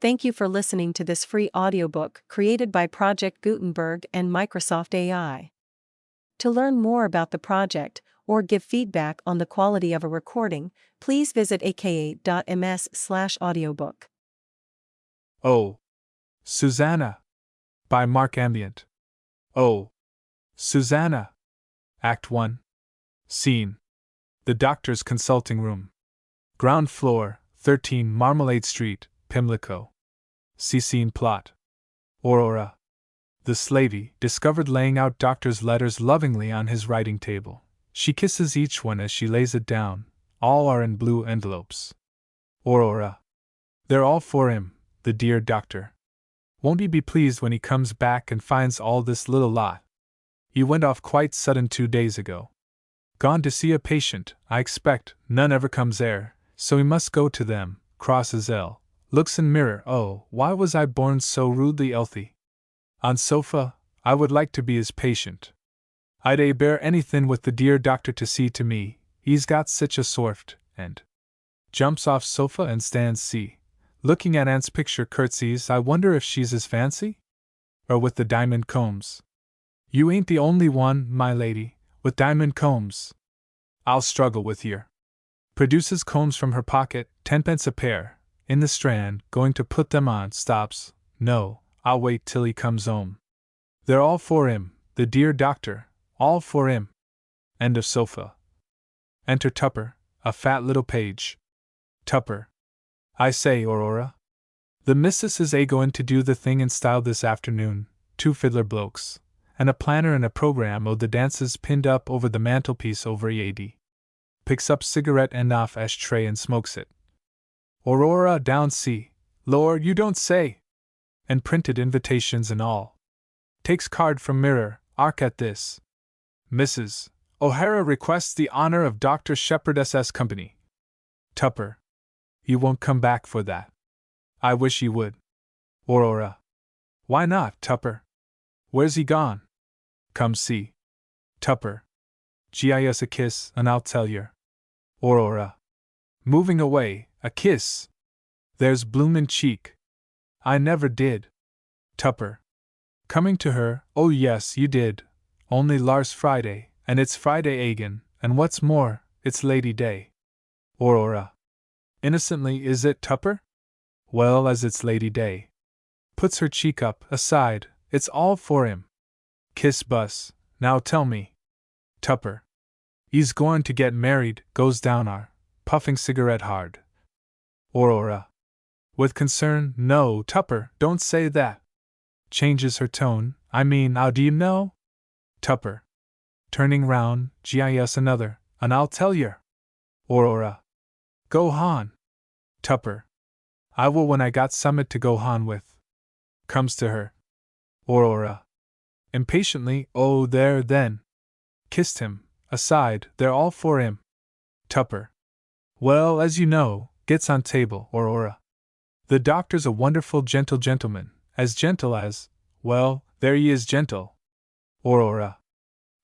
Thank you for listening to this free audiobook created by Project Gutenberg and Microsoft AI. To learn more about the project or give feedback on the quality of a recording, please visit aka.ms/audiobook. Oh, Susannah, by Ambient. Oh, Susannah. Act 1. Scene: the doctor's consulting room. Ground floor, 13 Marmalade Street, Pimlico. See scene plot. Aurora, the slavey, discovered laying out doctor's letters lovingly on his writing table. She kisses each one as she lays it down. All are in blue envelopes. Aurora, they're all for him, the dear doctor. Won't he be pleased when he comes back and finds all this little lot? He went off quite sudden 2 days ago. Gone to see a patient, I expect. None ever comes there, so he must go to them. Crosses L. Looks in mirror. Oh, why was I born so rudely healthy? On sofa, I would like to be his patient. I'd bear anything with the dear doctor to see to me. He's got such a sort, and jumps off sofa and stands looking at Aunt's picture, curtsies. I wonder if she's his fancy? Or with the diamond combs. You ain't the only one, my lady, with diamond combs. I'll struggle with yer. Produces combs from her pocket, 10p a pair, in the Strand, going to put them on, stops. No, I'll wait till he comes home. They're all for him, the dear doctor, all for him. End of sofa. Enter Tupper, a fat little page. Tupper. I say, Aurora. The missus is going to do the thing in style this afternoon. 2 fiddler blokes, and a planner and a program o' the dances pinned up over the mantelpiece over EAD. Picks up cigarette end off ashtray and smokes it. Aurora down Lord, you don't say! And printed invitations and all. Takes card from mirror, arc at this. Mrs. O'Hara requests the honor of Dr. Shepherd S.S. Company. Tupper. You won't come back for that. I wish you would. Aurora. Why not, Tupper? Where's he gone? Come see. Tupper. Gis a kiss, and I'll tell yer. Aurora. Moving away, a kiss. There's bloomin' cheek. I never did. Tupper. Coming to her, oh yes, you did. Only lars Friday, and it's Friday again, and what's more, it's Lady Day. Aurora. Innocently, is it, Tupper? Well, as it's Lady Day. Puts her cheek up, aside, it's all for him. Kiss Bus, now tell me. Tupper. He's going to get married, goes down puffing cigarette hard. Aurora. With concern, no, Tupper, don't say that. Changes her tone, I mean, how do you know? Tupper. Turning round, gis another, and I'll tell yer. Aurora. Go on. Tupper. I will when I got summit to go on with. Comes to her. Aurora. Impatiently, oh there then. Kissed him, aside, they're all for him. Tupper. Well, as you know, gets on table, Aurora. The doctor's a wonderful gentle gentleman, as gentle as, well, there he is gentle. Aurora.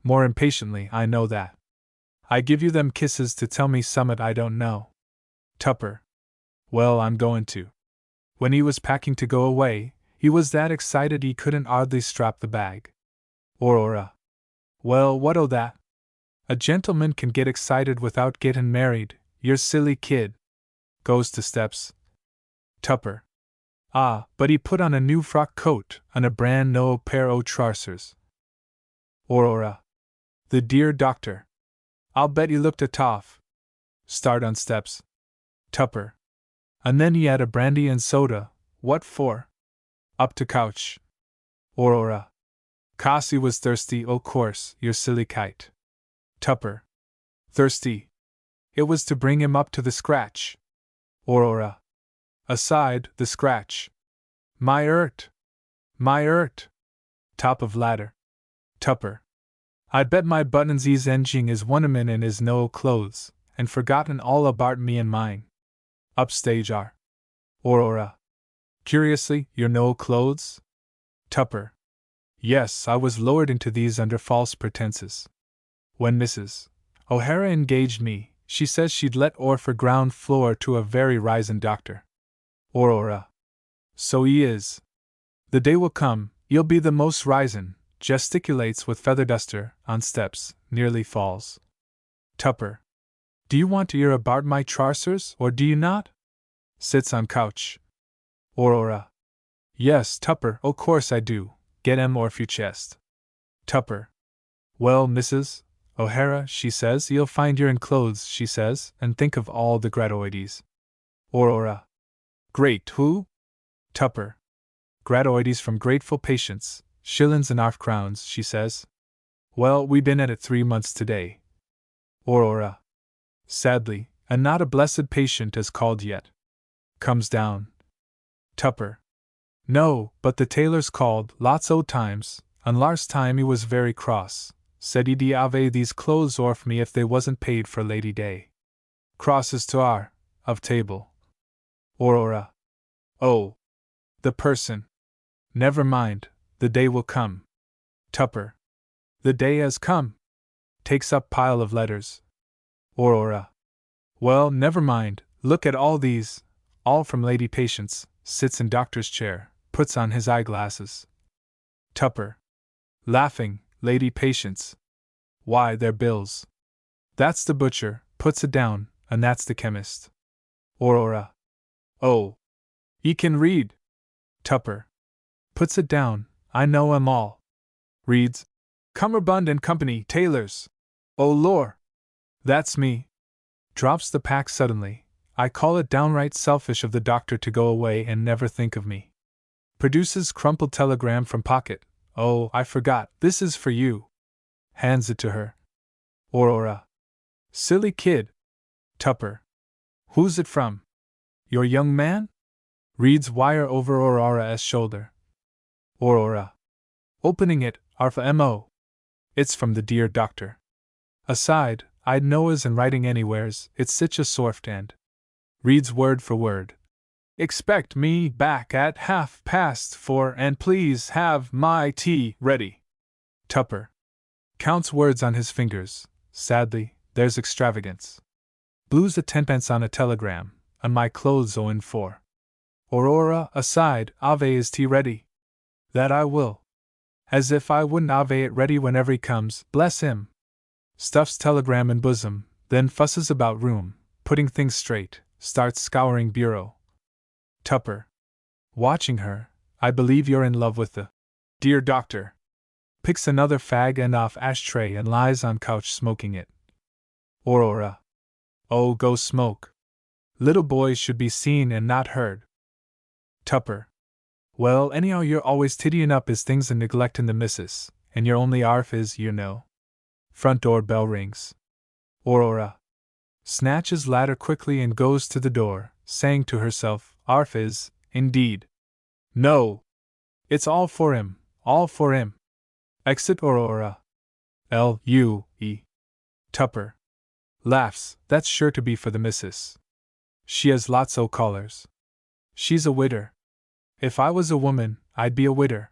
More impatiently, I know that. I give you them kisses to tell me summat I don't know. Tupper. Well, I'm going to. When he was packing to go away, he was that excited he couldn't hardly strap the bag. Aurora. Well, what o' that? A gentleman can get excited without gettin' married, you're silly kid. Goes to steps. Tupper. Ah, but he put on a new frock coat, and a brand no pair o' trousers. Aurora. The dear doctor. I'll bet he looked a toff. Start on steps. Tupper. And then he had a brandy and soda, what for? Up to couch. Aurora. 'Cause he was thirsty, o' course, you silly kite. Tupper. Thirsty. It was to bring him up to the scratch. Aurora. Aside, the scratch. My ert. My ert. Top of ladder. Tupper. I'd bet my buttons he's enging is one of 'em in his no clothes, and forgotten all about me and mine. Upstage are. Aurora. Curiously, your no clothes? Tupper. Yes, I was lowered into these under false pretenses. When Mrs. O'Hara engaged me, she says she'd let for ground floor to a very risin' doctor. Aurora. So he is. The day will come, you'll be the most risin', gesticulates with feather duster, on steps, nearly falls. Tupper. Do you want to hear about my trousers, or do you not? Sits on couch. Aurora. Yes, Tupper, o' course I do, get 'em orf your chest. Tupper. Well, Mrs. O'Hara, she says, you'll find you're in clothes, she says, and think of all the gradoides. Aurora. Great who? Tupper. Gradoides from grateful patients, shillins and 'arf crowns, she says. Well, we been at it 3 months today. Aurora. Sadly, and not a blessed patient is called yet. Comes down. Tupper. No, but the tailor's called, lots o' times, and last time he was very cross, said he'd have these clothes orf me if they wasn't paid for Lady Day. Crosses to our, of table. Aurora. Oh. The person. Never mind, the day will come. Tupper. The day has come. Takes up pile of letters. Aurora. Well, never mind, look at all these, all from Lady Patience, sits in doctor's chair, puts on his eyeglasses. Tupper. Laughing, Lady Patience. Why, they're bills. That's the butcher, puts it down, and that's the chemist. Aurora. Oh. Ye can read. Tupper. Puts it down, I know 'em all. Reads. Cummerbund and Company, tailors. Oh lor! That's me. Drops the pack suddenly. I call it downright selfish of the doctor to go away and never think of me. Produces crumpled telegram from pocket. Oh, I forgot, this is for you. Hands it to her. Aurora. Silly kid. Tupper. Who's it from? Your young man? Reads wire over Aurora's shoulder. Aurora. Opening it, Arfa M.O. It's from the dear doctor. Aside, I'd know as in writing anywheres, it's sich a soft and. Reads word for word. Expect me back at 4:30 and please have my tea ready. Tupper. Counts words on his fingers. Sadly, there's extravagance. Blues a 10pence on a telegram, and my clothes in 4. Aurora, aside, Ave is tea ready? That I will. As if I wouldn't Ave it ready whenever he comes, bless him. Stuffs telegram in bosom, then fusses about room, putting things straight, starts scouring bureau. Tupper. Watching her, I believe you're in love with the dear doctor. Picks another fag end off ashtray and lies on couch smoking it. Aurora. Oh, go smoke. Little boys should be seen and not heard. Tupper. Well, anyhow, you're always tiddying up his things and neglecting the missus, and your only arf is, you know. Front door bell rings. Aurora. Snatches ladder quickly and goes to the door, saying to herself, arf is, indeed. No! It's all for him, all for him. Exit Aurora. L.U.E. Tupper. Laughs, that's sure to be for the missus. She has lots o' callers. She's a widder. If I was a woman, I'd be a widder.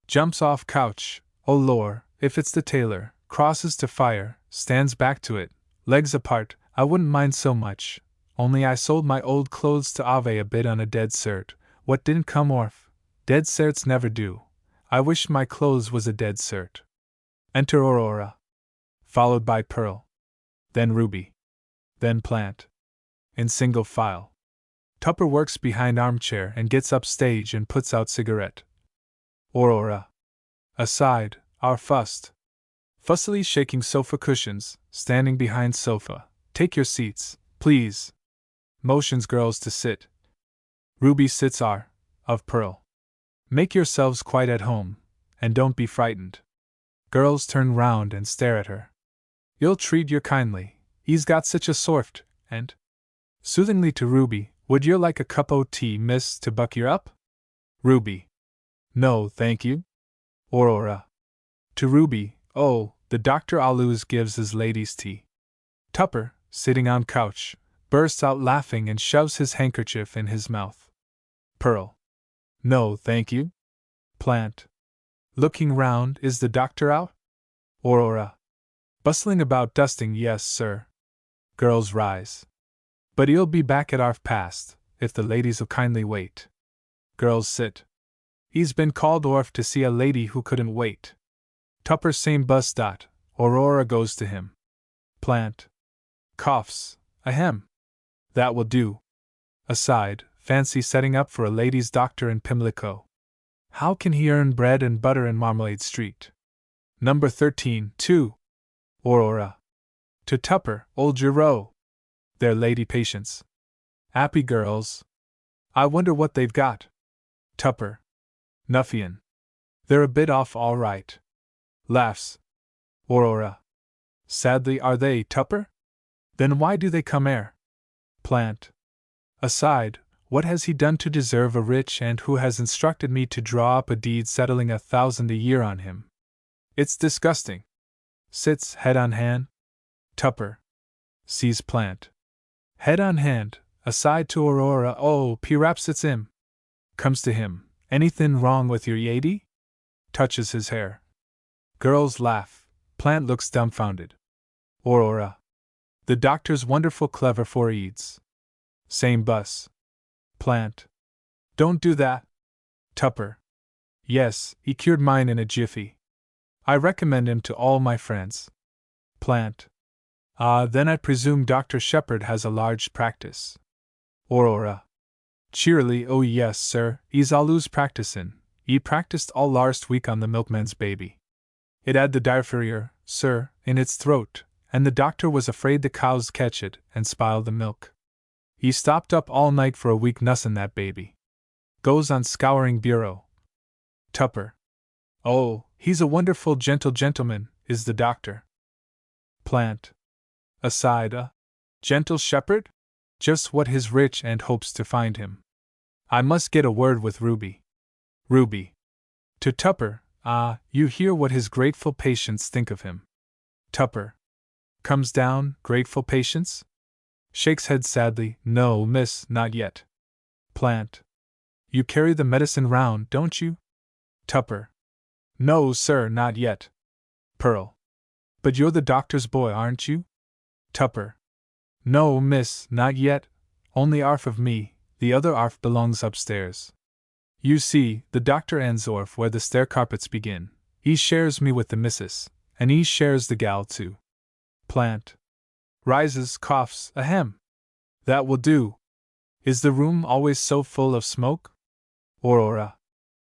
Jumps off couch, oh lor, if it's the tailor, crosses to fire, stands back to it, legs apart, I wouldn't mind so much, only I sold my old clothes to Ave a bit on a dead cert, what didn't come orf. Dead certs never do. I wish my clothes was a dead cert. Enter Aurora. Followed by Pearl. Then Ruby. Then Plant. In single file. Tupper works behind armchair and gets up stage and puts out cigarette. Aurora. Aside, our fussed. Fussily shaking sofa cushions, standing behind sofa. Take your seats, please. Motions girls to sit. Ruby sits of Pearl. Make yourselves quite at home, and don't be frightened. Girls turn round and stare at her. You'll treat yer kindly, he's got such a soft, and. Soothingly to Ruby, would yer like a cup o' tea, miss, to buck yer up? Ruby. No, thank you. Aurora. To Ruby, oh, the doctor always gives his ladies tea. Tupper, sitting on couch, bursts out laughing and shoves his handkerchief in his mouth. Pearl. No, thank you. Plant. Looking round, is the doctor out? Aurora. Bustling about dusting, yes, sir. Girls rise. But he'll be back at 1:30, if the ladies'll kindly wait. Girls sit. He's been called orf to see a lady who couldn't wait. Tupper same bus dot. Aurora goes to him. Plant. Coughs. Ahem. That will do. Aside, fancy setting up for a ladies' doctor in Pimlico. How can he earn bread and butter in Marmalade Street? Number 13, 2. Aurora. To Tupper, old Giro. They're lady patients. Appy girls. I wonder what they've got. Tupper. Nuffian. They're a bit off all right. Laughs. Aurora. Sadly are they, Tupper? Then why do they come here? Plant. Aside, what has he done to deserve a rich aunt who has instructed me to draw up a deed settling 1,000 a year on him? It's disgusting. Sits, head on hand. Tupper. Sees Plant. Head on hand, aside to Aurora. Oh, perhaps it's him. Comes to him. Anything wrong with your yady? Touches his hair. Girls laugh. Plant looks dumbfounded. Aurora. The doctor's wonderful clever for eads. Same bus. Plant. Don't do that. Tupper. Yes, he cured mine in a jiffy. I recommend him to all my friends. Plant. Ah, then I presume Dr. Shepherd has a large practice. Aurora. Cheerily, oh yes, sir, he's allus practicin'. He practiced all larst week on the milkman's baby. It had the diphtheria, sir, in its throat, and the doctor was afraid the cows catch it and spile the milk. He stopped up all night for a week nussin' that baby. Goes on scouring bureau. Tupper. Oh, he's a wonderful gentle gentleman, is the doctor. Plant. Aside, a gentle shepherd? Just what his rich aunt hopes to find him. I must get a word with Ruby. Ruby. To Tupper. Ah, you hear what his grateful patients think of him. Tupper. Comes down, grateful patients? Shakes head sadly. No, miss, not yet. Plant. You carry the medicine round, don't you? Tupper. No, sir, not yet. Pearl. But you're the doctor's boy, aren't you? Tupper. No, miss, not yet. Only arf of me, the other arf belongs upstairs. You see, the doctor ends orf where the stair carpets begin. He shares me with the missus, and he shares the gal too. Plant. Rises, coughs, ahem. That will do. Is the room always so full of smoke? Aurora.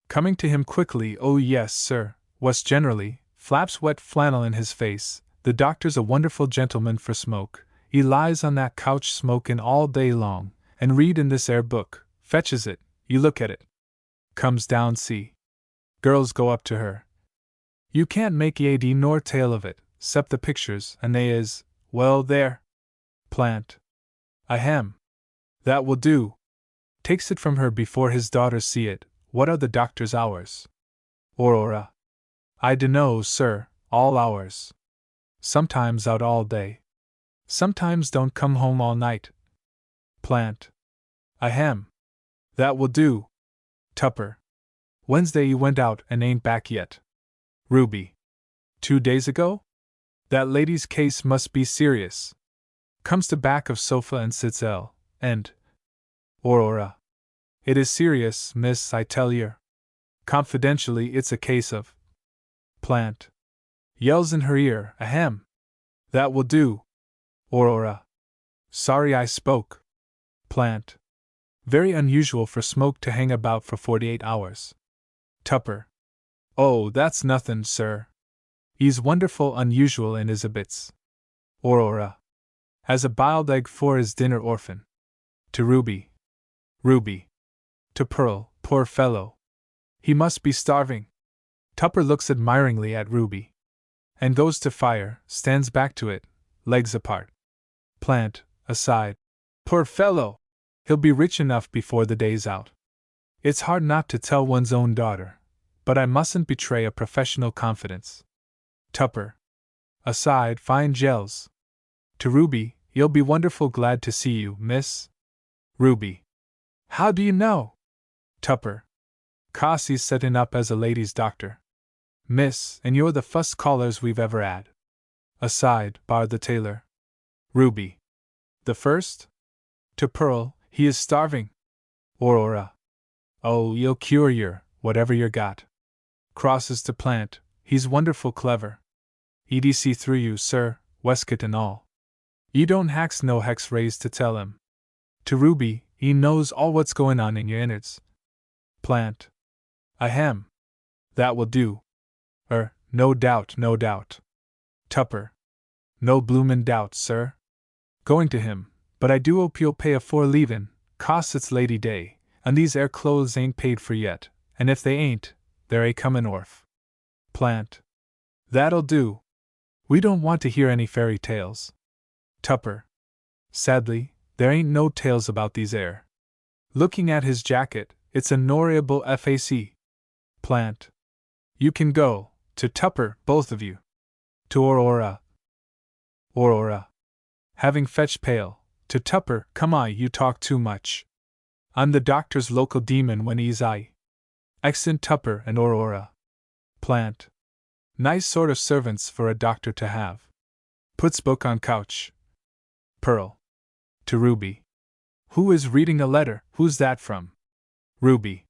Coming to him quickly, oh yes, sir, was generally, flaps wet flannel in his face. The doctor's a wonderful gentleman for smoke. He lies on that couch smokin' all day long, and read in this air book, fetches it, you look at it. Comes down see. Girls go up to her. You can't make yady nor tale of it, 'cept the pictures, and they is, well, there. Plant. Ahem. That will do. Takes it from her before his daughters see it. What are the doctor's hours? Aurora. I dunno, sir, all hours. Sometimes out all day. Sometimes don't come home all night. Plant. Ahem. That will do. Tupper. Wednesday he went out and ain't back yet. Ruby. 2 days ago? That lady's case must be serious. Comes to back of sofa and sits and. Aurora. It is serious, miss, I tell yer. Confidentially, it's a case of. Plant. Yells in her ear, ahem. That will do. Aurora. Sorry I spoke. Plant. Very unusual for smoke to hang about for 48 hours. Tupper. Oh, that's nothin', sir. He's wonderful unusual in his habits. Aurora. Has a biled egg for his dinner orphan. To Ruby. Ruby. To Pearl, poor fellow. He must be starving. Tupper looks admiringly at Ruby. And goes to fire, stands back to it, legs apart. Plant, aside. Poor fellow! He'll be rich enough before the day's out. It's hard not to tell one's own daughter, but I mustn't betray a professional confidence. Tupper. Aside, fine gels. To Ruby, he'll be wonderful glad to see you, miss. Ruby. How do you know? Tupper. 'Cause he's settin' up as a ladies' doctor. Miss, and you're the fust callers we've ever had. Aside, bar the tailor. Ruby. The first? To Pearl, he is starving. Aurora. Oh, you'll cure yer, whatever yer got. Crosses to plant, he's wonderful clever. EDC through you, sir, waistcoat and all. You don't hax no hex rays to tell him. To Ruby, he knows all what's going on in your innards. Plant. Ahem. That will do. No doubt, no doubt. Tupper. No bloomin' doubt, sir. Going to him, but I do hope you'll pay afore leavin', 'cause it's Lady Day, and these air clothes ain't paid for yet, and if they ain't, they're a comin' orf. Plant. That'll do. We don't want to hear any fairy tales. Tupper. Sadly, there ain't no tales about these air. Looking at his jacket, it's a norriable fac. Plant. You can go, to Tupper, both of you. To Aurora. Aurora. Having fetched pail, to Tupper, come on, you talk too much. I'm the doctor's local demon when he's I. Accent Tupper and Aurora. Plant. Nice sort of servants for a doctor to have. Puts book on couch. Pearl. To Ruby. Who is reading a letter? Who's that from? Ruby.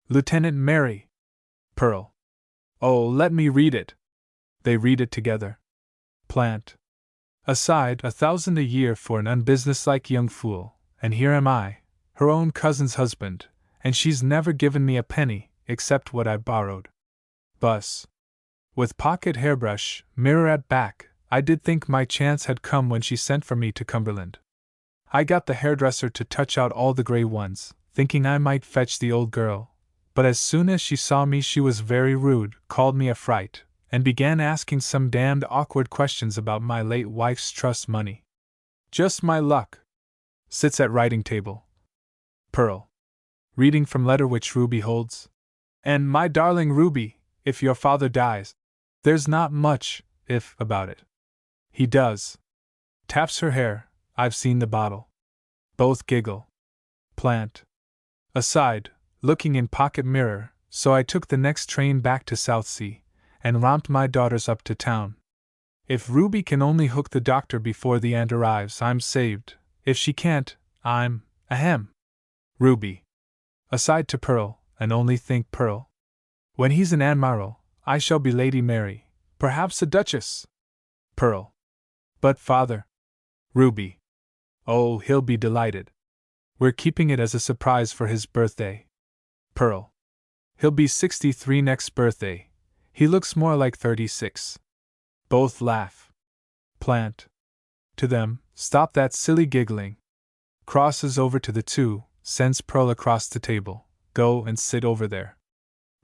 Lieutenant Mary. Pearl. Oh, let me read it. They read it together. Plant. Aside, 1,000 a year for an unbusinesslike young fool, and here am I, her own cousin's husband, and she's never given me a penny, except what I borrowed. Bus. With pocket hairbrush, mirror at back, I did think my chance had come when she sent for me to Cumberland. I got the hairdresser to touch out all the gray ones, thinking I might fetch the old girl, but as soon as she saw me she was very rude, called me a fright, and began asking some damned awkward questions about my late wife's trust money. Just my luck. Sits at writing table. Pearl. Reading from letter which Ruby holds. And my darling Ruby, if your father dies, there's not much if about it. He does. Taps her hair. I've seen the bottle. Both giggle. Plant. Aside, looking in pocket mirror, so I took the next train back to Southsea, and romped my daughters up to town. If Ruby can only hook the doctor before the aunt arrives, I'm saved. If she can't, I'm, ahem. Ruby. Aside to Pearl, and only think, Pearl. When he's an admiral, I shall be Lady Mary, perhaps a duchess. Pearl. But father. Ruby. Oh, he'll be delighted. We're keeping it as a surprise for his birthday. Pearl. He'll be 63 next birthday. He looks more like 36. Both laugh. Plant. To them, stop that silly giggling. Crosses over to the two, sends Pearl across the table. Go and sit over there.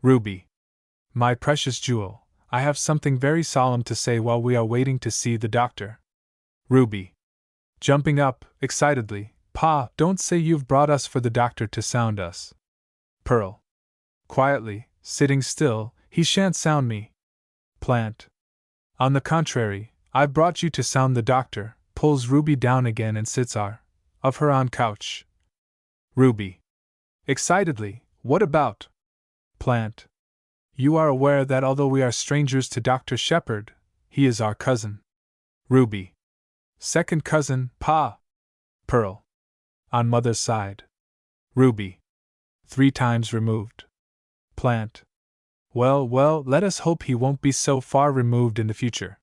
Ruby. My precious jewel, I have something very solemn to say while we are waiting to see the doctor. Ruby. Jumping up, excitedly, Pa, don't say you've brought us for the doctor to sound us. Pearl. Quietly, sitting still, he shan't sound me. Plant. On the contrary, I've brought you to sound the doctor, pulls Ruby down again and sits of her on couch. Ruby. Excitedly, what about? Plant. You are aware that although we are strangers to Dr. Shepherd, he is our cousin. Ruby. Second cousin, Pa. Pearl. On mother's side. Ruby. 3 times removed. Plant. Well, let us hope he won't be so far removed in the future.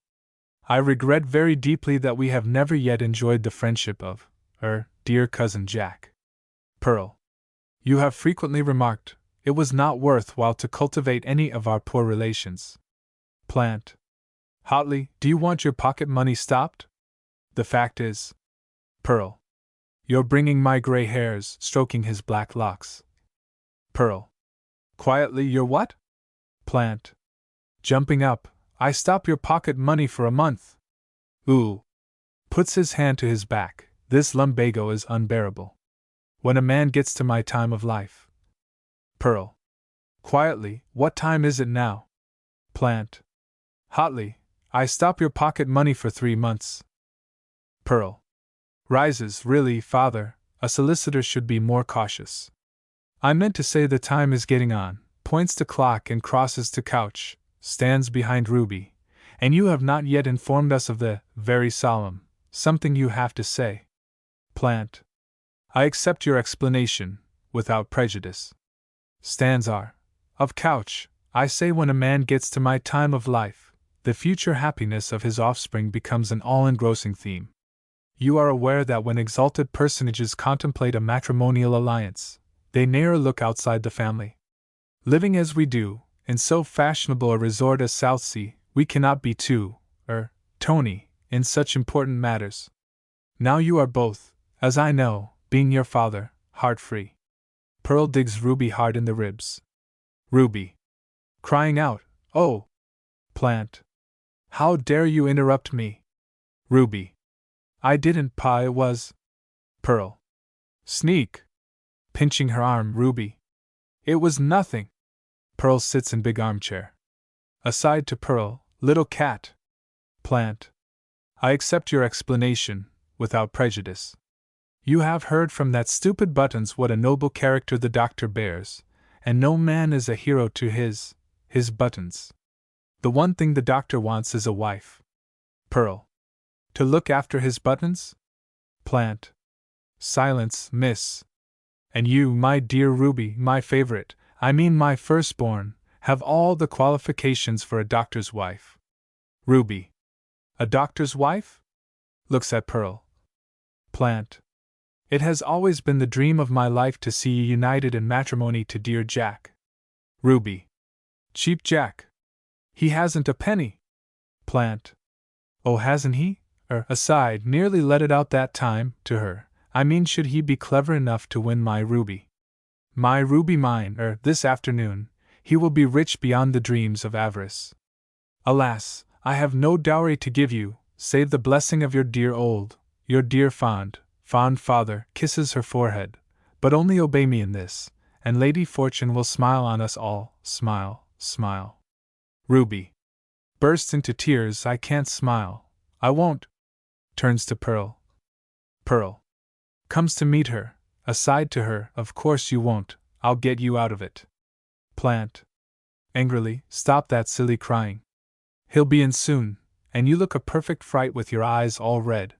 I regret very deeply that we have never yet enjoyed the friendship of, dear cousin Jack. Pearl. You have frequently remarked, it was not worth while to cultivate any of our poor relations. Plant. Hotly, do you want your pocket money stopped? The fact is. Pearl. You're bringing my gray hairs, stroking his black locks. Pearl. Quietly, you're what? Plant. Jumping up, I stop your pocket money for a month. Ooh. Puts his hand to his back, this lumbago is unbearable. When a man gets to my time of life. Pearl. Quietly, what time is it now? Plant. Hotly, I stop your pocket money for 3 months. Pearl. Rises, really, father, a solicitor should be more cautious. I meant to say the time is getting on, points to clock and crosses to couch, stands behind Ruby, and you have not yet informed us of the, very solemn, something you have to say. Plant. I accept your explanation, without prejudice. stanza. Of couch, I say when a man gets to my time of life, the future happiness of his offspring becomes an all-engrossing theme. You are aware that when exalted personages contemplate a matrimonial alliance, they ne'er look outside the family. Living as we do, in so fashionable a resort as Southsea, we cannot be Tony, in such important matters. Now you are both, as I know, being your father, heart-free. Pearl digs Ruby hard in the ribs. Ruby, crying out, "Oh! Plant! How dare you interrupt me?" Ruby, "I didn't, Pa, it was." Pearl, "Sneak!" pinching her arm. Ruby, "It was nothing." Pearl sits in big armchair. Aside to Pearl, "Little cat." Plant, "I accept your explanation, without prejudice. You have heard from that stupid Buttons what a noble character the doctor bears, and no man is a hero to his Buttons. The one thing the doctor wants is a wife." Pearl, "To look after his Buttons?" Plant, "Silence, miss. And you, my dear Ruby, my favorite, I mean my firstborn, have all the qualifications for a doctor's wife." Ruby, "A doctor's wife?" looks at Pearl. Plant, "It has always been the dream of my life to see you united in matrimony to dear Jack." Ruby, "Cheap Jack. He hasn't a penny." Plant, "Oh, hasn't he?" Aside, nearly let it out that time, to her, "I mean, should he be clever enough to win my Ruby? My Ruby mine, this afternoon, he will be rich beyond the dreams of avarice. Alas, I have no dowry to give you, save the blessing of your dear fond father," kisses her forehead, "but only obey me in this, and Lady Fortune will smile on us all, smile, smile." Ruby bursts into tears. "I can't smile, I won't." Turns to Pearl. Pearl comes to meet her, aside to her, "Of course you won't, I'll get you out of it." Plant, angrily, "Stop that silly crying. He'll be in soon, and you look a perfect fright with your eyes all red.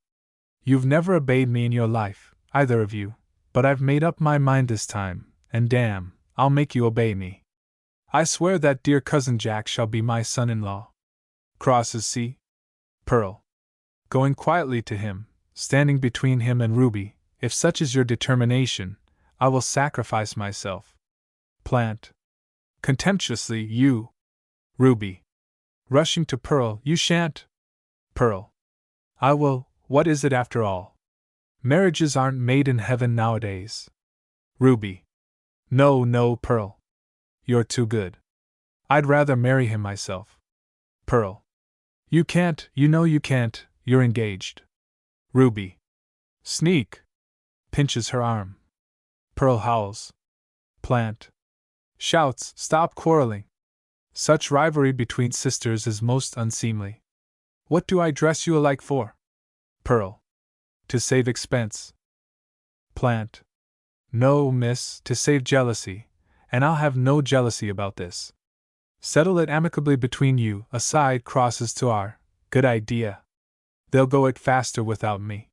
You've never obeyed me in your life, either of you, but I've made up my mind this time, and damn, I'll make you obey me. I swear that dear cousin Jack shall be my son-in-law." Crosses C. Pearl, going quietly to him, standing between him and Ruby, "If such is your determination, I will sacrifice myself." Plant, contemptuously, "You." Ruby, rushing to Pearl, "You shan't." Pearl, "I will. What is it after all? Marriages aren't made in heaven nowadays." Ruby, No, Pearl. You're too good. I'd rather marry him myself." Pearl, "You can't, you know you can't, you're engaged." Ruby, "Sneak!" pinches her arm. Pearl howls. Plant shouts, "Stop quarreling. Such rivalry between sisters is most unseemly. What do I dress you alike for?" Pearl, "To save expense." Plant, "No, miss, to save jealousy, and I'll have no jealousy about this. Settle it amicably between you." Aside, crosses to R. "Good idea. They'll go it faster without me.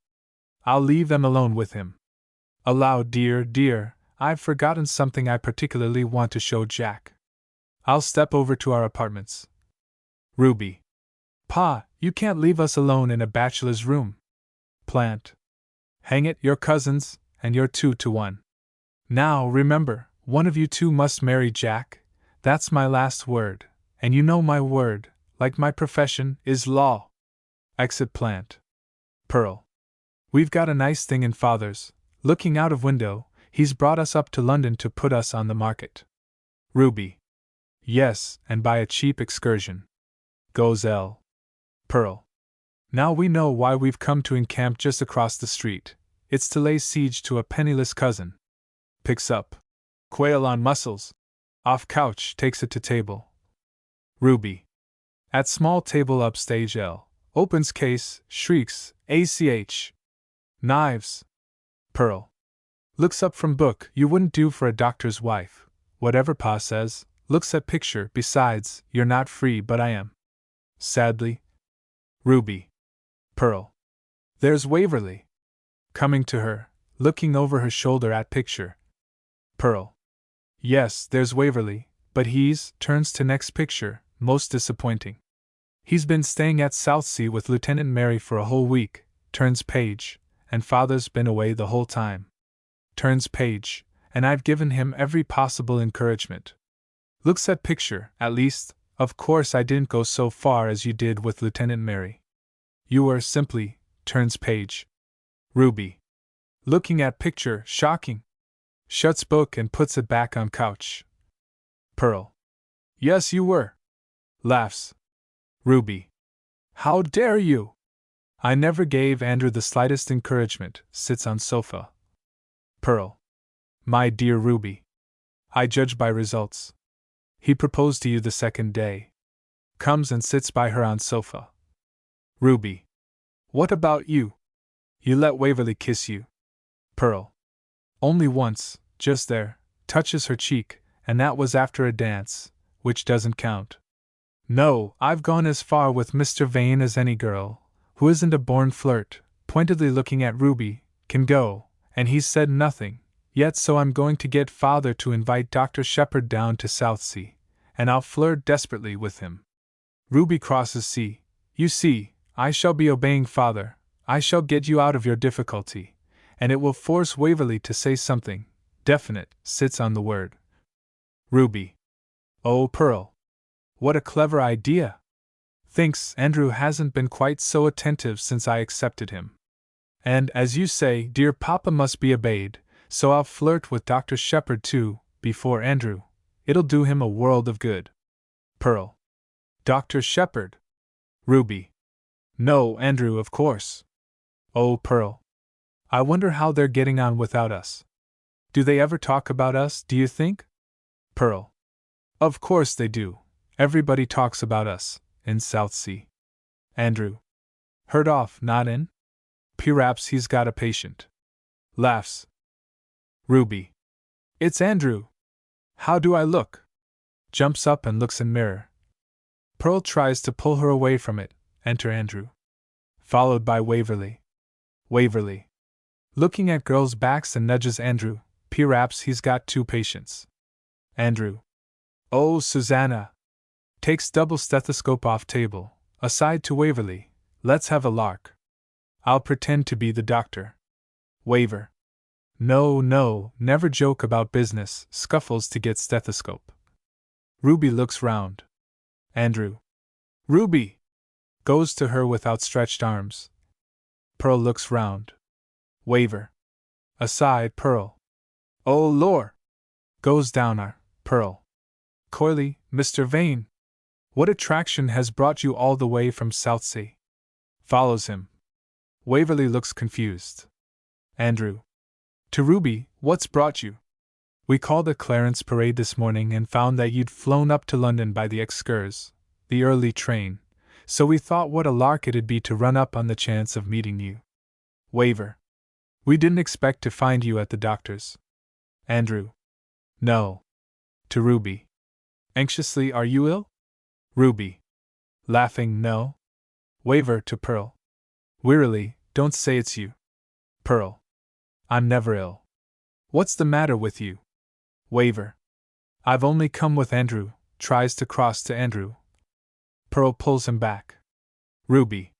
I'll leave them alone with him." Aloud, dear, I've forgotten something I particularly want to show Jack. I'll step over to our apartments." Ruby, "Pa, you can't leave us alone in a bachelor's room." Plant, "Hang it, you're cousins, and you're 2-to-1. Now, remember, one of you two must marry Jack. That's my last word, and you know my word, like my profession, is law." Exit Plant. Pearl, "We've got a nice thing in Father's," looking out of window, "he's brought us up to London to put us on the market." Ruby, "Yes, and by a cheap excursion." Goes L. Pearl, "Now we know why we've come to encamp just across the street. It's to lay siege to a penniless cousin." Picks up quail on mussels. Off couch, takes it to table. Ruby, at small table upstage L. Opens case, shrieks, "ACH! Knives!" Pearl, looks up from book. "You wouldn't do for a doctor's wife, whatever Pa says." Looks at picture. "Besides, you're not free, but I am." Sadly. Ruby, Pearl, "There's Waverley." Coming to her, looking over her shoulder at picture. Pearl, Yes, there's Waverley, but turns to next picture, most disappointing. He's been staying at Southsea with Lieutenant Mary for a whole week, turns page, and father's been away the whole time. Turns page, and I've given him every possible encouragement. Looks at picture, at least, of course I didn't go so far as you did with Lieutenant Mary. You were simply, turns page. Ruby. Looking at picture, shocking. Shuts book and puts it back on couch. Pearl. Yes, you were. Laughs. Ruby. How dare you? I never gave Andrew the slightest encouragement, sits on sofa. Pearl. My dear Ruby. I judge by results. He proposed to you the second day. Comes and sits by her on sofa. Ruby. What about you? You let Waverley kiss you. Pearl. Only once, just there, touches her cheek, and that was after a dance, which doesn't count. No, I've gone as far with Mr. Vane as any girl, who isn't a born flirt, pointedly looking at Ruby, can go, and he's said nothing, yet so I'm going to get father to invite Dr. Shepherd down to Southsea, and I'll flirt desperately with him. Ruby crosses C. You see, I shall be obeying father, I shall get you out of your difficulty, and it will force Waverley to say something definite, sits on the word. Ruby. Oh, Pearl. What a clever idea! Thinks Andrew hasn't been quite so attentive since I accepted him. And, as you say, dear papa must be obeyed, so I'll flirt with Dr. Shepherd too, before Andrew. It'll do him a world of good. Pearl. Dr. Shepherd. Ruby. No, Andrew, of course. Oh, Pearl. I wonder how they're getting on without us. Do they ever talk about us, do you think? Pearl. Of course they do. Everybody talks about us, in Southsea. Andrew. Heard off, not in? Perhaps he's got a patient. Laughs. Ruby. It's Andrew. How do I look? Jumps up and looks in mirror. Pearl tries to pull her away from it. Enter Andrew. Followed by Waverley. Waverley. Looking at girls' backs and nudges Andrew. Perhaps he's got two patients. Andrew. Oh, Susannah. Takes double stethoscope off table. Aside to Waverley. Let's have a lark. I'll pretend to be the doctor. Waver. No, no, never joke about business, scuffles to get stethoscope. Ruby looks round. Andrew. Ruby! Goes to her with outstretched arms. Pearl looks round. Waver. Aside, Pearl. Oh, lor! Goes down our, Pearl. Coyly, Mr. Vane. What attraction has brought you all the way from Southsea? Follows him. Waverley looks confused. Andrew. To Ruby, what's brought you? We called at Clarence Parade this morning and found that you'd flown up to London by the excurse, the early train, so we thought what a lark it'd be to run up on the chance of meeting you. Waver. We didn't expect to find you at the doctor's. Andrew. No. To Ruby. Anxiously, are you ill? Ruby. Laughing, no. Waver to Pearl. Wearily, don't say it's you. Pearl. I'm never ill. What's the matter with you? Waver. I've only come with Andrew, tries to cross to Andrew. Pearl pulls him back. Ruby.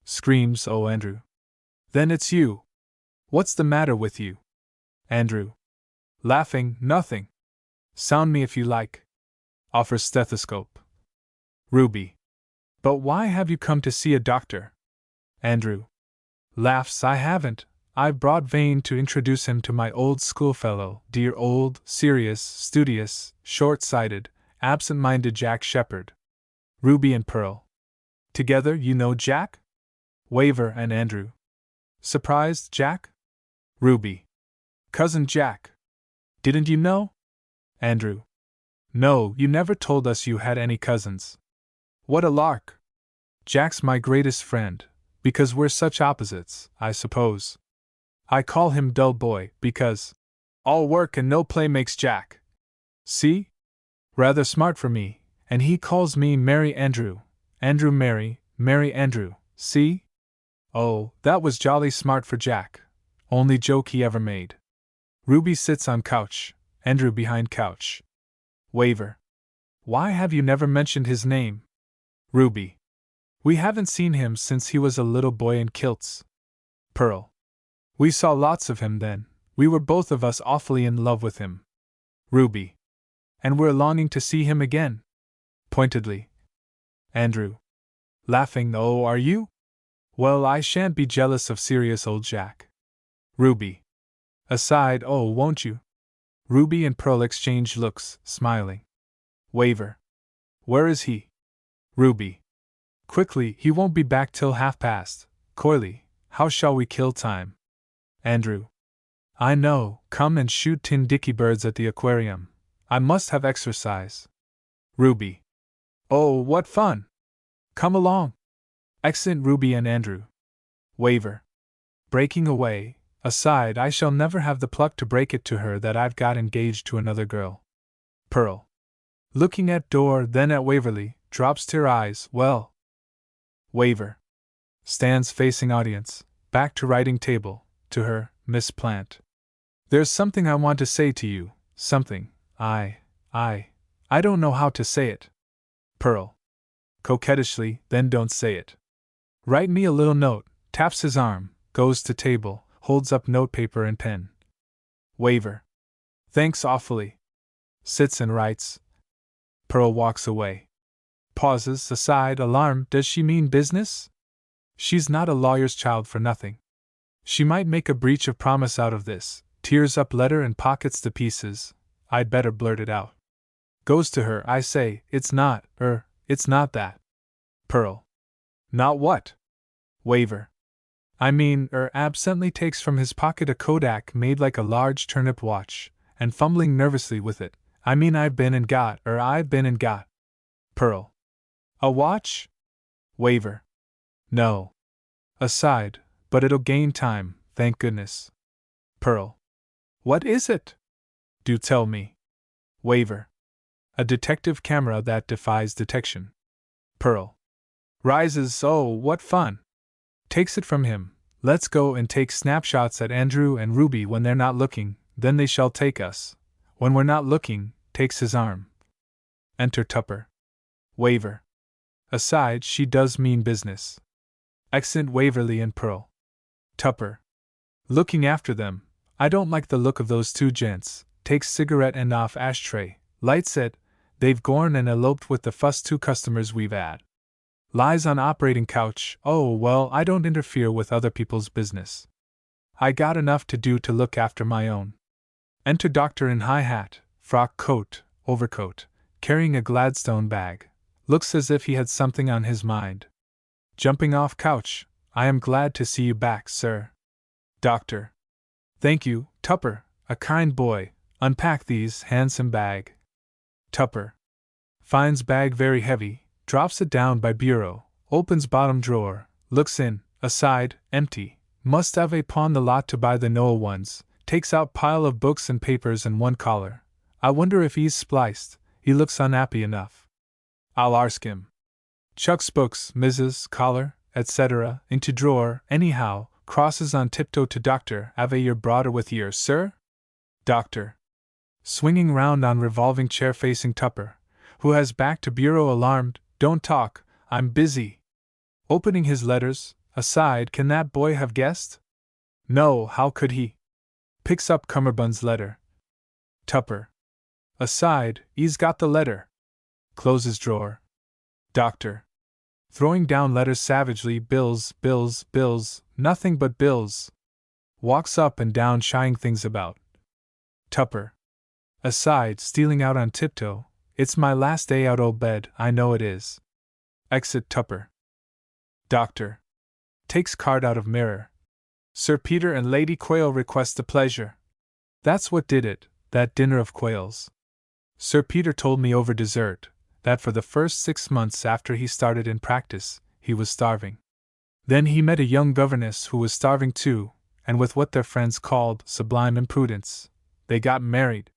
Screams, oh Andrew. Then it's you. What's the matter with you? Andrew. Laughing, nothing. Sound me if you like. Offers stethoscope. Ruby. But why have you come to see a doctor? Andrew. Laughs, I haven't. I've brought Vane to introduce him to my old schoolfellow, dear old, serious, studious, short-sighted, absent-minded Jack Shepherd. Ruby and Pearl. Together, you know Jack? Waver and Andrew. Surprised, Jack? Ruby. Cousin Jack. Didn't you know? Andrew. No, you never told us you had any cousins. What a lark! Jack's my greatest friend, because we're such opposites, I suppose. I call him dull boy, because all work and no play makes Jack. See? Rather smart for me, and he calls me Merry Andrew, Andrew Merry, Merry Andrew, see? Oh, that was jolly smart for Jack. Only joke he ever made. Ruby sits on couch, Andrew behind couch. Waver. Why have you never mentioned his name? Ruby. We haven't seen him since he was a little boy in kilts. Pearl. We saw lots of him then, we were both of us awfully in love with him. Ruby. And we're longing to see him again. Pointedly. Andrew. Laughing, oh, are you? Well, I shan't be jealous of serious old Jack. Ruby. Aside, oh, won't you? Ruby and Pearl exchange looks, smiling. Waver. Where is he? Ruby. Quickly, he won't be back till past. Coyly, how shall we kill time? Andrew. I know, come and shoot tin dicky birds at the aquarium. I must have exercise. Ruby. Oh, what fun! Come along. Exit Ruby and Andrew. Waver. Breaking away, aside, I shall never have the pluck to break it to her that I've got engaged to another girl. Pearl. Looking at door, then at Waverley, drops tear eyes, well. Waver. Stands facing audience, back to writing table, to her, Miss Plant. There's something I want to say to you, something, I don't know how to say it. Pearl. Coquettishly, then don't say it. Write me a little note, taps his arm, goes to table, holds up notepaper and pen. Waver. Thanks awfully. Sits and writes. Pearl walks away. Pauses, aside, alarmed, does she mean business? She's not a lawyer's child for nothing. She might make a breach of promise out of this, tears up letter and pockets to pieces. I'd better blurt it out. Goes to her, I say, it's not that. Pearl. Not what? Waver. I mean, absently takes from his pocket a kodak made like a large turnip watch, and fumbling nervously with it. I mean I've been and got. Pearl. A watch? Waver. No. Aside, but it'll gain time, thank goodness. Pearl. What is it? Do tell me. Waver. A detective camera that defies detection. Pearl. Rises, oh, what fun! Takes it from him. Let's go and take snapshots at Andrew and Ruby when they're not looking, then they shall take us. When we're not looking, takes his arm. Enter Tupper. Waver. Aside, she does mean business. Exit Waverley and Pearl. Tupper. Looking after them, I don't like the look of those two gents. Takes cigarette end off ashtray, lights it, they've gone and eloped with the first two customers we've had. Lies on operating couch, oh well, I don't interfere with other people's business. I got enough to do to look after my own. Enter doctor in high hat, frock coat, overcoat, carrying a Gladstone bag. Looks as if he had something on his mind. Jumping off couch, I am glad to see you back, sir. Doctor. Thank you, Tupper, a kind boy, unpack these, handsome bag. Tupper. Finds bag very heavy, drops it down by bureau, opens bottom drawer, looks in, aside, empty, must have a pawn the lot to buy the Noah ones, takes out pile of books and papers and one collar. I wonder if he's spliced, he looks unhappy enough. I'll arsk him. Chucks books, Mrs. collar, etc., into drawer, anyhow, crosses on tiptoe to doctor, have your broader with ye, sir? Doctor. Swinging round on revolving chair facing Tupper, who has back to bureau alarmed, don't talk, I'm busy. Opening his letters, aside, can that boy have guessed? No, how could he? Picks up Cummerbund's letter. Tupper. Aside, he's got the letter. Closes drawer. Doctor. Throwing down letters savagely, bills, nothing but bills. Walks up and down shying things about. Tupper. Aside, stealing out on tiptoe, it's my last day out o' bed, I know it is. Exit Tupper. Doctor. Takes card out of mirror. Sir Peter and Lady Quayle request the pleasure. That's what did it, that dinner of Quayle's. Sir Peter told me over dessert that for the first 6 months after he started in practice, he was starving. Then he met a young governess who was starving too, and with what their friends called sublime imprudence, they got married.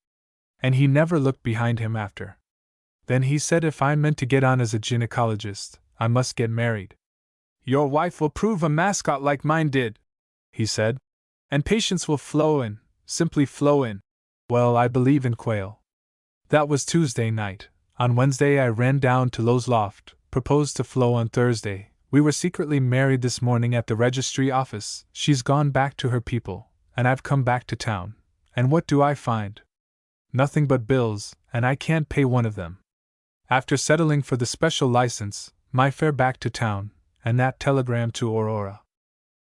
And he never looked behind him after. Then he said if I meant to get on as a gynecologist, I must get married. Your wife will prove a mascot like mine did, he said, and patients will flow in, simply flow in. Well, I believe in quail. That was Tuesday night. On Wednesday I ran down to Lowe's loft, proposed to Flo on Thursday. We were secretly married this morning at the registry office. She's gone back to her people, and I've come back to town. And what do I find? Nothing but bills, and I can't pay one of them. After settling for the special license, my fare back to town, and that telegram to Aurora.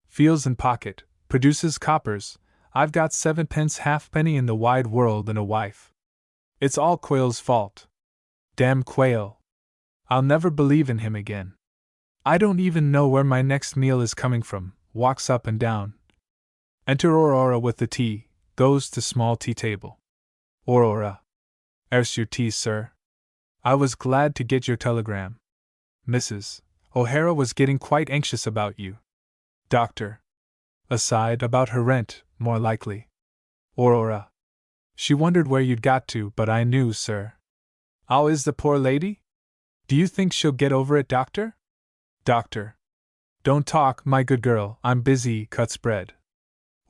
Feels in pocket, produces coppers. I've got 7 pence halfpenny in the wide world and a wife. It's all Quayle's fault. Damn Quayle. I'll never believe in him again. I don't even know where my next meal is coming from. Walks up and down. Enter Aurora with the tea, goes to small tea table. Aurora. Here's your tea, sir. I was glad to get your telegram. Mrs. O'Hara was getting quite anxious about you. Doctor. Aside, about her rent, more likely. Aurora. She wondered where you'd got to, but I knew, sir. How is the poor lady? Do you think she'll get over it, doctor? Doctor. Don't talk, my good girl, I'm busy, cuts bread.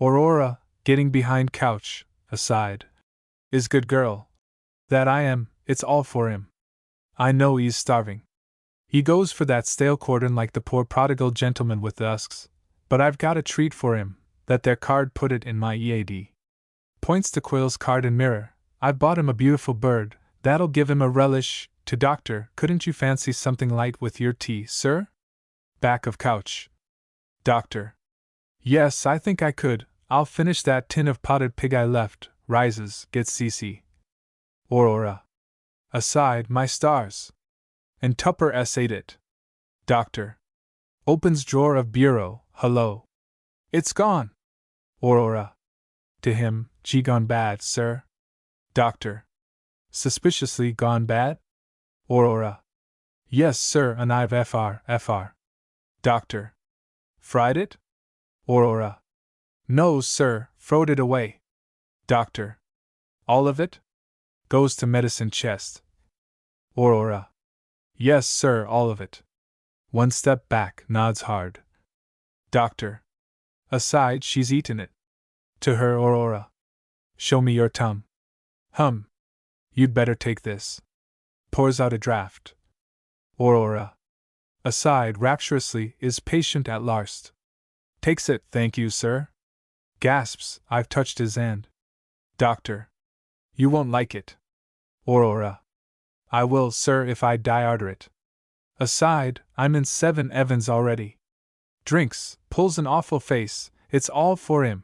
Aurora, getting behind couch, aside. Is good girl. That I am, it's all for him. I know he's starving. He goes for that stale quartern like the poor prodigal gentleman with the husks, but I've got a treat for him, that there card put it in my EAD. Points to Quayle's card and mirror. I've bought him a beautiful bird, that'll give him a relish. To doctor, couldn't you fancy something light with your tea, sir? Back of couch. Doctor. Yes, I think I could. I'll finish that tin of potted pig I left. Rises, gets CC. Aurora. Aside, my stars. And Tupper ate it. Doctor. Opens drawer of bureau. Hello. It's gone. Aurora. To him, gee, gone bad, sir. Doctor. Suspiciously gone bad? Aurora. Yes, sir, and I've FR. Doctor. Fried it? Aurora. No, sir, throwed it away. Doctor. All of it? Goes to medicine chest. Aurora. Yes, sir, all of it. One step back, nods hard. Doctor. Aside, she's eaten it. To her, Aurora. Show me your tongue. Hum. You'd better take this. Pours out a draught. Aurora. Aside, rapturously, is patient at last. Takes it, thank you, sir. Gasps, I've touched his hand. Doctor. You won't like it. Aurora. I will, sir, if I die arter it. Aside, I'm in 7 Evans already. Drinks, pulls an awful face, it's all for him.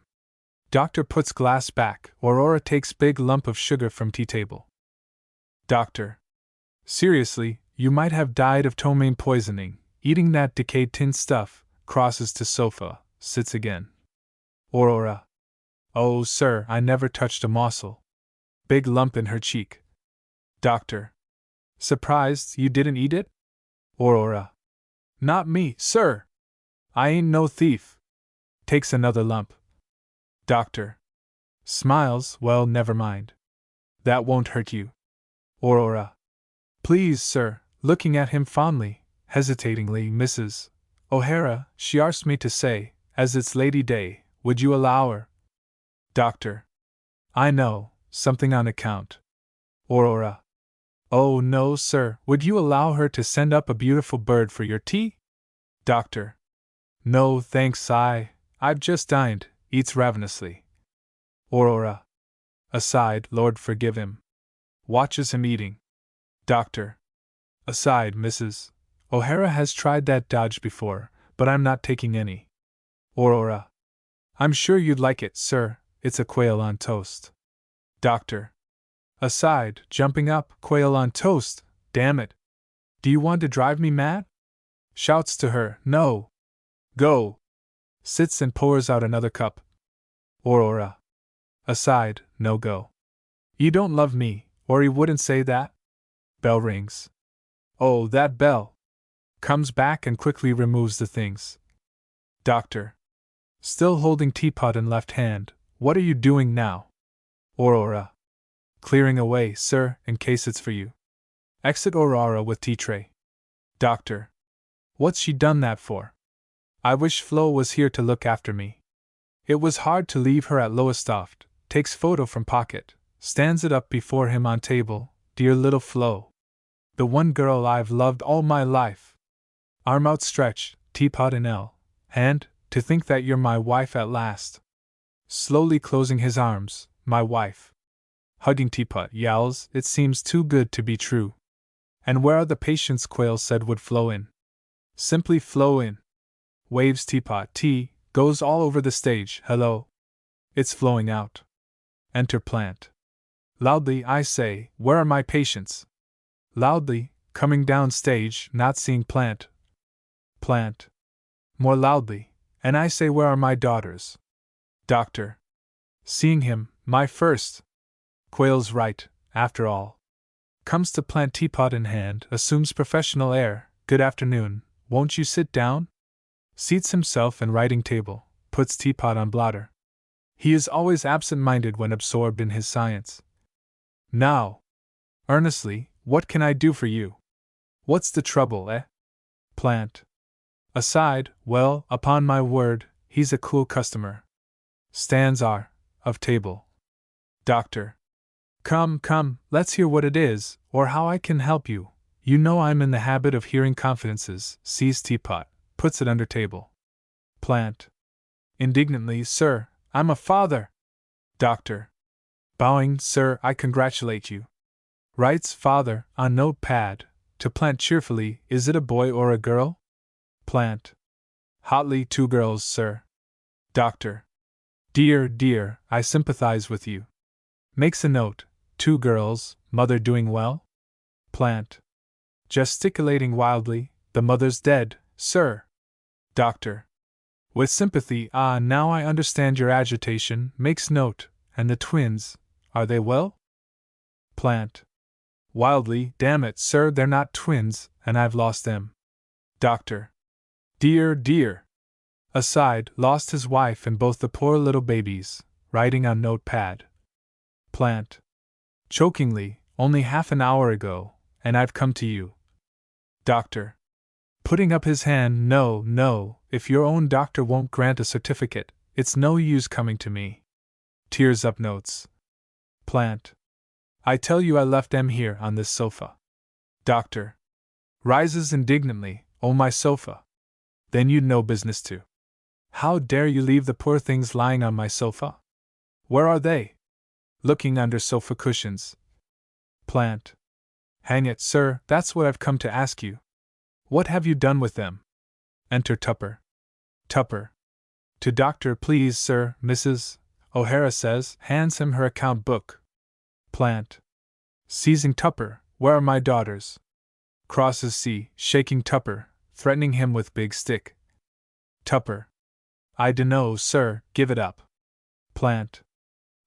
Doctor puts glass back, Aurora takes big lump of sugar from tea table. Doctor. Seriously, you might have died of ptomaine poisoning, eating that decayed tin stuff, crosses to sofa, sits again. Aurora. Oh, sir, I never touched a morsel. Big lump in her cheek. Doctor. Surprised you didn't eat it? Aurora. Not me, sir. I ain't no thief. Takes another lump. Doctor. Smiles, well, never mind. That won't hurt you. Aurora. Please, sir, looking at him fondly, hesitatingly, Mrs. O'Hara, she asked me to say, as it's Lady Day, would you allow her? Doctor. I know, something on account. Aurora. Oh, no, sir, would you allow her to send up a beautiful bird for your tea? Doctor. No, thanks, I've just dined, eats ravenously. Aurora. Aside, Lord forgive him. Watches him eating. Doctor. Aside, Mrs. O'Hara has tried that dodge before, but I'm not taking any. Aurora. I'm sure you'd like it, sir, it's a quail on toast. Doctor. Aside, jumping up, quail on toast, damn it. Do you want to drive me mad? Shouts to her, no. Go. Sits and pours out another cup. Aurora. Aside, no go. You don't love me, or he wouldn't say that? Bell rings. Oh, that bell. Comes back and quickly removes the things. Doctor. Still holding teapot in left hand, what are you doing now? Aurora. Clearing away, sir, in case it's for you. Exit Aurora with tea tray. Doctor. What's she done that for? I wish Flo was here to look after me. It was hard to leave her at Lowestoft, takes photo from pocket, Stands it up before him on table, dear little Flo. The one girl I've loved all my life. Arm outstretched, teapot in L. Hand, to think that you're my wife at last. Slowly closing his arms, my wife. Hugging teapot, yowls, it seems too good to be true. And where are the patients? Quail said would flow in. Simply flow in. Waves teapot, tea, goes all over the stage, hello. It's flowing out. Enter plant. Loudly, I say, where are my patients? Loudly, coming down stage, not seeing plant. Plant. More loudly, and I say, where are my daughters? Doctor. Seeing him, my first. Quail's right, after all. Comes to plant, teapot in hand, assumes professional air, good afternoon, won't you sit down? Seats himself and writing table, puts teapot on blotter. He is always absent-minded when absorbed in his science. Now. Earnestly, what can I do for you? What's the trouble, eh? Plant. Aside, well, upon my word, he's a cool customer. Stands are, of table. Doctor. Come, let's hear what it is, or how I can help you. You know I'm in the habit of hearing confidences. Sees teapot, puts it under table. Plant. Indignantly, sir, I'm a father. Doctor. Bowing, sir, I congratulate you. Writes father, on notepad, to Plant cheerfully, is it a boy or a girl? Plant. Hotly, 2 girls, sir. Doctor. Dear, I sympathize with you. Makes a note, 2 girls, mother doing well? Plant. Gesticulating wildly, the mother's dead, sir. Doctor. With sympathy, now I understand your agitation, makes note, and the twins, are they well? Plant. Wildly, damn it, sir, they're not twins, and I've lost them. Doctor. Dear. Aside, lost his wife and both the poor little babies, writing on notepad. Plant. Chokingly, only half an hour ago, and I've come to you. Doctor. Putting up his hand, no, if your own doctor won't grant a certificate, it's no use coming to me. Tears up notes. Plant. I tell you I left them here on this sofa. Doctor. Rises indignantly, oh my sofa. Then you'd no business to. How dare you leave the poor things lying on my sofa? Where are they? Looking under sofa cushions. Plant. Hang it, sir, that's what I've come to ask you. What have you done with them? Enter Tupper. Tupper. To doctor, please, sir, Mrs. O'Hara says, hands him her account book. Plant. Seizing Tupper, where are my daughters? Crosses C, shaking Tupper, threatening him with big stick. Tupper. I dunno, sir, give it up. Plant.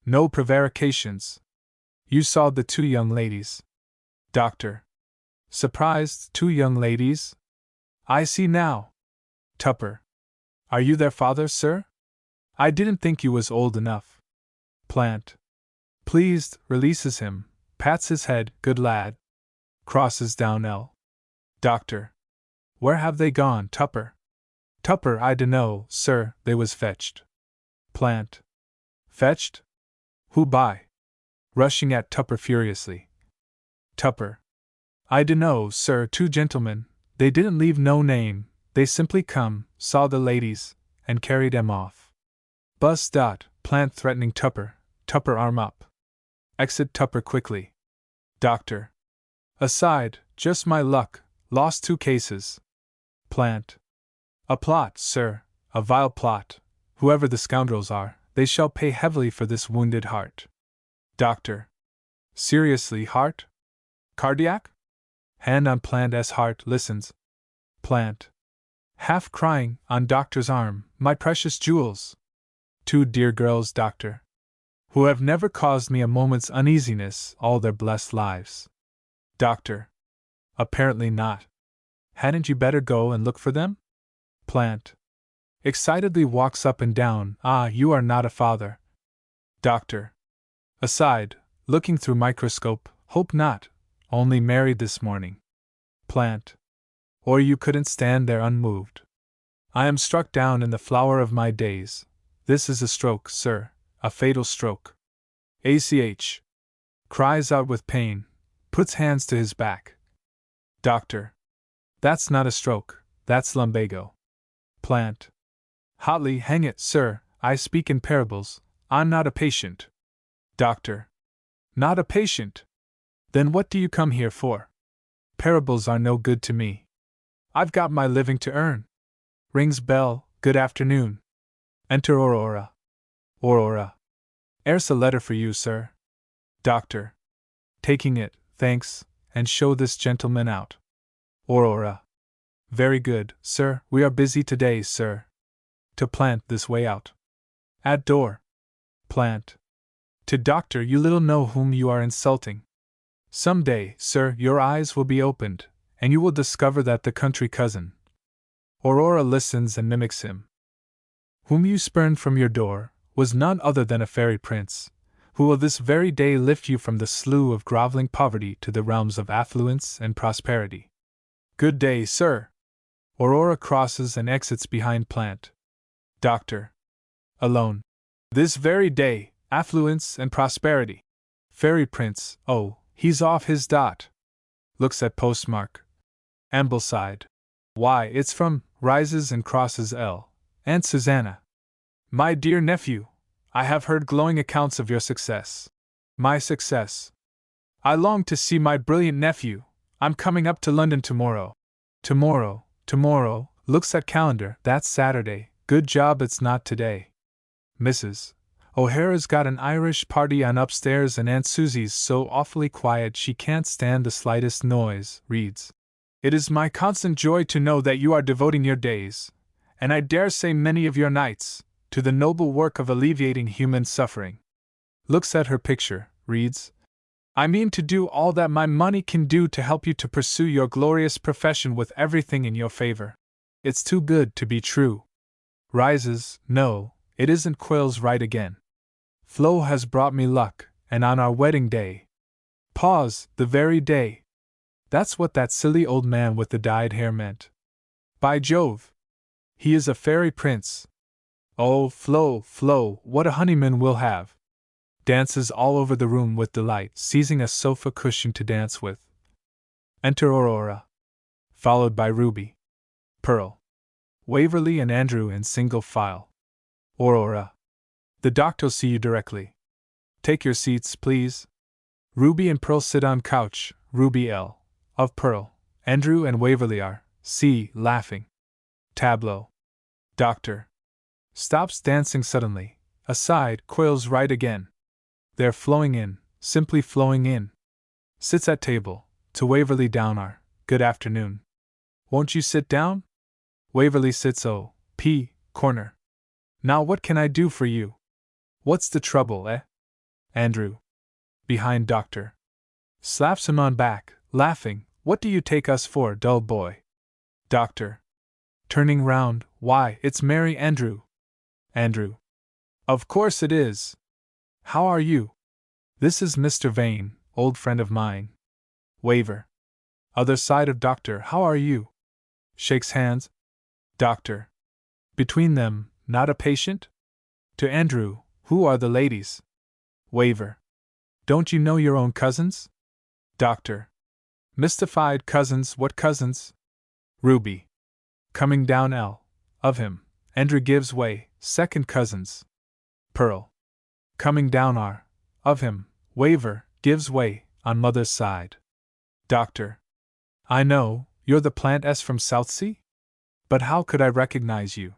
No prevarications. You saw the 2 young ladies. Doctor. Surprised, 2 young ladies? I see now. Tupper. Are you their father, sir? I didn't think you was old enough. Plant. Pleased, releases him, pats his head, good lad. Crosses down L. Doctor. Where have they gone, Tupper? Tupper, I dunno, sir, they was fetched. Plant. Fetched? Who by? Rushing at Tupper furiously. Tupper. I dunno, sir, 2 gentlemen, they didn't leave no name, they simply come, saw the ladies, and carried 'em off. Bus. Plant threatening Tupper, Tupper arm up. Exit Tupper quickly. Doctor. Aside, just my luck, lost 2 cases. Plant. A plot, sir, a vile plot. Whoever the scoundrels are, they shall pay heavily for this wounded heart. Doctor. Seriously, heart? Cardiac? Hand on Plant's heart, listens. Plant. Half crying, on doctor's arm, my precious jewels. 2 dear girls, doctor. Who have never caused me a moment's uneasiness all their blessed lives. Doctor. Apparently not. Hadn't you better go and look for them? Plant. Excitedly walks up and down, you are not a father. Doctor. Aside, looking through microscope, hope not, only married this morning. Plant. Or you couldn't stand there unmoved. I am struck down in the flower of my days. This is a stroke, sir, a fatal stroke. ACH. Cries out with pain, puts hands to his back. Doctor. That's not a stroke, that's lumbago. Plant. Hotly, hang it, sir, I speak in parables, I'm not a patient. Doctor. Not a patient? Then what do you come here for? Parables are no good to me. I've got my living to earn. Rings bell, good afternoon. Enter Aurora. Aurora. Here's a letter for you, sir. Doctor. Taking it, thanks, and show this gentleman out. Aurora. Very good, sir, we are busy today, sir. To Plant, this way out. At door. Plant. To Doctor, you little know whom you are insulting. Some day, sir, your eyes will be opened, and you will discover that the country cousin. Aurora listens and mimics him. Whom you spurned from your door was none other than a fairy prince, who will this very day lift you from the slough of groveling poverty to the realms of affluence and prosperity. Good day, sir. Aurora crosses and exits behind Plant. Doctor. Alone. This very day, affluence and prosperity. Fairy prince, oh, he's off his dot. Looks at postmark. Ambleside. Why, it's from, rises and crosses L. Aunt Susannah. My dear nephew, I have heard glowing accounts of your success. My success. I long to see my brilliant nephew. I'm coming up to London tomorrow. Tomorrow, looks at calendar, that's Saturday, good job it's not today. Mrs. O'Hara's got an Irish party on upstairs and Aunt Susie's so awfully quiet she can't stand the slightest noise, reads. It is my constant joy to know that you are devoting your days, and I dare say many of your nights, to the noble work of alleviating human suffering. Looks at her picture, reads. I mean to do all that my money can do to help you to pursue your glorious profession with everything in your favor. It's too good to be true. Rises, no, it isn't Quill's right again. Flo has brought me luck, and on our wedding day. Pause, the very day. That's what that silly old man with the dyed hair meant. By Jove! He is a fairy prince. Oh, Flo, what a honeymoon we'll have. Dances all over the room with delight, seizing a sofa cushion to dance with. Enter Aurora. Followed by Ruby, Pearl, Waverly and Andrew in single file. Aurora. The doctor'll see you directly. Take your seats, please. Ruby and Pearl sit on couch, Ruby L. of Pearl. Andrew and Waverly are, C. laughing. Tableau. Doctor. Stops dancing suddenly. Aside, Quill's right again. They're flowing in, simply flowing in. Sits at table, to Waverly down are, good afternoon. Won't you sit down? Waverly sits O.P. corner. Now what can I do for you? What's the trouble, eh? Andrew. Behind Doctor. Slaps him on back, laughing, what do you take us for, dull boy? Doctor. Turning round, why, it's Mary Andrew. Andrew. Of course it is. How are you? This is Mr. Vane, old friend of mine. Waver. Other side of Doctor, how are you? Shakes hands. Doctor. Between them, not a patient? To Andrew, who are the ladies? Waver. Don't you know your own cousins? Doctor. Mystified, cousins, what cousins? Ruby. Coming down L. of him. Andrew gives way, second cousins. Pearl. Coming down R. of him. Waver gives way, on mother's side. Doctor. I know, you're the Plant S from Southsea? But how could I recognize you?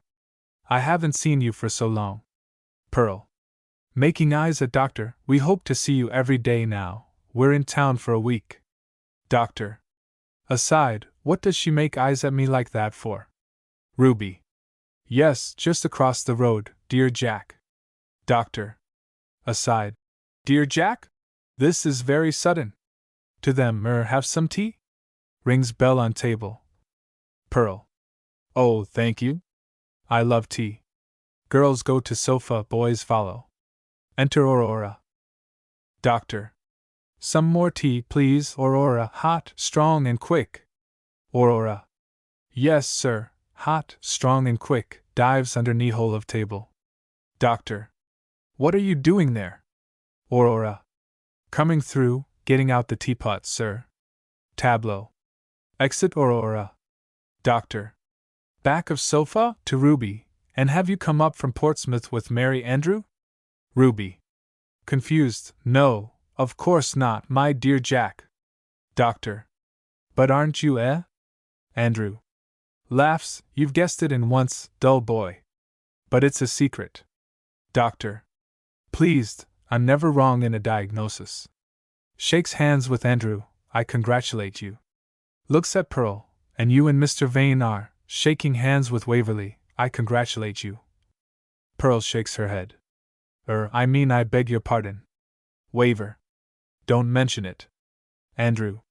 I haven't seen you for so long. Pearl. Making eyes at Doctor, we hope to see you every day now, we're in town for a week. Doctor. Aside, what does she make eyes at me like that for? Ruby. Yes, just across the road, dear Jack. Doctor. Aside. Dear Jack? This is very sudden. To them, have some tea? Rings bell on table. Pearl. Oh, thank you. I love tea. Girls go to sofa, boys follow. Enter Aurora. Doctor. Some more tea, please, Aurora, hot, strong, and quick. Aurora. Yes, sir, hot, strong, and quick, dives under knee-hole of table. Doctor. What are you doing there? Aurora. Coming through, getting out the teapot, sir. Tableau. Exit Aurora. Doctor. Back of sofa, to Ruby. And have you come up from Portsmouth with Mary Andrew? Ruby. Confused. No, of course not, my dear Jack. Doctor. But aren't you, eh? Andrew. Laughs. You've guessed it in once, dull boy. But it's a secret. Doctor. Pleased, I'm never wrong in a diagnosis. Shakes hands with Andrew. I congratulate you. Looks at Pearl, and you and Mr. Vane are shaking hands with Waverley. I congratulate you. Pearl shakes her head. I beg your pardon. Waver. Don't mention it. Andrew.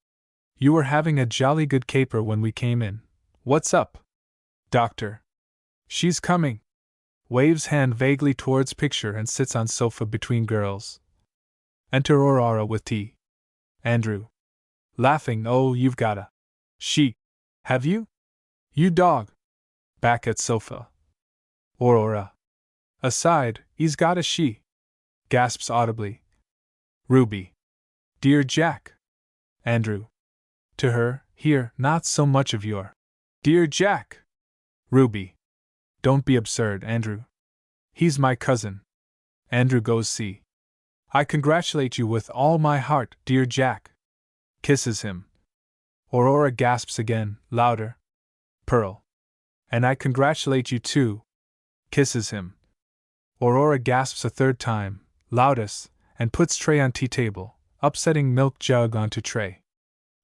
You were having a jolly good caper when we came in. What's up? Doctor. She's coming. Waves hand vaguely towards picture and sits on sofa between girls. Enter Aurora with tea. Andrew. Laughing. Oh, you've got a she. Have you? You dog. Back at sofa. Aurora. Aside, he's got a she. Gasps audibly. Ruby. Dear Jack. Andrew. To her, here, not so much of your dear Jack. Ruby. Don't be absurd, Andrew. He's my cousin. Andrew goes see. I congratulate you with all my heart, dear Jack. Kisses him. Aurora gasps again, louder. Pearl. And I congratulate you too. Kisses him. Aurora gasps a third time, loudest, and puts tray on tea table, upsetting milk jug onto tray.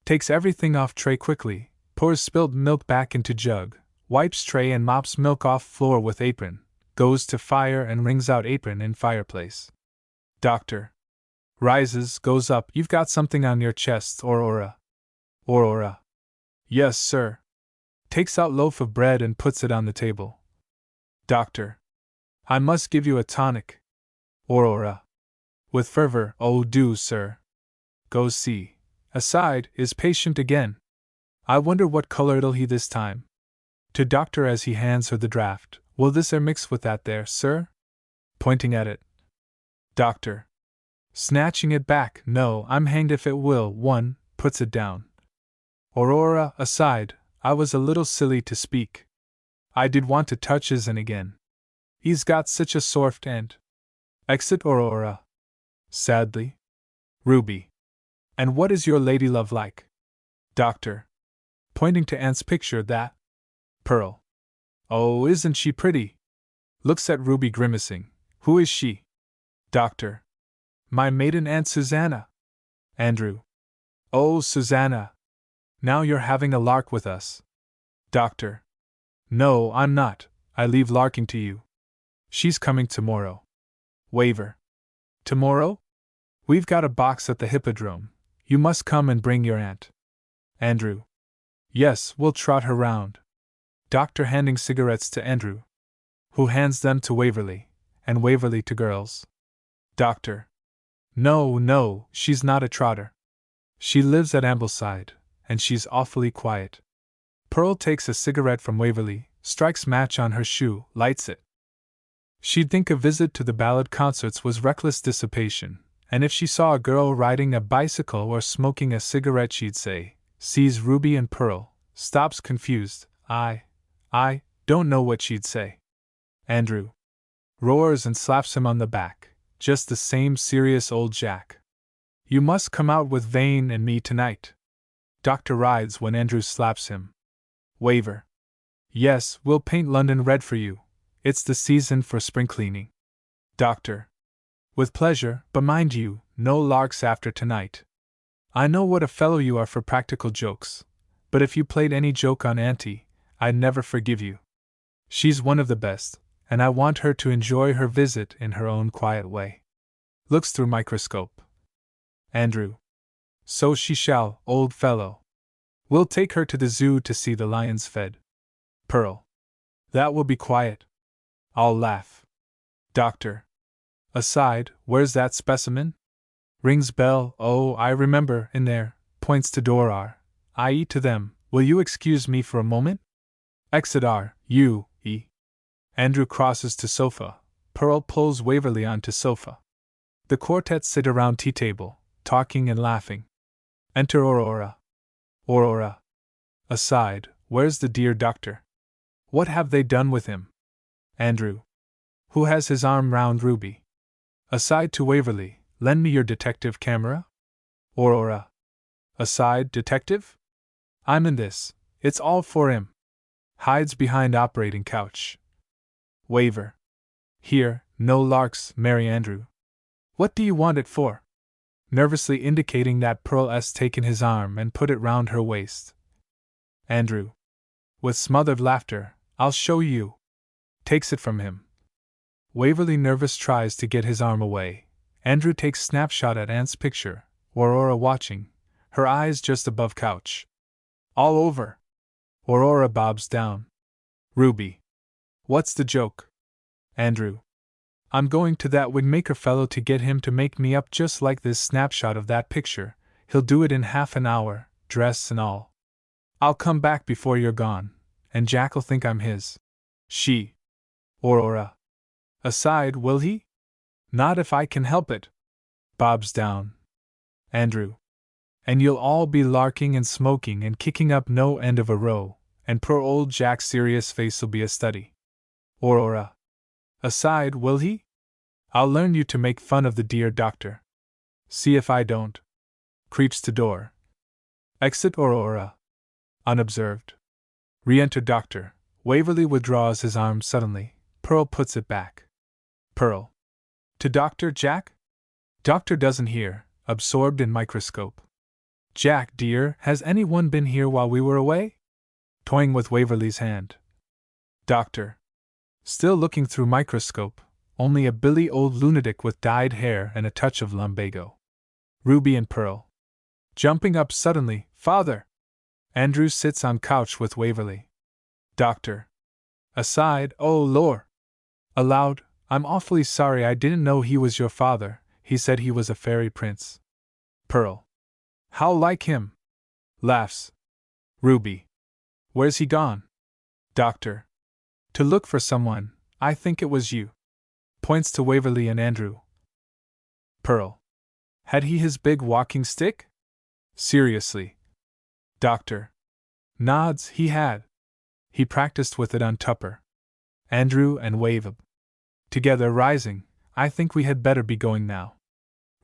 Takes everything off tray quickly, pours spilled milk back into jug, wipes tray and mops milk off floor with apron, goes to fire and wrings out apron in fireplace. Doctor. Rises, goes up. You've got something on your chest, Aurora. Aurora. Yes, sir. Takes out loaf of bread and puts it on the table. Doctor. I must give you a tonic. Aurora. With fervor. Oh, do, sir. Goes see. Aside, is patient again. I wonder what color it'll he this time. To doctor as he hands her the draught. Will this mix with that there, sir? Pointing at it. Doctor. Snatching it back. No, I'm hanged if it will. One, puts it down. Aurora, aside, I was a little silly to speak. I did want to touch his'n again. He's got such a soft end. Exit Aurora. Sadly. Ruby. And what is your lady love like? Doctor. Pointing to Aunt's picture that. Pearl. Oh, isn't she pretty? Looks at Ruby grimacing. Who is she? Doctor. My maiden Aunt Susannah. Andrew. Oh, Susannah. Now you're having a lark with us. Doctor. No, I'm not. I leave larking to you. She's coming tomorrow. Waver. Tomorrow? We've got a box at the Hippodrome. You must come and bring your aunt. Andrew. Yes, we'll trot her round. Doctor handing cigarettes to Andrew, who hands them to Waverley, and Waverley to girls. Doctor. No, no, she's not a trotter. She lives at Ambleside, and she's awfully quiet. Pearl takes a cigarette from Waverley, strikes match on her shoe, lights it. She'd think a visit to the ballad concerts was reckless dissipation, and if she saw a girl riding a bicycle or smoking a cigarette she'd say, sees Ruby and Pearl, stops confused, I don't know what she'd say. Andrew. Roars and slaps him on the back, just the same serious old Jack. You must come out with Vane and me tonight. Doctor rides when Andrew slaps him. Waver. Yes, we'll paint London red for you. It's the season for spring cleaning. Doctor. With pleasure, but mind you, no larks after tonight. I know what a fellow you are for practical jokes, but if you played any joke on Auntie, I'd never forgive you. She's one of the best, and I want her to enjoy her visit in her own quiet way. Looks through microscope. Andrew. So she shall, old fellow. We'll take her to the zoo to see the lions fed. Pearl. That will be quiet. I'll laugh. Doctor. Aside, where's that specimen? Rings bell. Oh, I remember, in there, points to door R, i.e. to them. Will you excuse me for a moment? Exit R, U, E. Andrew crosses to sofa. Pearl pulls Waverley onto sofa. The quartet sit around tea table, talking and laughing. Enter Aurora. Aurora. Aside, where's the dear doctor? What have they done with him? Andrew. Who has his arm round Ruby? Aside to Waverly, lend me your detective camera? Aurora. Aside, detective? I'm in this, it's all for him. Hides behind operating couch. Waver. Here, no larks, Mary Andrew. What do you want it for? Nervously indicating that Pearl's taken his arm and put it round her waist. Andrew. With smothered laughter, I'll show you. Takes it from him. Waverly nervous tries to get his arm away. Andrew takes snapshot at Aunt's picture, Aurora watching, her eyes just above couch. All over. Aurora bobs down. Ruby. What's the joke? Andrew. I'm going to that wigmaker fellow to get him to make me up just like this snapshot of that picture. He'll do it in half an hour, dress and all. I'll come back before you're gone, and Jack'll think I'm his. She. Aurora. Aside, will he? Not if I can help it. Bobs down. Andrew. And you'll all be larking and smoking and kicking up no end of a row, and poor old Jack's serious face'll be a study. Aurora. Aside, will he? I'll learn you to make fun of the dear doctor. See if I don't. Creeps to door. Exit Aurora. Unobserved. Re-enter doctor. Waverly withdraws his arm suddenly. Pearl puts it back. Pearl. To Dr. Jack? Doctor doesn't hear, absorbed in microscope. Jack, dear, has anyone been here while we were away? Toying with Waverly's hand. Doctor. Still looking through microscope, only a billy old lunatic with dyed hair and a touch of lumbago. Ruby and Pearl. Jumping up suddenly, Father! Andrew sits on couch with Waverly. Doctor. Aside, oh lor! Aloud, I'm awfully sorry, I didn't know he was your father, he said he was a fairy prince. Pearl. How like him? Laughs. Ruby. Where's he gone? Doctor. To look for someone, I think it was you. Points to Waverly and Andrew. Pearl. Had he his big walking stick? Seriously. Doctor. Nods, he had. He practiced with it on Tupper. Andrew and Wave. Together rising, I think we had better be going now.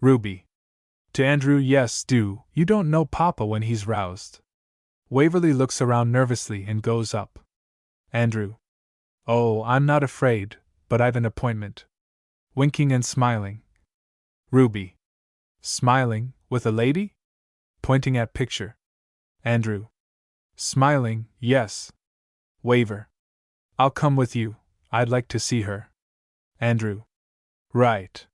Ruby. To Andrew, yes, do, you don't know Papa when he's roused. Waverly looks around nervously and goes up. Andrew. Oh, I'm not afraid, but I've an appointment. Winking and smiling. Ruby. Smiling, with a lady? Pointing at picture. Andrew. Smiling, yes. Waver. I'll come with you, I'd like to see her. Andrew. Right.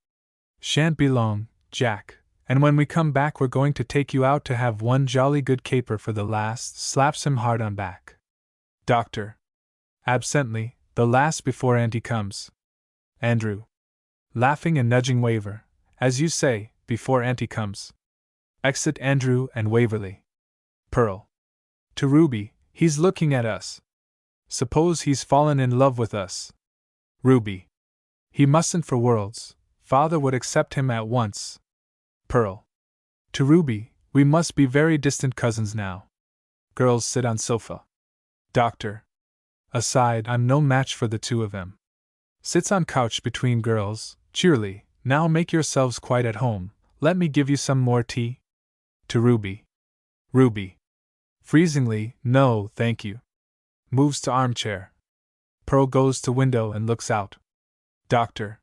Shan't be long, Jack, and when we come back we're going to take you out to have one jolly good caper for the last, slaps him hard on back. Doctor. Absently, the last before Auntie comes. Andrew. Laughing and nudging Waver. As you say, before Auntie comes. Exit Andrew and Waverly. Pearl. To Ruby, he's looking at us. Suppose he's fallen in love with us. Ruby. He mustn't for worlds, Father would accept him at once. Pearl. To Ruby, we must be very distant cousins now. Girls sit on sofa. Doctor. Aside, I'm no match for the two of them. Sits on couch between girls, cheerily, now make yourselves quite at home, let me give you some more tea? To Ruby. Ruby. Freezingly, no, thank you. Moves to armchair. Pearl goes to window and looks out. Doctor.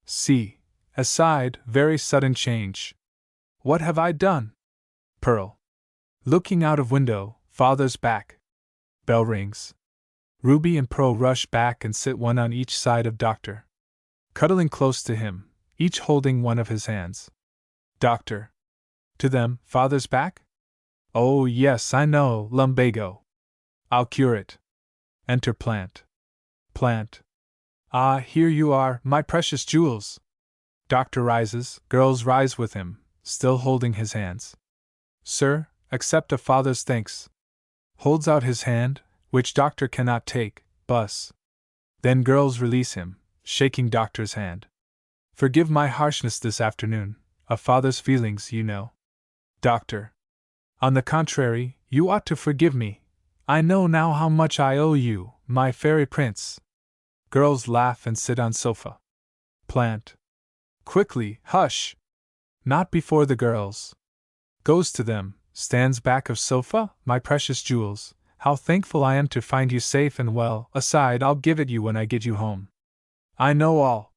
See. Aside, very sudden change. What have I done? Pearl. Looking out of window, Father's back. Bell rings. Ruby and Pearl rush back and sit one on each side of Doctor. Cuddling close to him, each holding one of his hands. Doctor. To them, Father's back? Oh yes, I know, lumbago. I'll cure it. Enter Plant. Plant. Ah, here you are, my precious jewels. Doctor rises, girls rise with him, still holding his hands. Sir, accept a father's thanks. Holds out his hand, which Doctor cannot take, bus. Then girls release him, shaking Doctor's hand. Forgive my harshness this afternoon, A father's feelings, you know. Doctor. On the contrary, you ought to forgive me. I know now how much I owe you, my fairy prince. Girls laugh and sit on sofa. Plant. Quickly, hush! Not before the girls. Goes to them, stands back of sofa, my precious jewels. How thankful I am to find you safe and well. Aside, I'll give it you when I get you home. I know all.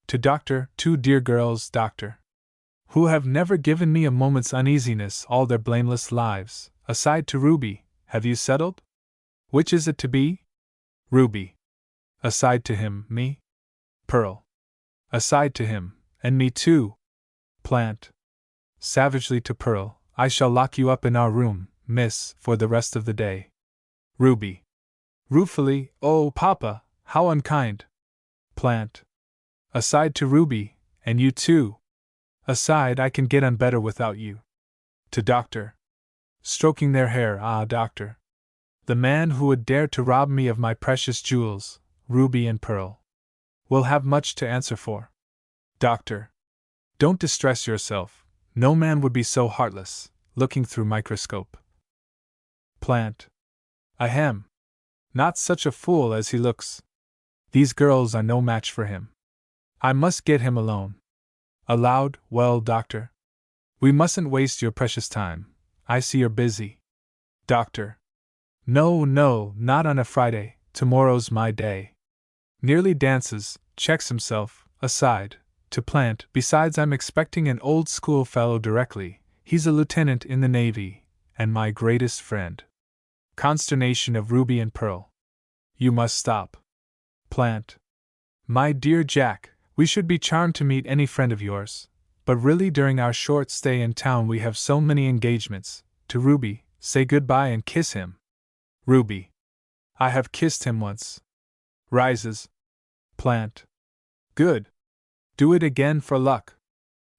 To Doctor, two dear girls, Doctor, who have never given me a moment's uneasiness all their blameless lives. Aside to Ruby, have you settled? Which is it to be? Ruby. Aside to him, me? Pearl. Aside to him, and me too. Plant. Savagely to Pearl, I shall lock you up in our room, miss, for the rest of the day. Ruby. Ruefully, oh, Papa, how unkind. Plant. Aside to Ruby, and you too. Aside, I can get on better without you. To Doctor. Stroking their hair, ah, Doctor. The man who would dare to rob me of my precious jewels, Ruby and Pearl, will have much to answer for. Doctor. Don't distress yourself, no man would be so heartless, looking through microscope. Plant. Ahem. Not such a fool as he looks. These girls are no match for him. I must get him alone. Aloud, well, Doctor. We mustn't waste your precious time. I see you're busy. Doctor. No, no, not on a Friday, tomorrow's my day. Nearly dances, checks himself, aside, to Plant. Besides, I'm expecting an old school fellow directly. He's a lieutenant in the Navy, and my greatest friend. Consternation of Ruby and Pearl. You must stop. Plant. My dear Jack, we should be charmed to meet any friend of yours, but really during our short stay in town we have so many engagements. To Ruby, say goodbye and kiss him. Ruby. I have kissed him once. Rises. Plant. Good. Do it again for luck.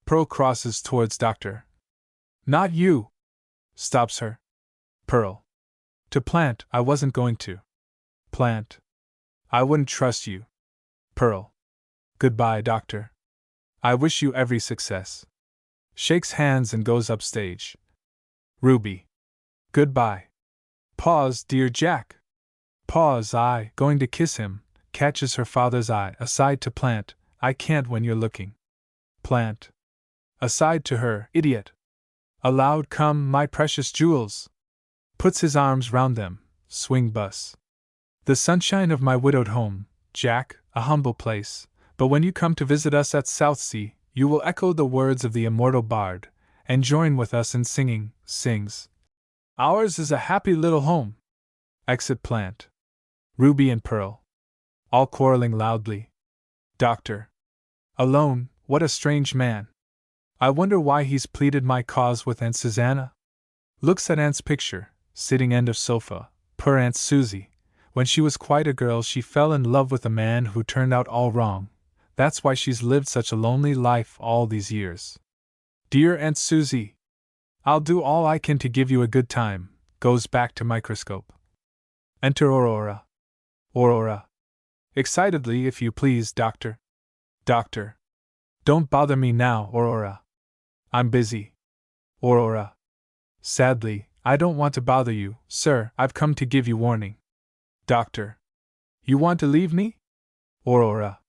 Pearl crosses towards Doctor. Not you. Stops her. Pearl. To Plant, I wasn't going to. Plant. I wouldn't trust you. Pearl. Goodbye, Doctor. I wish you every success. Shakes hands and goes upstage. Ruby. Goodbye. Pause, dear Jack. Pause, I, going to kiss him, catches her father's eye, aside to Plant, I can't when you're looking. Plant. Aside to her, idiot. Aloud, come, my precious jewels. Puts his arms round them, swing bus. The sunshine of my widowed home, Jack, a humble place, but when you come to visit us at Southsea, you will echo the words of the immortal bard, and join with us in singing, sings. Ours is a happy little home. Exit Plant. Ruby and Pearl. All quarreling loudly. Doctor. Alone, what a strange man. I wonder why he's pleaded my cause with Aunt Susannah? Looks at Aunt's picture, sitting end of sofa, per Aunt Susie. When she was quite a girl she fell in love with a man who turned out all wrong. That's why she's lived such a lonely life all these years. Dear Aunt Susie. I'll do all I can to give you a good time. Goes back to microscope. Enter Aurora. Aurora. Excitedly, if you please, Doctor. Doctor. Don't bother me now, Aurora. I'm busy. Aurora. Sadly, I don't want to bother you, sir. I've come to give you warning. Doctor. You want to leave me? Aurora.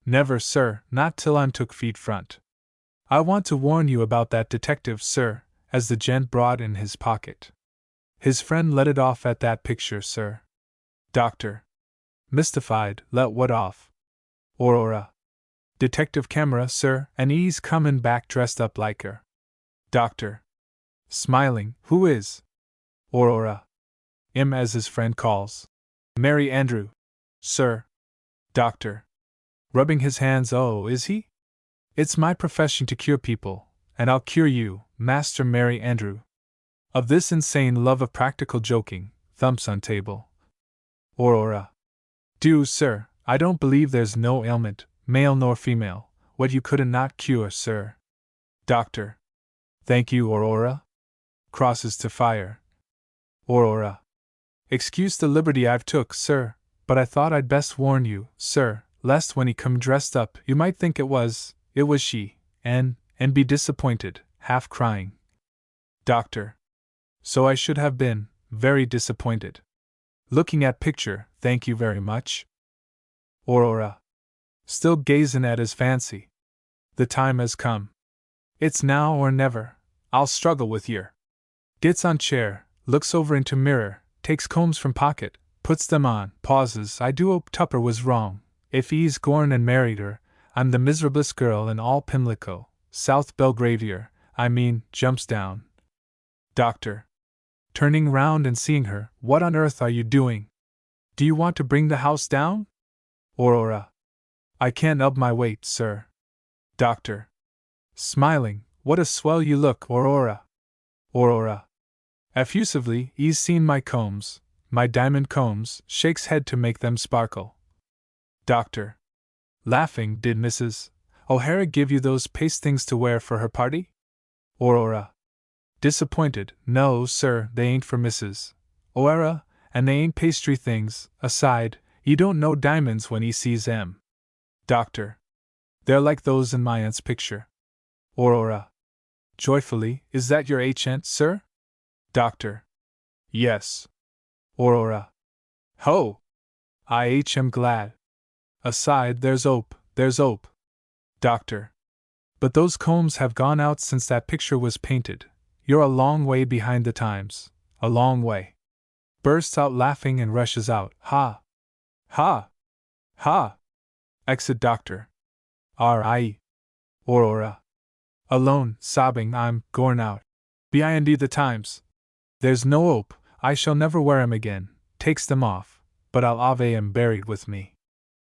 Never, sir, not till I'm took feet front. I want to warn you about that detective, sir, as the gent brought in his pocket. His friend let it off at that picture, sir. Doctor. Mystified, let what off? Aurora. Detective camera, sir, and he's comin' back dressed up like her. Doctor. Smiling, who is? Aurora. As his friend calls. Mary Andrew. Sir. Doctor. Rubbing his hands, oh, is he? It's my profession to cure people, and I'll cure you, Master Mary Andrew. Of this insane love of practical joking, thumps on table. Aurora. Do, sir, I don't believe there's no ailment, male nor female, what you couldn't not cure, sir. Doctor. Thank you, Aurora. Crosses to fire. Aurora. Excuse the liberty I've took, sir, but I thought I'd best warn you, sir, lest when he come dressed up you might think it was she, and, and be disappointed, half crying. Doctor. So I should have been, very disappointed. Looking at picture, thank you very much. Aurora. Still gazing at his fancy. The time has come. It's now or never. I'll struggle with yer. Gets on chair, looks over into mirror, takes combs from pocket, puts them on, pauses. I do hope Tupper was wrong. If he's gorn and married her, I'm the miserablest girl in all Pimlico, South Belgravia, I mean, jumps down. Doctor. Turning round and seeing her, what on earth are you doing? Do you want to bring the house down? Aurora. I can't up my weight, sir. Doctor. Smiling, what a swell you look, Aurora. Aurora. Effusively, he's seen my combs, my diamond combs, shakes head to make them sparkle. Doctor. Laughing, did Mrs. O'Hara give you those paste things to wear for her party? Aurora. Disappointed, no, sir, they ain't for Mrs. O'Hara, and they ain't pastry things. Aside, you don't know diamonds when he sees 'em. Doctor. They're like those in my aunt's picture. Aurora. Joyfully, is that your aunt, sir? Doctor. Yes. Aurora. Ho! I am glad. Aside, there's 'ope, there's 'ope. Doctor. But those combs have gone out since that picture was painted. You're a long way behind the times, a long way. Bursts out laughing and rushes out. Ha! Ha! Ha! Exit Doctor. R.I. Aurora. Alone, sobbing, I'm gorn out. Behind the times. There's no 'ope, I shall never wear 'em again. Takes them off, but I'll 'ave 'em buried with me.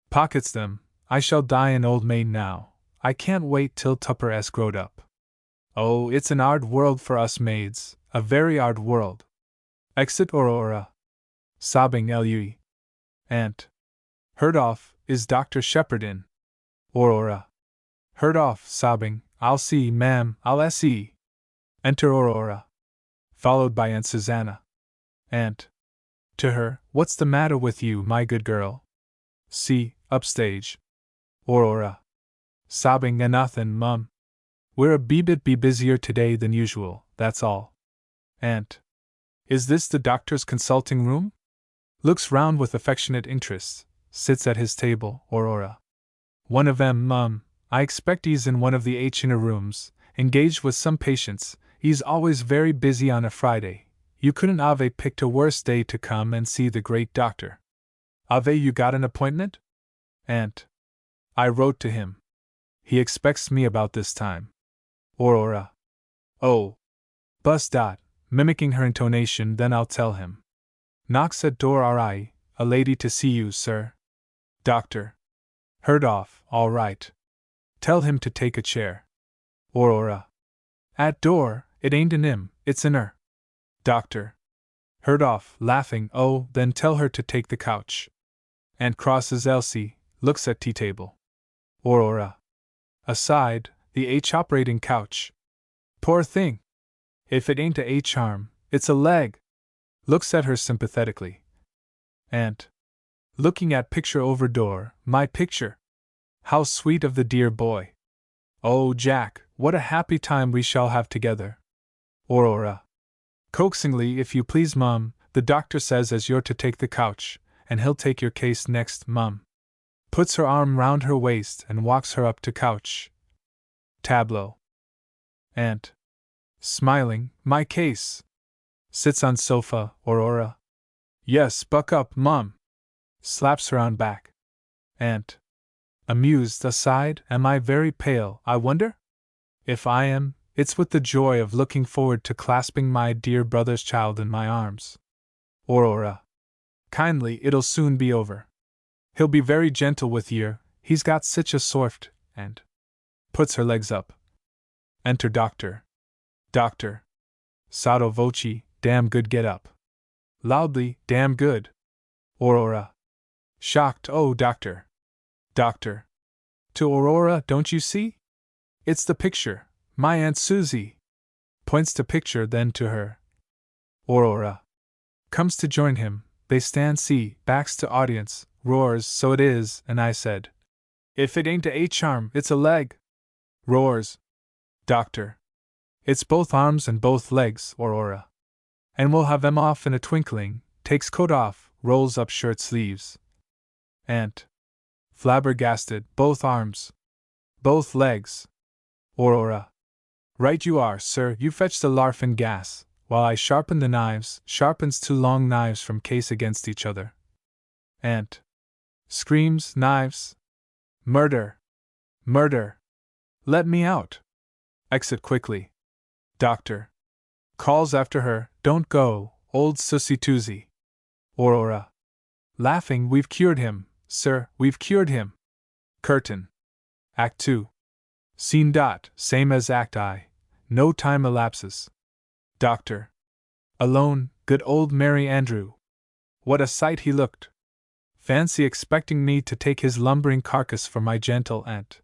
Pockets them, I shall die an old maid now. I can't wait till Tupper 'as growed up. Oh, it's an 'ard world for us maids, a very 'ard world. Exit Aurora. Sobbing Lui. Aunt. Heard off, is Dr. Shepherd in? Aurora. Heard off, sobbing, I'll see, ma'am, I'll see. Enter Aurora. Followed by Aunt Susannah. Aunt. To her, what's the matter with you, my good girl? See, upstage. Aurora. Sobbing, nothin', mum. We're a bit busier today than usual, that's all. Aunt. Is this the doctor's consulting room? Looks round with affectionate interest, sits at his table, Aurora. One of 'em, mum, I expect he's in one of the inner rooms, engaged with some patients. He's always very busy on a Friday. You couldn't ave picked a worse day to come and see the great doctor. Ave you got an appointment? Aunt. I wrote to him. He expects me about this time. Aurora. Oh. Bus dot, mimicking her intonation, then I'll tell him. Knocks at door. R.I., a lady to see you, sir. Doctor. Heard off, all right. Tell him to take a chair. Aurora. At door, it ain't an 'im, it's an 'er. Doctor. Heard off, laughing, oh, then tell her to take the couch. And crosses Elsie, looks at tea table. Aurora. Aside, the operating couch. Poor thing. If it ain't a arm, it's a leg. Looks at her sympathetically. Aunt. Looking at picture over door, my picture. How sweet of the dear boy. Oh, Jack, what a happy time we shall have together. Aurora. Coaxingly, if you please, mum, the doctor says as you're to take the couch, and he'll take your case next, mum. Puts her arm round her waist and walks her up to couch. Tableau. Aunt. Smiling, my case. Sits on sofa, Aurora. Yes, buck up, mum. Slaps her on back. Aunt. Amused, aside, am I very pale, I wonder? If I am, it's with the joy of looking forward to clasping my dear brother's child in my arms. Aurora. Kindly, it'll soon be over. He'll be very gentle with yer, he's got sich a soft, and puts her legs up. Enter Doctor. Doctor. Sotto voce, damn good, get up. Loudly, damn good. Aurora. Shocked, oh, Doctor. Doctor. To Aurora, don't you see? It's the picture, my Aunt Susie. Points to picture, then to her. Aurora. Comes to join him, they stand, see, backs to audience, roars, so it is, and I said. If it ain't a charm, it's a leg. Roars. Doctor. It's both arms and both legs, Aurora. And we'll have them off in a twinkling. Takes coat off, rolls up shirt sleeves. Aunt. Flabbergasted, both arms. Both legs. Aurora. Right you are, sir, you fetch the larfin gas, while I sharpen the knives, sharpens two long knives from case against each other. Aunt. Screams, knives. Murder! Murder! Let me out! Exit quickly. Doctor. Calls after her, don't go, old sussy toozy. Aurora. Laughing, we've cured him, sir, we've cured him. Curtain. Act 2. Scene. Same as Act I. No time elapses. Doctor. Alone, good old Merry Andrew. What a sight he looked! Fancy expecting me to take his lumbering carcass for my gentle aunt.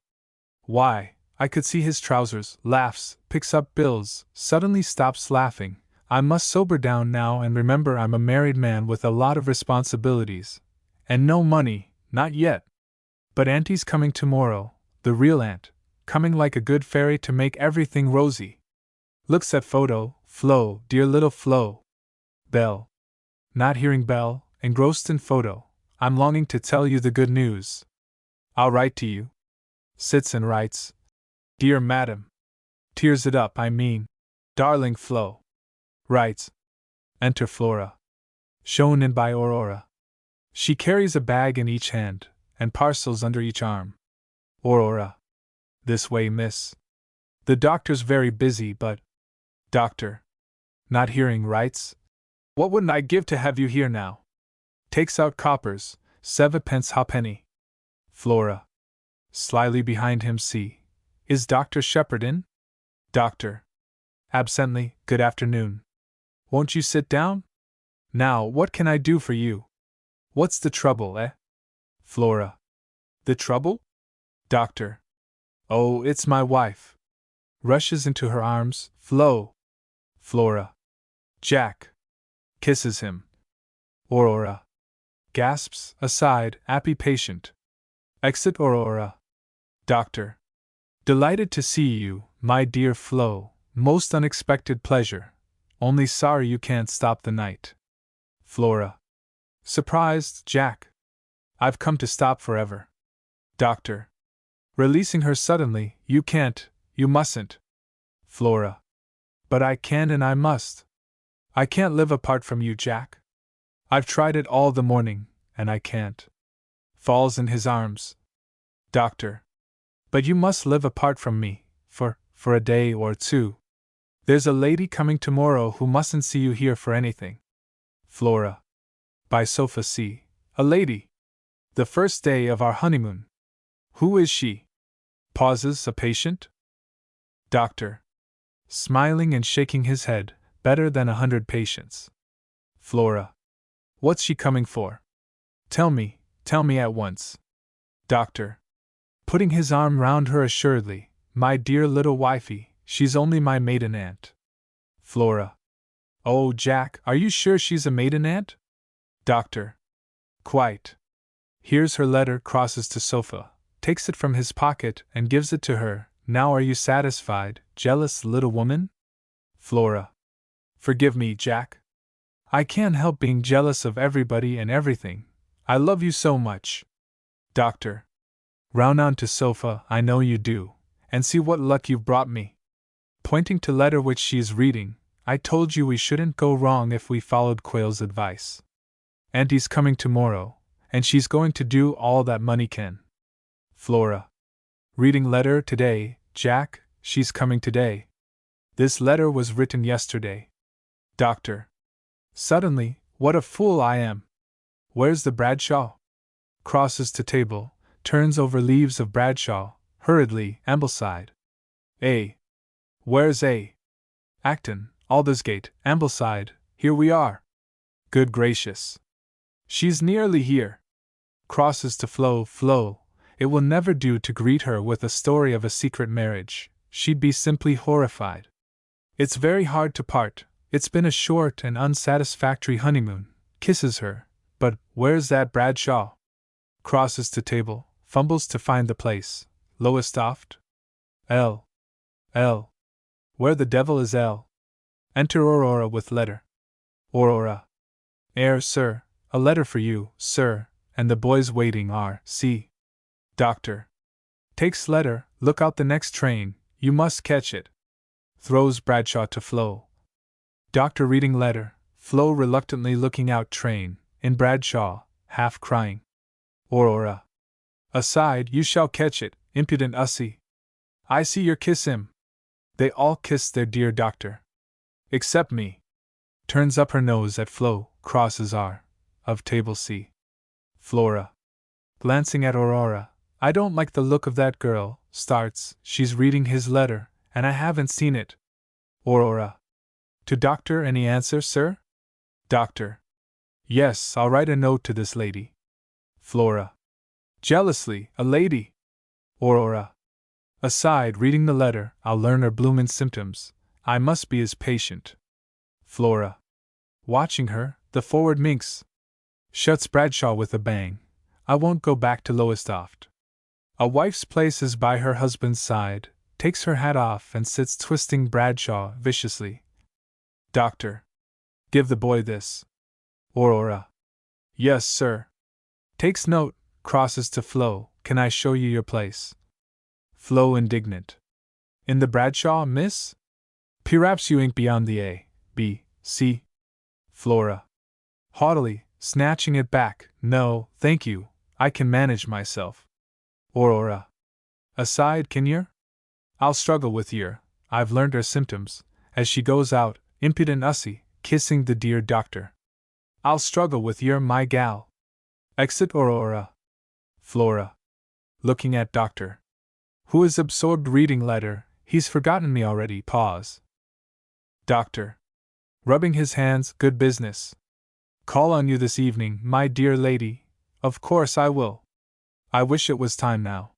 Why, I could see his trousers, laughs, picks up bills, suddenly stops laughing. I must sober down now and remember I'm a married man with a lot of responsibilities. And no money, not yet. But Auntie's coming tomorrow, the real aunt, coming like a good fairy to make everything rosy. Looks at photo, Flo, dear little Flo. Belle. Not hearing Belle, engrossed in photo. I'm longing to tell you the good news. I'll write to you. Sits and writes. Dear madam. Tears it up, I mean. Darling Flo. Writes. Enter Flora. Shown in by Aurora. She carries a bag in each hand, and parcels under each arm. Aurora. This way, miss. The doctor's very busy, but. Doctor. Not hearing, writes. What wouldn't I give to have you here now? Takes out coppers, 7 halfpenny. Flora. Slyly behind him, see. Is Dr. Shepherd in? Doctor. Absently, good afternoon. Won't you sit down? Now, what can I do for you? What's the trouble, eh? Flora. The trouble? Doctor. Oh, it's my wife. Rushes into her arms, Flo. Flora. Jack. Kisses him. Aurora. Gasps, aside, appy patient. Exit Aurora. Doctor. Delighted to see you, my dear Flo, most unexpected pleasure. Only sorry you can't stop the night. Flora. Surprised, Jack. I've come to stop forever. Doctor. Releasing her suddenly, you can't, you mustn't. Flora. But I can and I must. I can't live apart from you, Jack. I've tried it all the morning, and I can't. Falls in his arms. Doctor. But you must live apart from me, for a day or two. There's a lady coming tomorrow who mustn't see you here for anything. Flora. By sofa C. A lady. The first day of our honeymoon. Who is she? Pauses, a patient? Doctor. Smiling and shaking his head, better than 100 patients. Flora. What's she coming for? Tell me at once. Doctor. Putting his arm round her assuredly, my dear little wifey, she's only my maiden aunt. Flora. Oh, Jack, are you sure she's a maiden aunt? Doctor. Quite. Here's her letter, crosses to sofa, takes it from his pocket and gives it to her. Now are you satisfied, jealous little woman? Flora. Forgive me, Jack. I can't help being jealous of everybody and everything. I love you so much. Doctor. Round on to sofa, I know you do, and see what luck you've brought me. Pointing to letter which she is reading, I told you we shouldn't go wrong if we followed Quayle's advice. Auntie's coming tomorrow, and she's going to do all that money can. Flora. Reading letter today, Jack, she's coming today. This letter was written yesterday. Doctor. Suddenly, what a fool I am. Where's the Bradshaw? Crosses to table, turns over leaves of Bradshaw, hurriedly, Ambleside. A. Where's A? Acton, Aldersgate, Ambleside, here we are. Good gracious. She's nearly here. Crosses to Flo, it will never do to greet her with a story of a secret marriage, she'd be simply horrified. It's very hard to part, it's been a short and unsatisfactory honeymoon, kisses her, but where's that Bradshaw? Crosses to table, fumbles to find the place. Lowestoft? L. L. Where the devil is L? Enter Aurora with letter. Aurora. Sir, a letter for you, sir, and the boys waiting are, see. Doctor. Takes letter, look out the next train, you must catch it. Throws Bradshaw to Flo. Doctor reading letter, Flo reluctantly looking out train, in Bradshaw, half crying. Aurora. Aside, you shall catch it, impudent hussy. I see your kiss him. They all kiss their dear doctor. Except me. Turns up her nose at Flo, crosses R. Of table C. Flora. Glancing at Aurora. I don't like the look of that girl, starts, she's reading his letter, and I haven't seen it. Aurora. To doctor any answer, sir? Doctor. Yes, I'll write a note to this lady. Flora. Jealously, a lady. Aurora. Aside, reading the letter, I'll learn her bloomin' symptoms. I must be his patient. Flora. Watching her, the forward minx. Shuts Bradshaw with a bang. I won't go back to Lowestoft. A wife's place is by her husband's side, takes her hat off and sits twisting Bradshaw viciously. Doctor. Give the boy this. Aurora. Yes, sir. Takes note, crosses to Flo. Can I show you your place? Flo indignant. In the Bradshaw, miss? Perhaps you ain't beyond the A, B, C. Flora. Haughtily, snatching it back. No, thank you, I can manage myself. Aurora. Aside, can yer? I'll struggle with yer, I've learned her symptoms, as she goes out, impudent hussy, kissing the dear doctor. I'll struggle with yer, my gal. Exit Aurora. Flora. Looking at doctor. Who is absorbed reading letter, he's forgotten me already, pause. Doctor. Rubbing his hands, good business. Call on you this evening, my dear lady. Of course I will. I wish it was time now.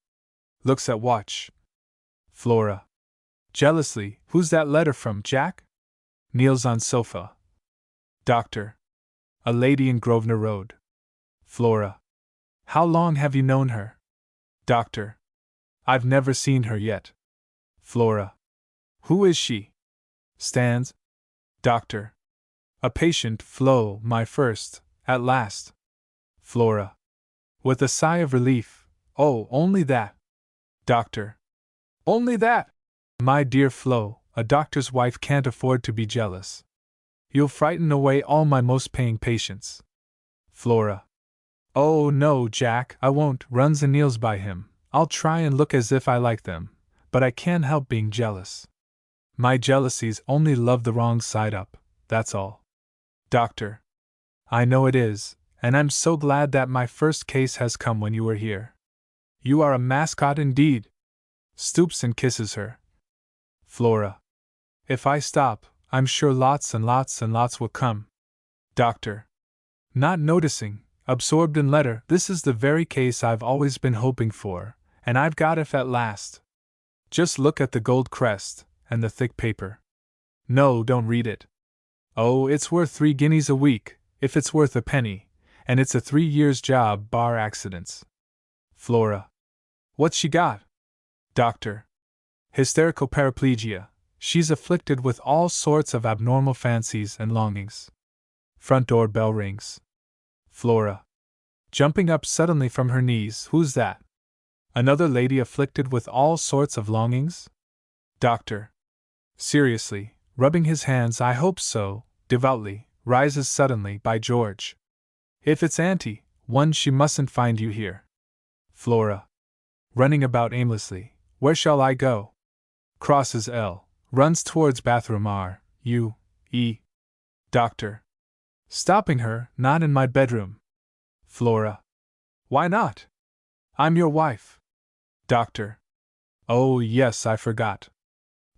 Looks at watch. Flora. Jealously, who's that letter from, Jack? Kneels on sofa. Doctor. A lady in Grosvenor Road. Flora. How long have you known her? Doctor. I've never seen her yet. Flora. Who is she? Stands. Doctor. A patient, Flo, my first, at last. Flora. With a sigh of relief. Oh, only that. Doctor. Only that? My dear Flo, a doctor's wife can't afford to be jealous. You'll frighten away all my most paying patients. Flora. Oh, no, Jack, I won't. Runs and kneels by him. I'll try and look as if I like them, but I can't help being jealous. My jealousies only love the wrong side up, that's all. Doctor. I know it is, and I'm so glad that my first case has come when you were here. You are a mascot indeed. Stoops and kisses her. Flora. If I stop, I'm sure lots and lots and lots will come. Doctor. Not noticing, absorbed in letter, this is the very case I've always been hoping for, and I've got it at last. Just look at the gold crest, and the thick paper. No, don't read it. Oh, it's worth 3 guineas a week, if it's worth a penny, and it's a 3 years' job bar accidents. Flora. What's she got? Doctor. Hysterical paraplegia. She's afflicted with all sorts of abnormal fancies and longings. Front door bell rings. Flora. Jumping up suddenly from her knees, who's that? Another lady afflicted with all sorts of longings? Doctor. Seriously, rubbing his hands, I hope so, devoutly, rises suddenly, by George. If it's Auntie, one she mustn't find you here. Flora. Running about aimlessly, where shall I go? Crosses L, runs towards bathroom R, U, E. Doctor. Stopping her, not in my bedroom. Flora. Why not? I'm your wife. Doctor. Oh, yes, I forgot.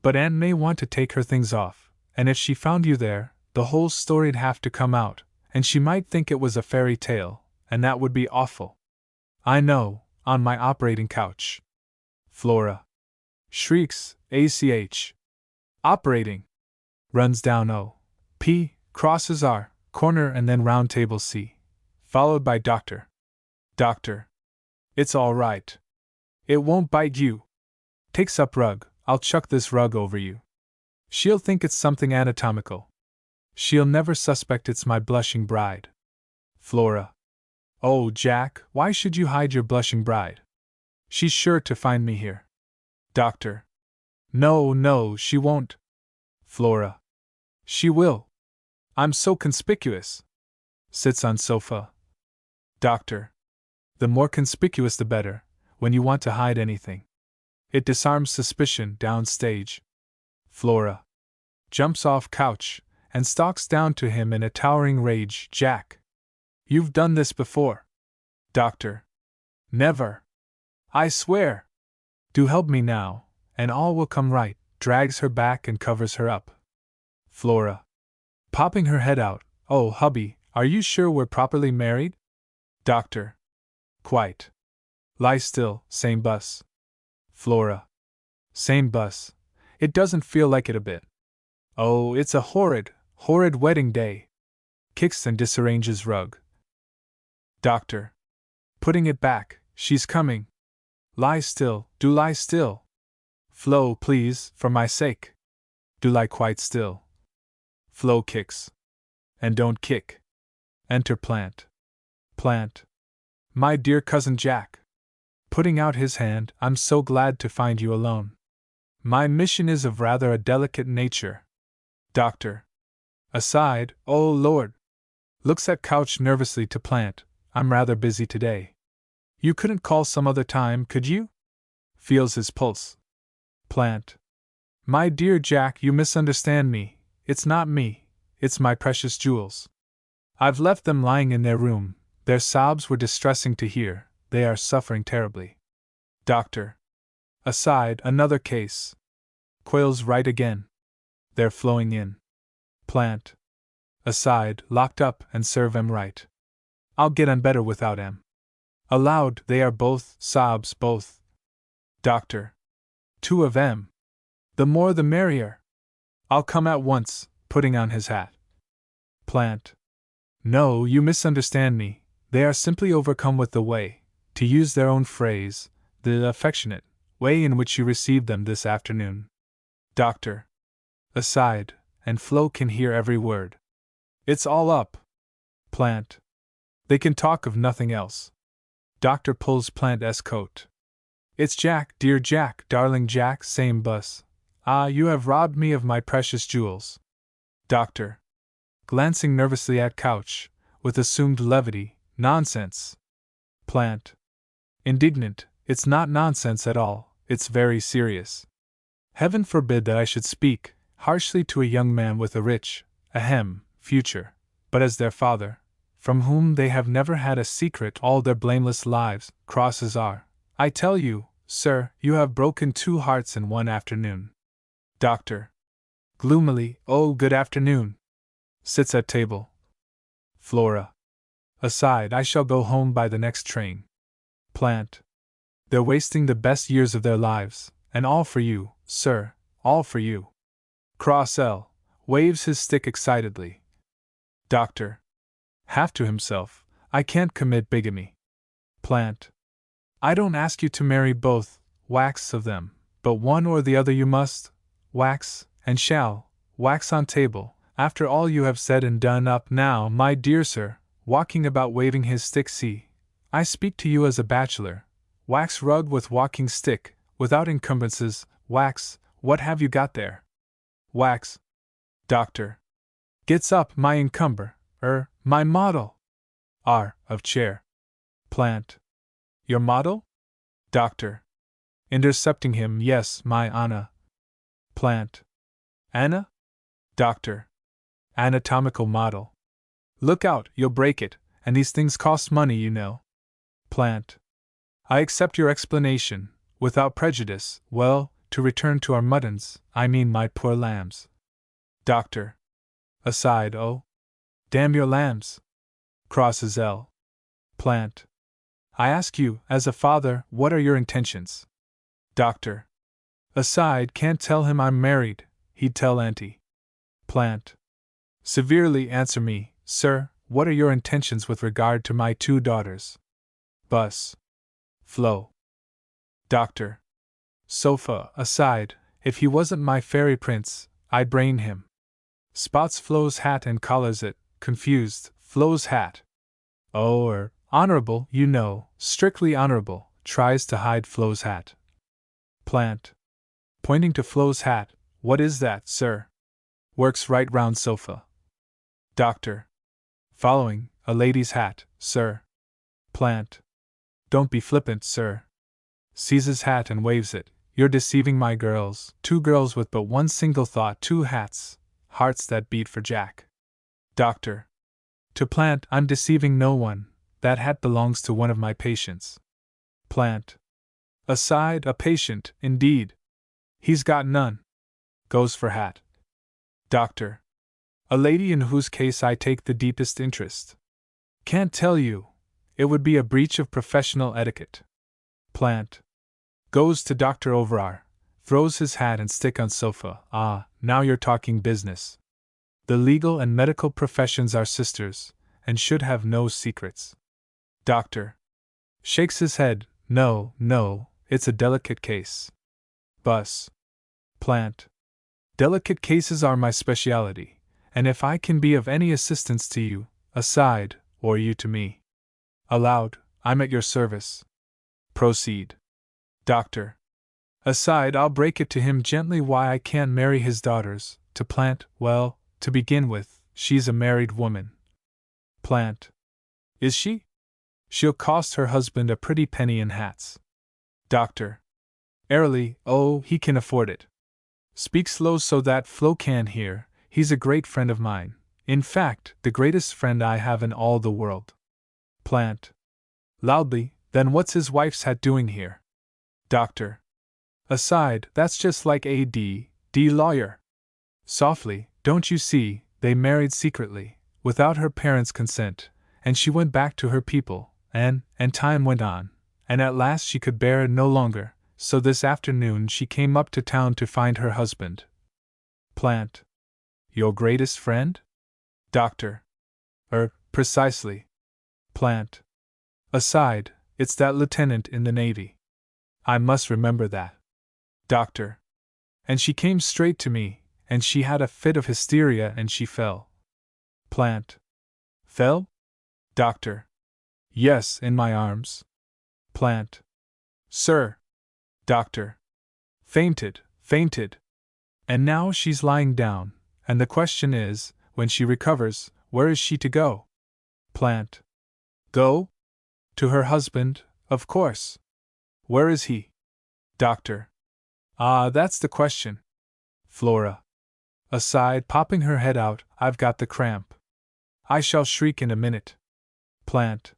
But Aunt may want to take her things off, and if she found you there, the whole story'd have to come out, and she might think it was a fairy tale, and that would be awful. I know, on my operating couch. Flora. Shrieks, ACH. Operating. Runs down O. P, crosses R, corner and then round table C. Followed by Doctor. Doctor. It's all right. It won't bite you. Takes up rug, I'll chuck this rug over you. She'll think it's something anatomical. She'll never suspect it's my blushing bride. Flora. Oh, Jack, why should you hide your blushing bride? She's sure to find me here. Doctor. No, no, she won't. Flora. She will. I'm so conspicuous. Sits on sofa. Doctor. The more conspicuous the better, when you want to hide anything. It disarms suspicion downstage. Flora. Jumps off couch, and stalks down to him in a towering rage. Jack. You've done this before. Doctor. Never. I swear. Do help me now, and all will come right. Drags her back and covers her up. Flora. Popping her head out. Oh, hubby, are you sure we're properly married? Doctor. Quite. Lie still, same bus. Flora. Same bus. It doesn't feel like it a bit. Oh, it's a horrid, horrid wedding day. Kicks and disarranges rug. Doctor. Putting it back, she's coming. Lie still, do lie still. Flo, please, for my sake. Do lie quite still. Flo kicks. And don't kick. Enter Plant. Plant. My dear cousin Jack. Putting out his hand, I'm so glad to find you alone. My mission is of rather a delicate nature. Doctor. Aside, oh Lord. Looks at couch nervously to Plant. I'm rather busy today. You couldn't call some other time, could you? Feels his pulse. Plant. My dear Jack, you misunderstand me. It's not me. It's my precious jewels. I've left them lying in their room. Their sobs were distressing to hear. They are suffering terribly. Doctor. Aside, another case. Quails right again. They're flowing in. Plant. Aside, locked up and serve 'em right. I'll get on better without 'em. Aloud, they are both, sobs both. Doctor. 2 of 'em. The more the merrier. I'll come at once, putting on his hat. Plant. No, you misunderstand me. They are simply overcome with the way, to use their own phrase, the affectionate way in which you received them this afternoon. Doctor. Aside, and Flo can hear every word. It's all up. Plant. They can talk of nothing else. Doctor pulls Plant's coat. It's Jack, dear Jack, darling Jack, same bus. Ah, you have robbed me of my precious jewels. Doctor. Glancing nervously at couch, with assumed levity, nonsense. Plant. Indignant, it's not nonsense at all, it's very serious. Heaven forbid that I should speak harshly to a young man with a rich, future, but as their father, from whom they have never had a secret all their blameless lives, crosses are. I tell you, sir, you have broken 2 hearts in one afternoon. Doctor. Gloomily, oh, good afternoon. Sits at table. Flora. Aside, I shall go home by the next train. Plant. They're wasting the best years of their lives, and all for you, sir, all for you. Cross L. Waves his stick excitedly. Doctor. Half to himself, I can't commit bigamy. Plant. I don't ask you to marry both, wax of them, but one or the other you must, wax, and shall, wax on table, after all you have said and done up now, my dear sir, walking about waving his stick. See, I speak to you as a bachelor. Wax rug with walking stick, without encumbrances, wax, what have you got there? Wax. Doctor. Gets up, my encumber, my model. R. Of chair. Plant. Your model? Doctor. Intercepting him, yes, my Anna. Plant. Anna? Doctor. Anatomical model. Look out, you'll break it, and these things cost money, you know. Plant. I accept your explanation, without prejudice. Well, to return to our muttons, I mean my poor lambs. Doctor. Aside, oh. Damn your lambs. Crosses L. Plant. I ask you, as a father, what are your intentions? Doctor. Aside, can't tell him I'm married, he'd tell Auntie. Plant. Severely answer me, sir, what are your intentions with regard to my 2 daughters? Bus. Flo. Doctor. Sofa. Aside, If he wasn't my fairy prince, I'd brain him. Spots Flo's hat and collars it, confused, Flo's hat. Oh, honorable, you know, strictly honorable, tries to hide Flo's hat. Plant. Pointing to Flo's hat, what is that, sir? Works right round sofa. Doctor. Following, a lady's hat, sir. Plant. Don't be flippant, sir. Seizes hat and waves it. You're deceiving my girls. 2 girls with but one single thought, 2 hats, hearts that beat for Jack. Doctor. To Plant, I'm deceiving no one. That hat belongs to one of my patients. Plant. Aside, a patient, indeed. He's got none. Goes for hat. Doctor. A lady in whose case I take the deepest interest. Can't tell you. It would be a breach of professional etiquette. Plant. Goes to Dr. Overar, throws his hat and stick on sofa. Ah, now you're talking business. The legal and medical professions are sisters, and should have no secrets. Doctor. Shakes his head. No, it's a delicate case. Bus. Plant. Delicate cases are my speciality, and if I can be of any assistance to you, aside, or you to me. Aloud, I'm at your service. Proceed. Doctor. Aside, I'll break it to him gently why I can't marry his daughters. To Plant, well, to begin with, she's a married woman. Plant. Is she? She'll cost her husband a pretty penny in hats. Doctor. Airily, oh, he can afford it. Speak slow so that Flo can hear. He's a great friend of mine. In fact, the greatest friend I have in all the world. Plant. Loudly, then what's his wife's hat doing here? Doctor. Aside, that's just like a D lawyer. Softly, don't you see, they married secretly, without her parents' consent, and she went back to her people, and time went on, and at last she could bear it no longer, so this afternoon she came up to town to find her husband. Plant. Your greatest friend? Doctor. Precisely. Plant. Aside, it's that lieutenant in the Navy. I must remember that. Doctor. And she came straight to me, and she had a fit of hysteria and she fell. Plant. Fell? Doctor. Yes, in my arms. Plant. Sir. Doctor. Fainted. And now she's lying down, and the question is, when she recovers, where is she to go? Plant. Go? To her husband, of course. Where is he? Doctor. Ah, that's the question. Flora. Aside, popping her head out, I've got the cramp. I shall shriek in a minute. Plant.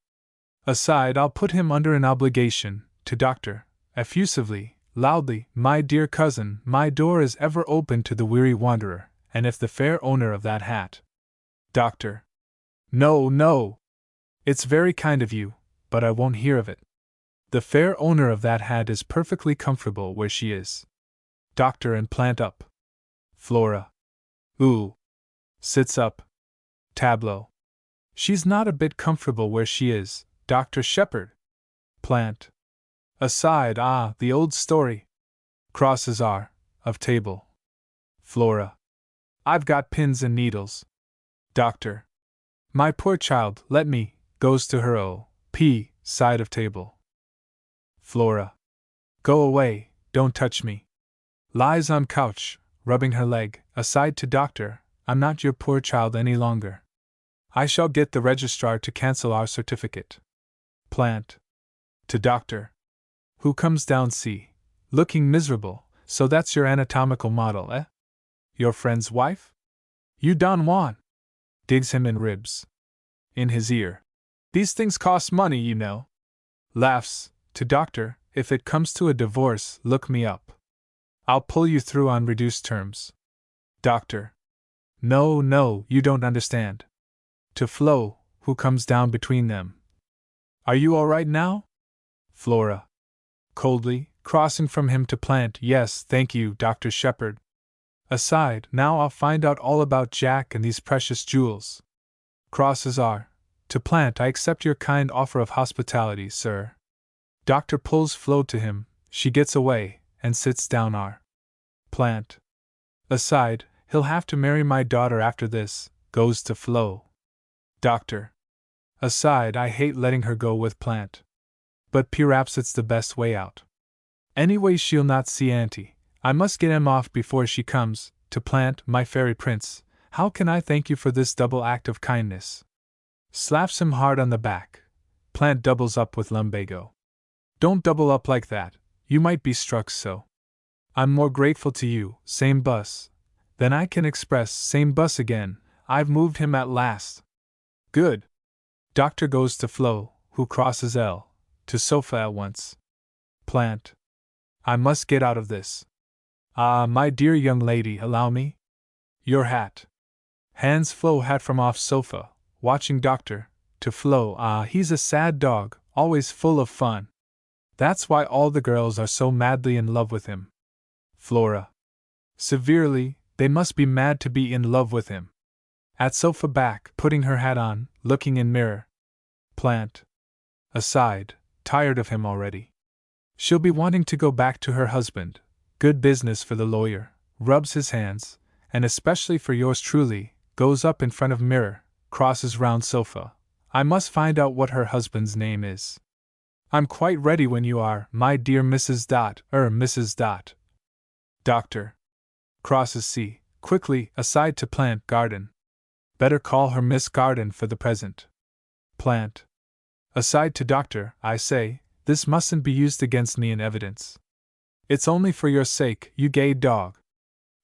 Aside, I'll put him under an obligation, to Doctor, effusively, loudly, my dear cousin, my door is ever open to the weary wanderer, and if the fair owner of that hat. Doctor. No. It's very kind of you, but I won't hear of it. The fair owner of that hat is perfectly comfortable where she is. Doctor and Plant up. Flora. Ooh. Sits up. Tableau. She's not a bit comfortable where she is, Dr. Shepherd. Plant. Aside, ah, the old story. Crosses are, of table. Flora. I've got pins and needles. Doctor. My poor child, let me, goes to her O.P. side of table. Flora. Go away, don't touch me. Lies on couch, rubbing her leg, aside to Doctor, I'm not your poor child any longer. I shall get the registrar to cancel our certificate. Plant. To Doctor. Who comes down looking miserable, so that's your anatomical model, eh? Your friend's wife? You Don Juan. Digs him in ribs. In his ear. These things cost money, you know. Laughs. To Doctor, if it comes to a divorce, look me up. I'll pull you through on reduced terms. Doctor. No, you don't understand. To Flo, who comes down between them. Are you all right now? Flora. Coldly, crossing from him to Plant. Yes, thank you, Dr. Shepherd. Aside, now I'll find out all about Jack and these precious jewels. Crosses are. To Plant, I accept your kind offer of hospitality, sir. Doctor pulls Flo to him, she gets away, and sits down. Plant. Aside, he'll have to marry my daughter after this, goes to Flo. Doctor. Aside, I hate letting her go with Plant. But perhaps it's the best way out. Anyway, she'll not see Auntie. I must get him off before she comes. To Plant, my fairy prince, how can I thank you for this double act of kindness? Slaps him hard on the back. Plant doubles up with lumbago. Don't double up like that, you might be struck so. I'm more grateful to you, same bus, than I can express, same bus again, I've moved him at last. Good. Doctor goes to Flo, who crosses L, to sofa at once. Plant. I must get out of this. Ah, my dear young lady, allow me? Your hat. Hands Flo hat from off sofa, watching Doctor, to Flo. Ah, he's a sad dog, always full of fun. That's why all the girls are so madly in love with him. Flora. Severely, they must be mad to be in love with him. At sofa back, putting her hat on, looking in mirror. Plant. Aside, tired of him already. She'll be wanting to go back to her husband. Good business for the lawyer. Rubs his hands, and especially for yours truly, goes up in front of mirror, crosses round sofa. I must find out what her husband's name is. I'm quite ready when you are, my dear Mrs. Mrs. Doctor. Crosses C, quickly, aside to Plant. Garden. Better call her Miss Garden for the present. Plant. Aside to Doctor, I say, this mustn't be used against me in evidence. It's only for your sake, you gay dog.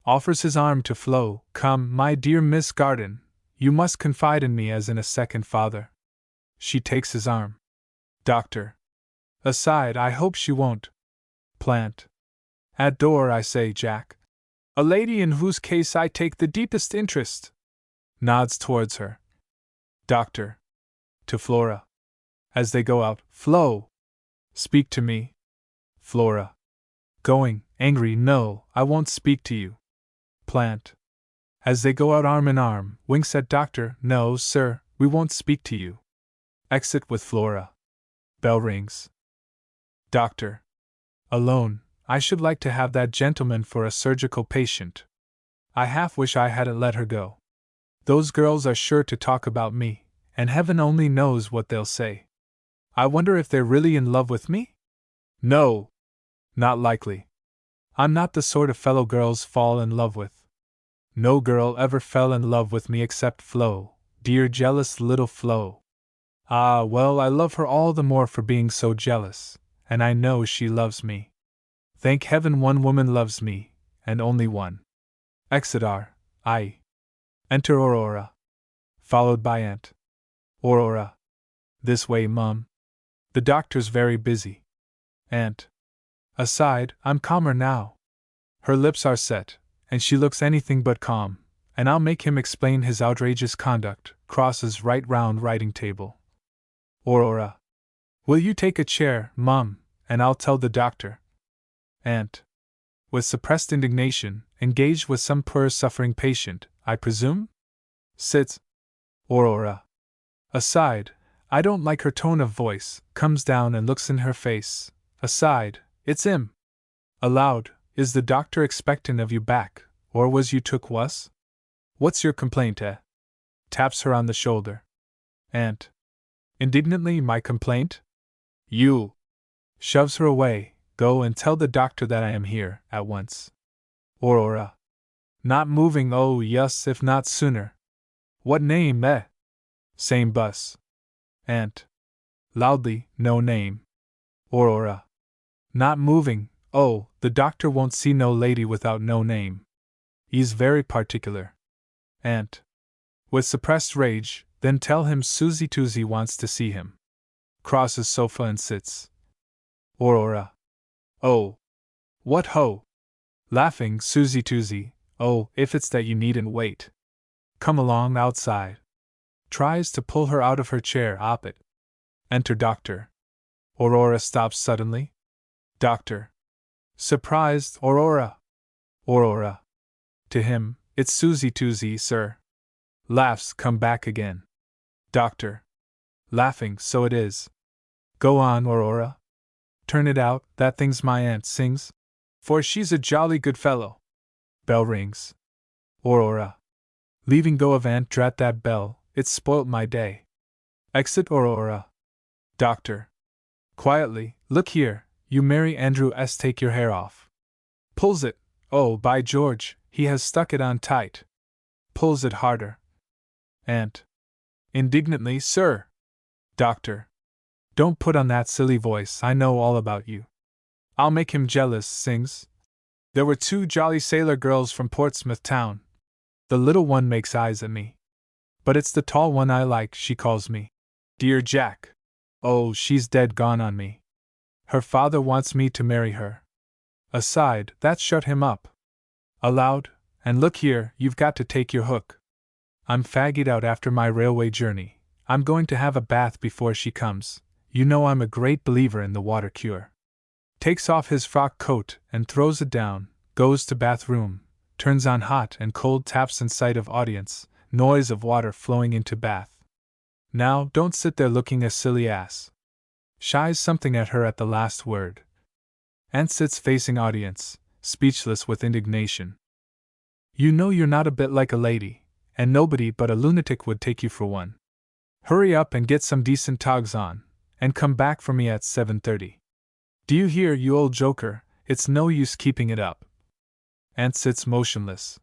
Offers his arm to Flo. Come, my dear Miss Garden, you must confide in me as in a second father. She takes his arm. Doctor. Aside, I hope she won't. Plant. At door, I say, Jack. A lady in whose case I take the deepest interest. Nods towards her. Doctor. To Flora. As they go out, Flo. Speak to me. Flora. Going, angry, no, I won't speak to you. Plant. As they go out arm in arm, winks at Doctor. No, sir, we won't speak to you. Exit with Flora. Bell rings. Doctor. Alone, I should like to have that gentleman for a surgical patient. I half wish I hadn't let her go. Those girls are sure to talk about me, and heaven only knows what they'll say. I wonder if they're really in love with me? No. Not likely. I'm not the sort of fellow girls fall in love with. No girl ever fell in love with me except Flo, dear jealous little Flo. Ah, well, I love her all the more for being so jealous, and I know she loves me. Thank heaven one woman loves me, and only one. Exit R. I. Enter Aurora. Followed by Aunt. Aurora. This way, Mum. The doctor's very busy. Aunt. Aside, I'm calmer now. Her lips are set, and she looks anything but calm, and I'll make him explain his outrageous conduct. Crosses right round writing table. Aurora. Will you take a chair, Mum, and I'll tell the doctor. Aunt. With suppressed indignation, engaged with some poor suffering patient, I presume? Sits. Aurora. Aside, I don't like her tone of voice, comes down and looks in her face. Aside, it's 'im. Aloud, is the doctor expectin' of you back, or was you took wuss? What's your complaint, eh? Taps her on the shoulder. Aunt. Indignantly, my complaint? You. Shoves her away. Go and tell the doctor that I am here, at once. Aurora. Not moving, oh yes, if not sooner. What name, eh? Same bus. Aunt. Loudly, no name. Aurora. Not moving, oh, the doctor won't see no lady without no name. He's very particular. Aunt. With suppressed rage, then tell him Susie Toosie wants to see him. Crosses sofa and sits. Aurora. Oh. What ho! Laughing, Susie Toosie, oh, if it's that you needn't wait. Come along outside. Tries to pull her out of her chair opposite. Enter Doctor. Aurora stops suddenly. Doctor. Surprised, Aurora. Aurora. To him, it's Susie Toosie, sir. Laughs, come back again. Doctor. Laughing, so it is. Go on, Aurora. Turn it out, that thing's my aunt sings. For she's a jolly good fellow. Bell rings. Aurora. Leaving go of Aunt, drat that bell, it's spoilt my day. Exit Aurora. Doctor. Quietly, look here, you Mary Andrew S. take your hair off. Pulls it, oh by George, he has stuck it on tight. Pulls it harder. Aunt. Indignantly, sir. Doctor. Don't put on that silly voice, I know all about you. I'll make him jealous, sings. There were 2 jolly sailor girls from Portsmouth town. The little one makes eyes at me. But it's the tall one I like, she calls me. Dear Jack. Oh, she's dead gone on me. Her father wants me to marry her. Aside, that shut him up. Aloud, and look here, you've got to take your hook. I'm fagged out after my railway journey. I'm going to have a bath before she comes. You know I'm a great believer in the water cure. Takes off his frock coat and throws it down, goes to bathroom, turns on hot and cold taps in sight of audience, noise of water flowing into bath. Now, don't sit there looking a silly ass. Shies something at her at the last word. And sits facing audience, speechless with indignation. You know you're not a bit like a lady, and nobody but a lunatic would take you for one. Hurry up and get some decent togs on, and come back for me at 7:30. Do you hear, you old joker, it's no use keeping it up. And sits motionless.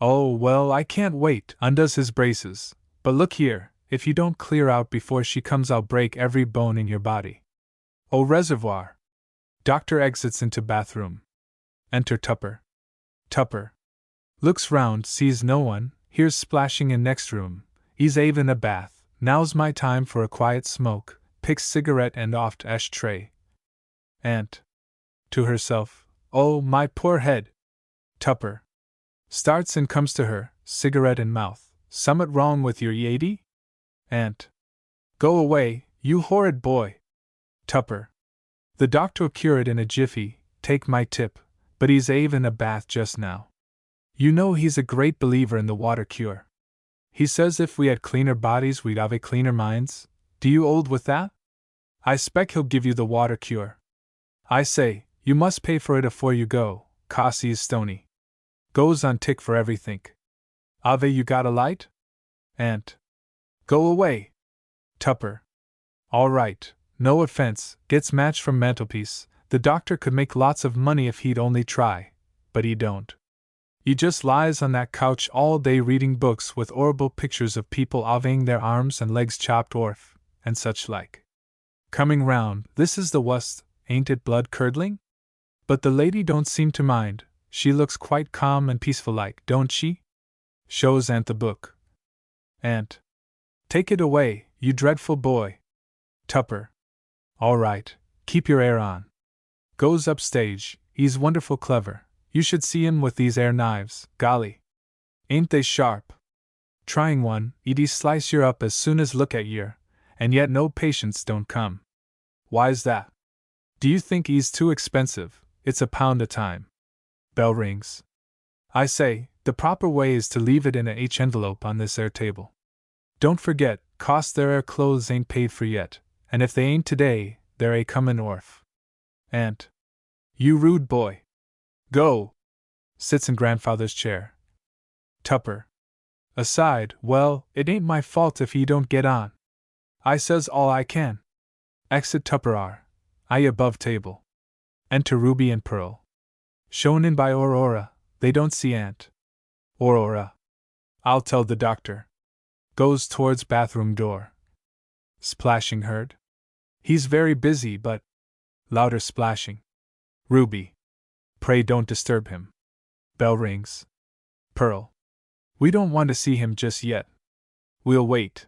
Oh, well, I can't wait, undoes his braces, but look here, if you don't clear out before she comes I'll break every bone in your body. Au reservoir. Doctor exits into bathroom. Enter Tupper. Tupper. Looks round, sees no one, hears splashing in next room, he's even a bath, now's my time for a quiet smoke, picks cigarette and oft ashtray. Aunt. To herself, oh, my poor head. Tupper. Starts and comes to her, cigarette in mouth, summat wrong with your yady? Aunt. Go away, you horrid boy. Tupper. The doctor cure it in a jiffy, take my tip, but he's in a bath just now. You know he's a great believer in the water cure. He says if we had cleaner bodies we'd have cleaner minds. Do you hold with that? I spec he'll give you the water cure. I say, you must pay for it afore you go, 'cause he's stony. Goes on tick for everythink. Ave you got a light? Aunt. Go away. Tupper. All right, no offense, gets match from mantelpiece, the doctor could make lots of money if he'd only try, but he don't. He just lies on that couch all day reading books with horrible pictures of people having their arms and legs chopped off, and such like. Coming round, this is the wust, ain't it blood curdling? But the lady don't seem to mind, she looks quite calm and peaceful like, don't she? Shows Aunt the book. Aunt. Take it away, you dreadful boy. Tupper. All right, keep your air on. Goes upstage, he's wonderful clever, you should see him with these air knives, golly. Ain't they sharp? Trying one, he'd slice yer up as soon as look at yer, and yet no patients don't come. Why's that? Do you think he's too expensive? It's £1 a time. Bell rings. I say, the proper way is to leave it in a H envelope on this air table. Don't forget, cost their air clothes ain't paid for yet, and if they ain't today, they're a comin' orf. Aunt. You rude boy. Go. Sits in grandfather's chair. Tupper. Aside, well, it ain't my fault if he don't get on. I says all I can. Exit Tupper R. I above table. Enter Ruby and Pearl. Shown in by Aurora, they don't see Aunt. Aurora. I'll tell the doctor. Goes towards bathroom door. Splashing heard? He's very busy, but. Louder splashing. Ruby. Pray don't disturb him. Bell rings. Pearl. We don't want to see him just yet. We'll wait.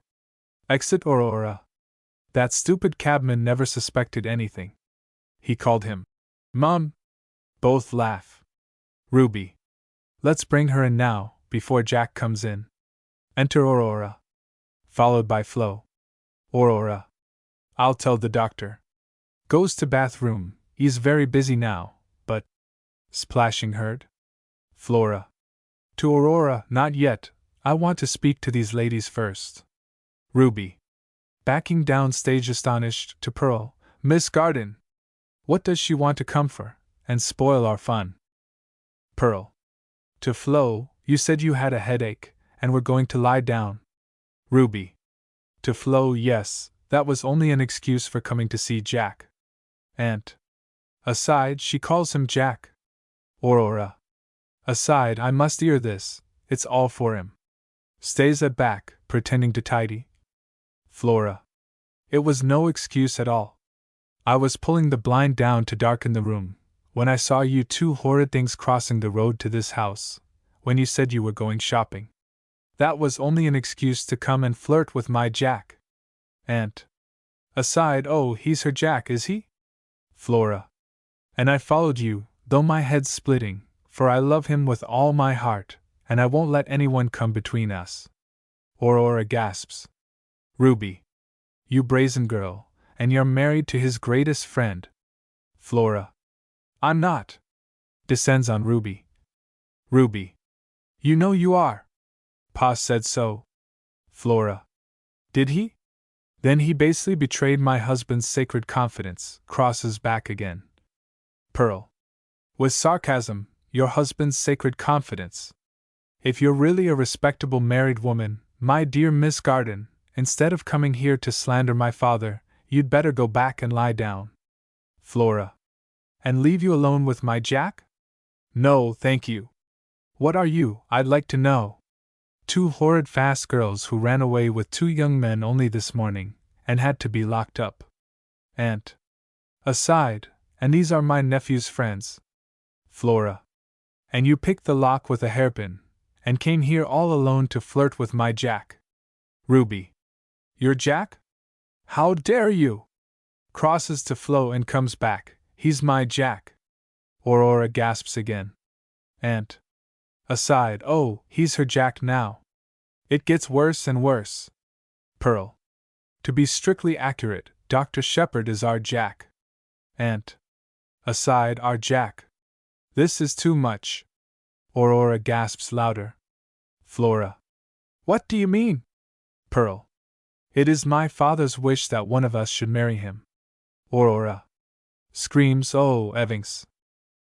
Exit Aurora. That stupid cabman never suspected anything. He called him Mum. Both laugh. Ruby. Let's bring her in now, before Jack comes in. Enter Aurora. Followed by Flo. Aurora. I'll tell the doctor. Goes to bathroom, he's very busy now, but. Splashing heard? Flora. To Aurora, not yet, I want to speak to these ladies first. Ruby. Backing down stage astonished, to Pearl. Miss Garden. What does she want to come for, and spoil our fun? Pearl. To Flo, you said you had a headache, and were going to lie down. Ruby. To Flo, yes, that was only an excuse for coming to see Jack. Aunt. Aside, she calls him Jack. Aurora. Aside, I must hear this, it's all for him. Stays at back, pretending to tidy. Flora. It was no excuse at all. I was pulling the blind down to darken the room, when I saw you two horrid things crossing the road to this house, when you said you were going shopping. That was only an excuse to come and flirt with my Jack. Aunt. Aside, oh, he's her Jack, is he? Flora. And I followed you, though my head's splitting, for I love him with all my heart, and I won't let anyone come between us. Aurora gasps. Ruby. You brazen girl, and you're married to his greatest friend. Flora. I'm not. Descends on Ruby. Ruby. You know you are. Pa said so. Flora. Did he? Then he basely betrayed my husband's sacred confidence, crosses back again. Pearl. With sarcasm, your husband's sacred confidence. If you're really a respectable married woman, my dear Miss Garden, instead of coming here to slander my father, you'd better go back and lie down. Flora. And leave you alone with my Jack? No, thank you. What are you, I'd like to know? Two horrid fast girls who ran away with two young men only this morning, and had to be locked up. Aunt. Aside, and these are my nephew's friends. Flora. And you picked the lock with a hairpin, and came here all alone to flirt with my Jack. Ruby. Your Jack? How dare you? Crosses to Flo and comes back. He's my Jack. Aurora gasps again. Aunt. Aside, oh, he's her Jack now. It gets worse and worse. Pearl. To be strictly accurate, Dr. Shepard is our Jack. Aunt. Aside, our Jack. This is too much. Aurora gasps louder. Flora. What do you mean? Pearl. It is my father's wish that one of us should marry him. Aurora. Screams, oh, Evings.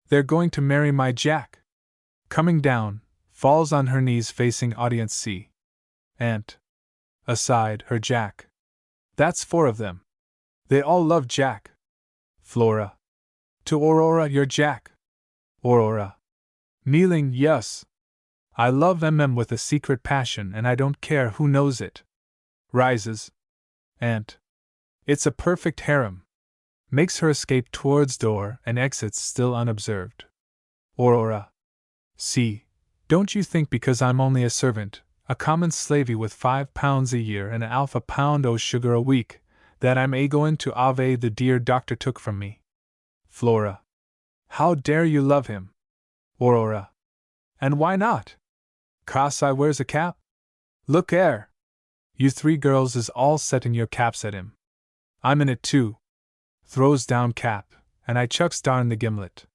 They're going to marry my Jack. Coming down, falls on her knees facing audience C. Aunt. Aside, her Jack. That's four of them. They all love Jack. Flora. To Aurora, your Jack. Aurora. Kneeling, yes. I love with a secret passion and I don't care who knows it. Rises. Aunt. It's a perfect harem. Makes her escape towards door and exits still unobserved. Aurora. See, don't you think because I'm only a servant, a common slavey with £5 a year and an alpha pound o' sugar a week, that I'm a-going to ave the dear doctor took from me? Flora. How dare you love him? Aurora. And why not? 'Cause I wears a cap? Look 'ere. You three girls is all setting your caps at him. I'm in it too. Throws down cap, and I chucks darn the gimlet.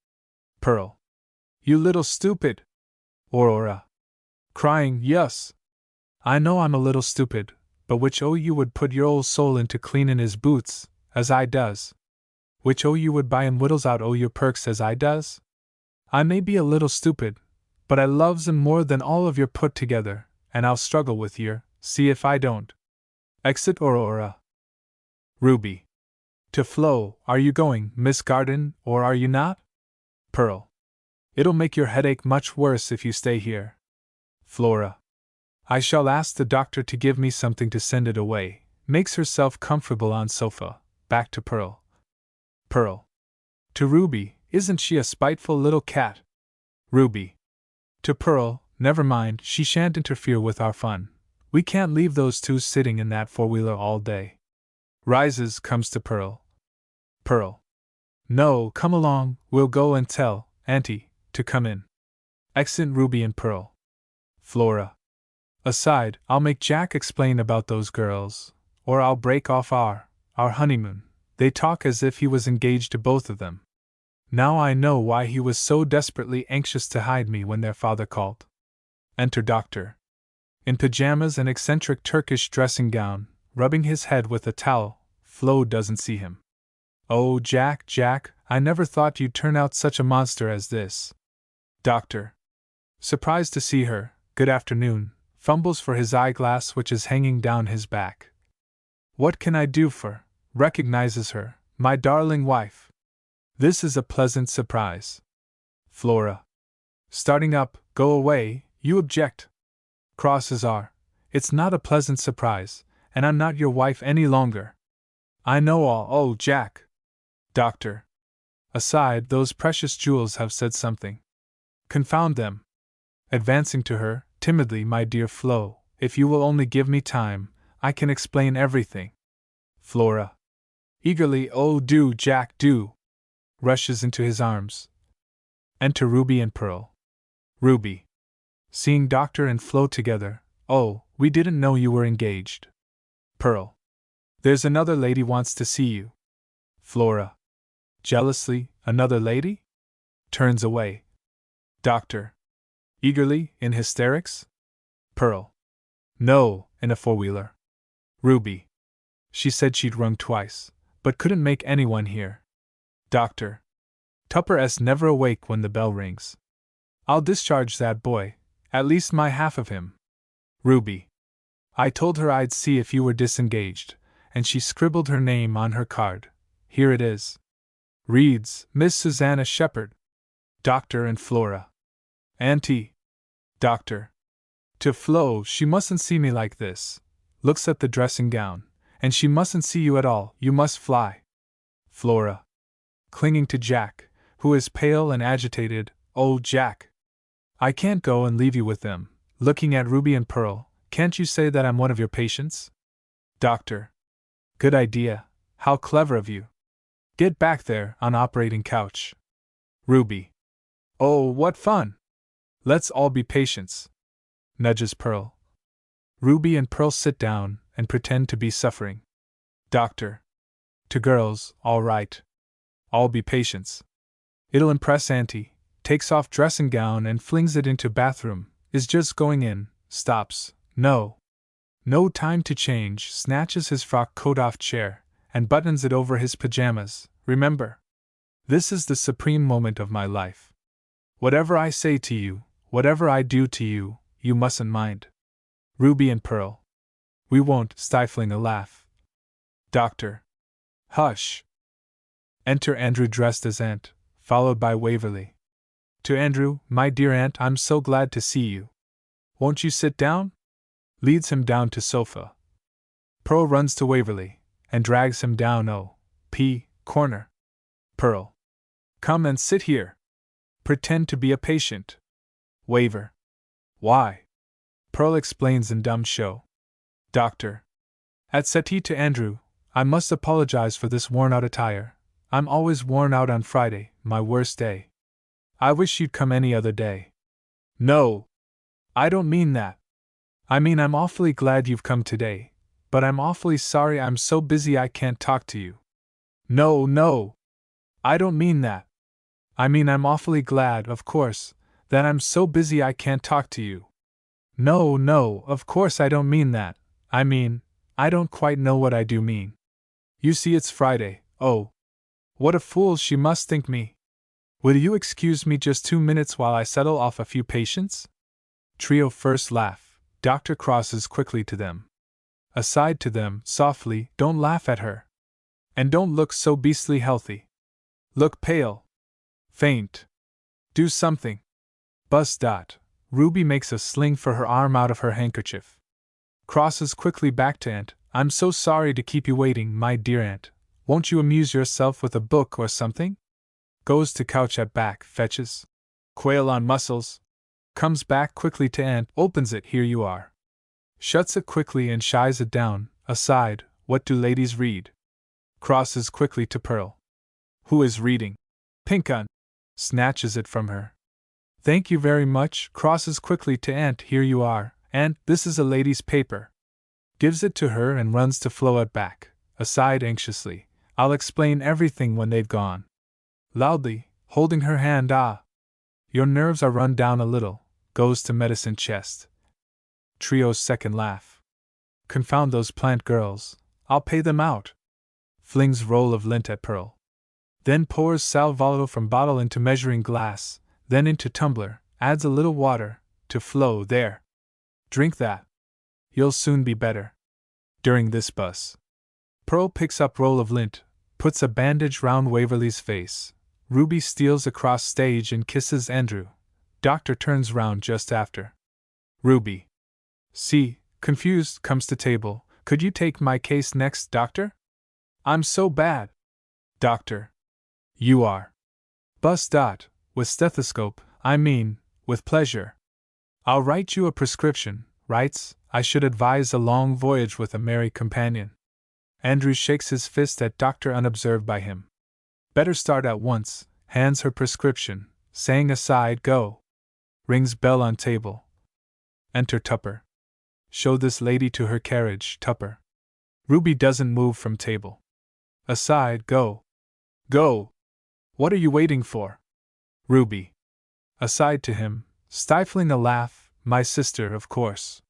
Pearl. You little stupid. Aurora. Crying, yes. I know I'm a little stupid, but which o' you would put your old soul into cleanin' his boots, as I does? Which o' you would buy him wittles out o' your perks as I does? I may be a little stupid, but I loves him more than all of your put together, and I'll struggle with yer, see if I don't. Exit Aurora. Ruby. To Flo, are you going, Miss Garden, or are you not? Pearl. It'll make your headache much worse if you stay here. Flora. I shall ask the doctor to give me something to send it away. Makes herself comfortable on sofa. Back to Pearl. Pearl. To Ruby, isn't she a spiteful little cat? Ruby. To Pearl, never mind, she shan't interfere with our fun. We can't leave those two sitting in that four-wheeler all day. Rises, comes to Pearl. Pearl. No, come along, we'll go and tell Auntie to come in. Exit Ruby and Pearl. Flora. Aside, I'll make Jack explain about those girls, or I'll break off our honeymoon. They talk as if he was engaged to both of them. Now I know why he was so desperately anxious to hide me when their father called. Enter Doctor. In pajamas and eccentric Turkish dressing gown, rubbing his head with a towel. Flo doesn't see him. Oh, Jack, I never thought you'd turn out such a monster as this. Doctor. Surprised to see her, good afternoon, fumbles for his eyeglass which is hanging down his back. What can I do for? Recognizes her, my darling wife. This is a pleasant surprise. Flora. Starting up, go away, you object. Crosses are. It's not a pleasant surprise, and I'm not your wife any longer. I know all. Oh, Jack. Doctor. Aside, those precious jewels have said something. Confound them. Advancing to her, timidly, my dear Flo, if you will only give me time, I can explain everything. Flora. Eagerly, oh, do, Jack, do. Rushes into his arms. Enter Ruby and Pearl. Ruby. Seeing Doctor and Flo together, oh, we didn't know you were engaged. Pearl. There's another lady wants to see you. Flora. Jealously, another lady? Turns away. Doctor. Eagerly, in hysterics? Pearl. No, in a four-wheeler. Ruby. She said she'd rung twice, but couldn't make anyone hear. Doctor. Tupper's never awake when the bell rings. I'll discharge that boy, at least my half of him. Ruby. I told her I'd see if you were disengaged, and she scribbled her name on her card. Here it is. Reads, Miss Susannah Shepherd. Doctor and Flora. Auntie. Doctor. To Flo, she mustn't see me like this. Looks at the dressing gown. And she mustn't see you at all, you must fly. Flora. Clinging to Jack, who is pale and agitated, oh, Jack. I can't go and leave you with them. Looking at Ruby and Pearl, can't you say that I'm one of your patients? Doctor. Good idea, how clever of you. Get back there, on operating couch. Ruby. Oh, what fun! Let's all be patients. Nudges Pearl. Ruby and Pearl sit down and pretend to be suffering. Doctor. To girls, all right. All be patients. It'll impress Auntie. Takes off dressing gown and flings it into bathroom. Is just going in. Stops. No. No time to change. Snatches his frock coat off chair and buttons it over his pajamas. Remember. This is the supreme moment of my life. Whatever I say to you, whatever I do to you, you mustn't mind. Ruby and Pearl. We won't, stifling a laugh. Doctor. Hush. Enter Andrew dressed as Aunt, followed by Waverly. To Andrew, my dear Aunt, I'm so glad to see you. Won't you sit down? Leads him down to sofa. Pearl runs to Waverly, and drags him down corner. Pearl. Come and sit here. Pretend to be a patient. Waver. Why? Pearl explains in dumb show. Doctor. At settee to Andrew, I must apologize for this worn-out attire. I'm always worn out on Friday, my worst day. I wish you'd come any other day. No. I don't mean that. I mean I'm awfully glad you've come today, but I'm awfully sorry I'm so busy I can't talk to you. No. I don't mean that. I mean I'm awfully glad, of course, that I'm so busy I can't talk to you. No, of course I don't mean that. I mean, I don't quite know what I do mean. You see, it's Friday. Oh. What a fool she must think me. Will you excuse me just 2 minutes while I settle off a few patients? Trio first laugh. Doctor crosses quickly to them. Aside to them, softly, don't laugh at her. And don't look so beastly healthy. Look pale. Faint. Do something. Buzz. Ruby makes a sling for her arm out of her handkerchief. Crosses quickly back to Aunt. I'm so sorry to keep you waiting, my dear Aunt. Won't you amuse yourself with a book or something? Goes to couch at back, fetches quail on mussels. Comes back quickly to Aunt, opens it, here you are. Shuts it quickly and shies it down, aside, what do ladies read? Crosses quickly to Pearl. Who is reading? Pinkun. Snatches it from her. Thank you very much, crosses quickly to Aunt, here you are, Aunt, this is a lady's paper. Gives it to her and runs to Flo at back, aside anxiously, I'll explain everything when they've gone. Loudly, holding her hand, your nerves are run down a little, goes to medicine chest. Trio's second laugh. Confound those plant girls, I'll pay them out. Flings roll of lint at Pearl. Then pours sal volatile from bottle into measuring glass, then into tumbler, adds a little water, to flow there. Drink that. You'll soon be better. During this bus, Pearl picks up roll of lint, puts a bandage round Waverly's face. Ruby steals across stage and kisses Andrew. Doctor turns round just after. Ruby, see, confused, comes to table. Could you take my case next, doctor? I'm so bad. Doctor. You are. Bus. With stethoscope, I mean, with pleasure. I'll write you a prescription. Writes, I should advise a long voyage with a merry companion. Andrew shakes his fist at doctor unobserved by him. Better start at once, hands her prescription, saying aside, go. Rings bell on table. Enter Tupper. Show this lady to her carriage, Tupper. Ruby doesn't move from table. Aside, go. Go. What are you waiting for? Ruby. Aside to him, stifling a laugh, my sister, of course.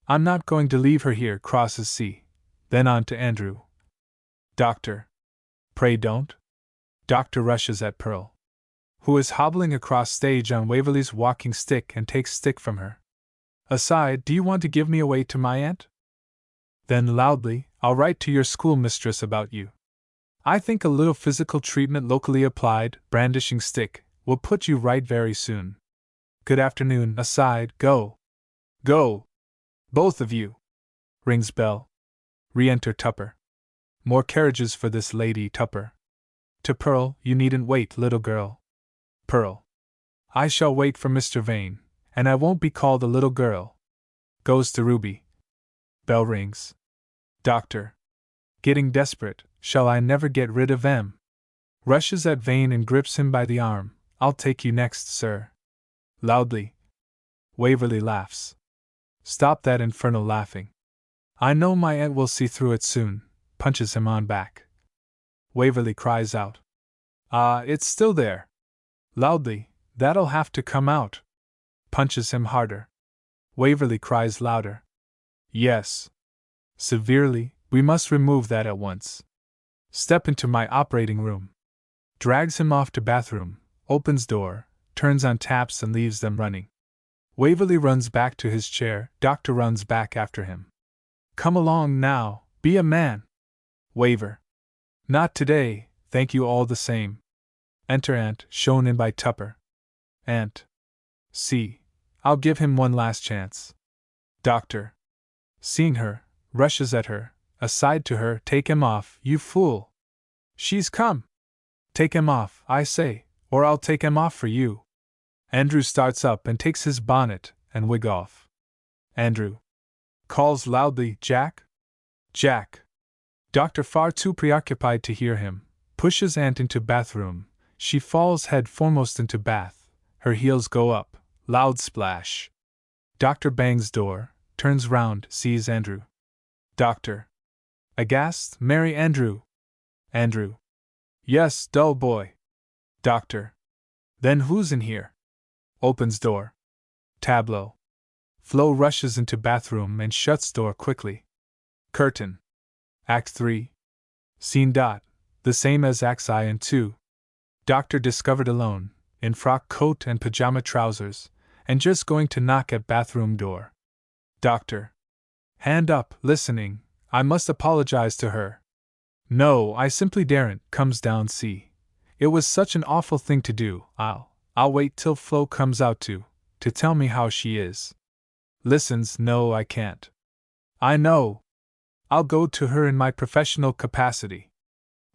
I'm not going to leave her here, crosses C. Then on to Andrew. Doctor. Pray don't. Doctor rushes at Pearl, who is hobbling across stage on Waverly's walking stick and takes stick from her. Aside, do you want to give me away to my aunt? Then loudly, I'll write to your schoolmistress about you. I think a little physical treatment locally applied, brandishing stick, will put you right very soon. Good afternoon. Aside, go. Go. Both of you. Rings bell. Re-enter Tupper. More carriages for this lady, Tupper. To Pearl, you needn't wait, little girl. Pearl. I shall wait for Mr. Vane, and I won't be called a little girl. Goes to Ruby. Bell rings. Doctor. Getting desperate, shall I never get rid of M? Rushes at Vane and grips him by the arm. I'll take you next, sir. Loudly. Waverly laughs. Stop that infernal laughing. I know my aunt will see through it soon. Punches him on back. Waverly cries out. Ah, it's still there. Loudly, that'll have to come out. Punches him harder. Waverly cries louder. Yes. Severely, we must remove that at once. Step into my operating room. Drags him off to bathroom, opens door, turns on taps and leaves them running. Waverly runs back to his chair, doctor runs back after him. Come along now, be a man. Waver. Not today, thank you all the same. Enter Aunt, shown in by Tupper. Aunt. See, I'll give him one last chance. Doctor. Seeing her, rushes at her, aside to her, take him off, you fool. She's come. Take him off, I say, or I'll take him off for you. Andrew starts up and takes his bonnet and wig off. Andrew. Calls loudly, Jack? Jack. Doctor, far too preoccupied to hear him, pushes Aunt into bathroom. She falls head foremost into bath. Her heels go up. Loud splash. Doctor bangs door, turns round, sees Andrew. Doctor. Aghast, Mary Andrew. Andrew. Yes, dull boy. Doctor. Then who's in here? Opens door. Tableau. Flo rushes into bathroom and shuts door quickly. Curtain. Act 3. Scene. The same as Acts I and II. Doctor discovered alone, in frock coat and pajama trousers, and just going to knock at bathroom door. Doctor. Hand up, listening, I must apologize to her. No, I simply daren't, comes down C. It was such an awful thing to do. I'll wait till Flo comes out to tell me how she is. Listens, no, I can't. I know. I'll go to her in my professional capacity.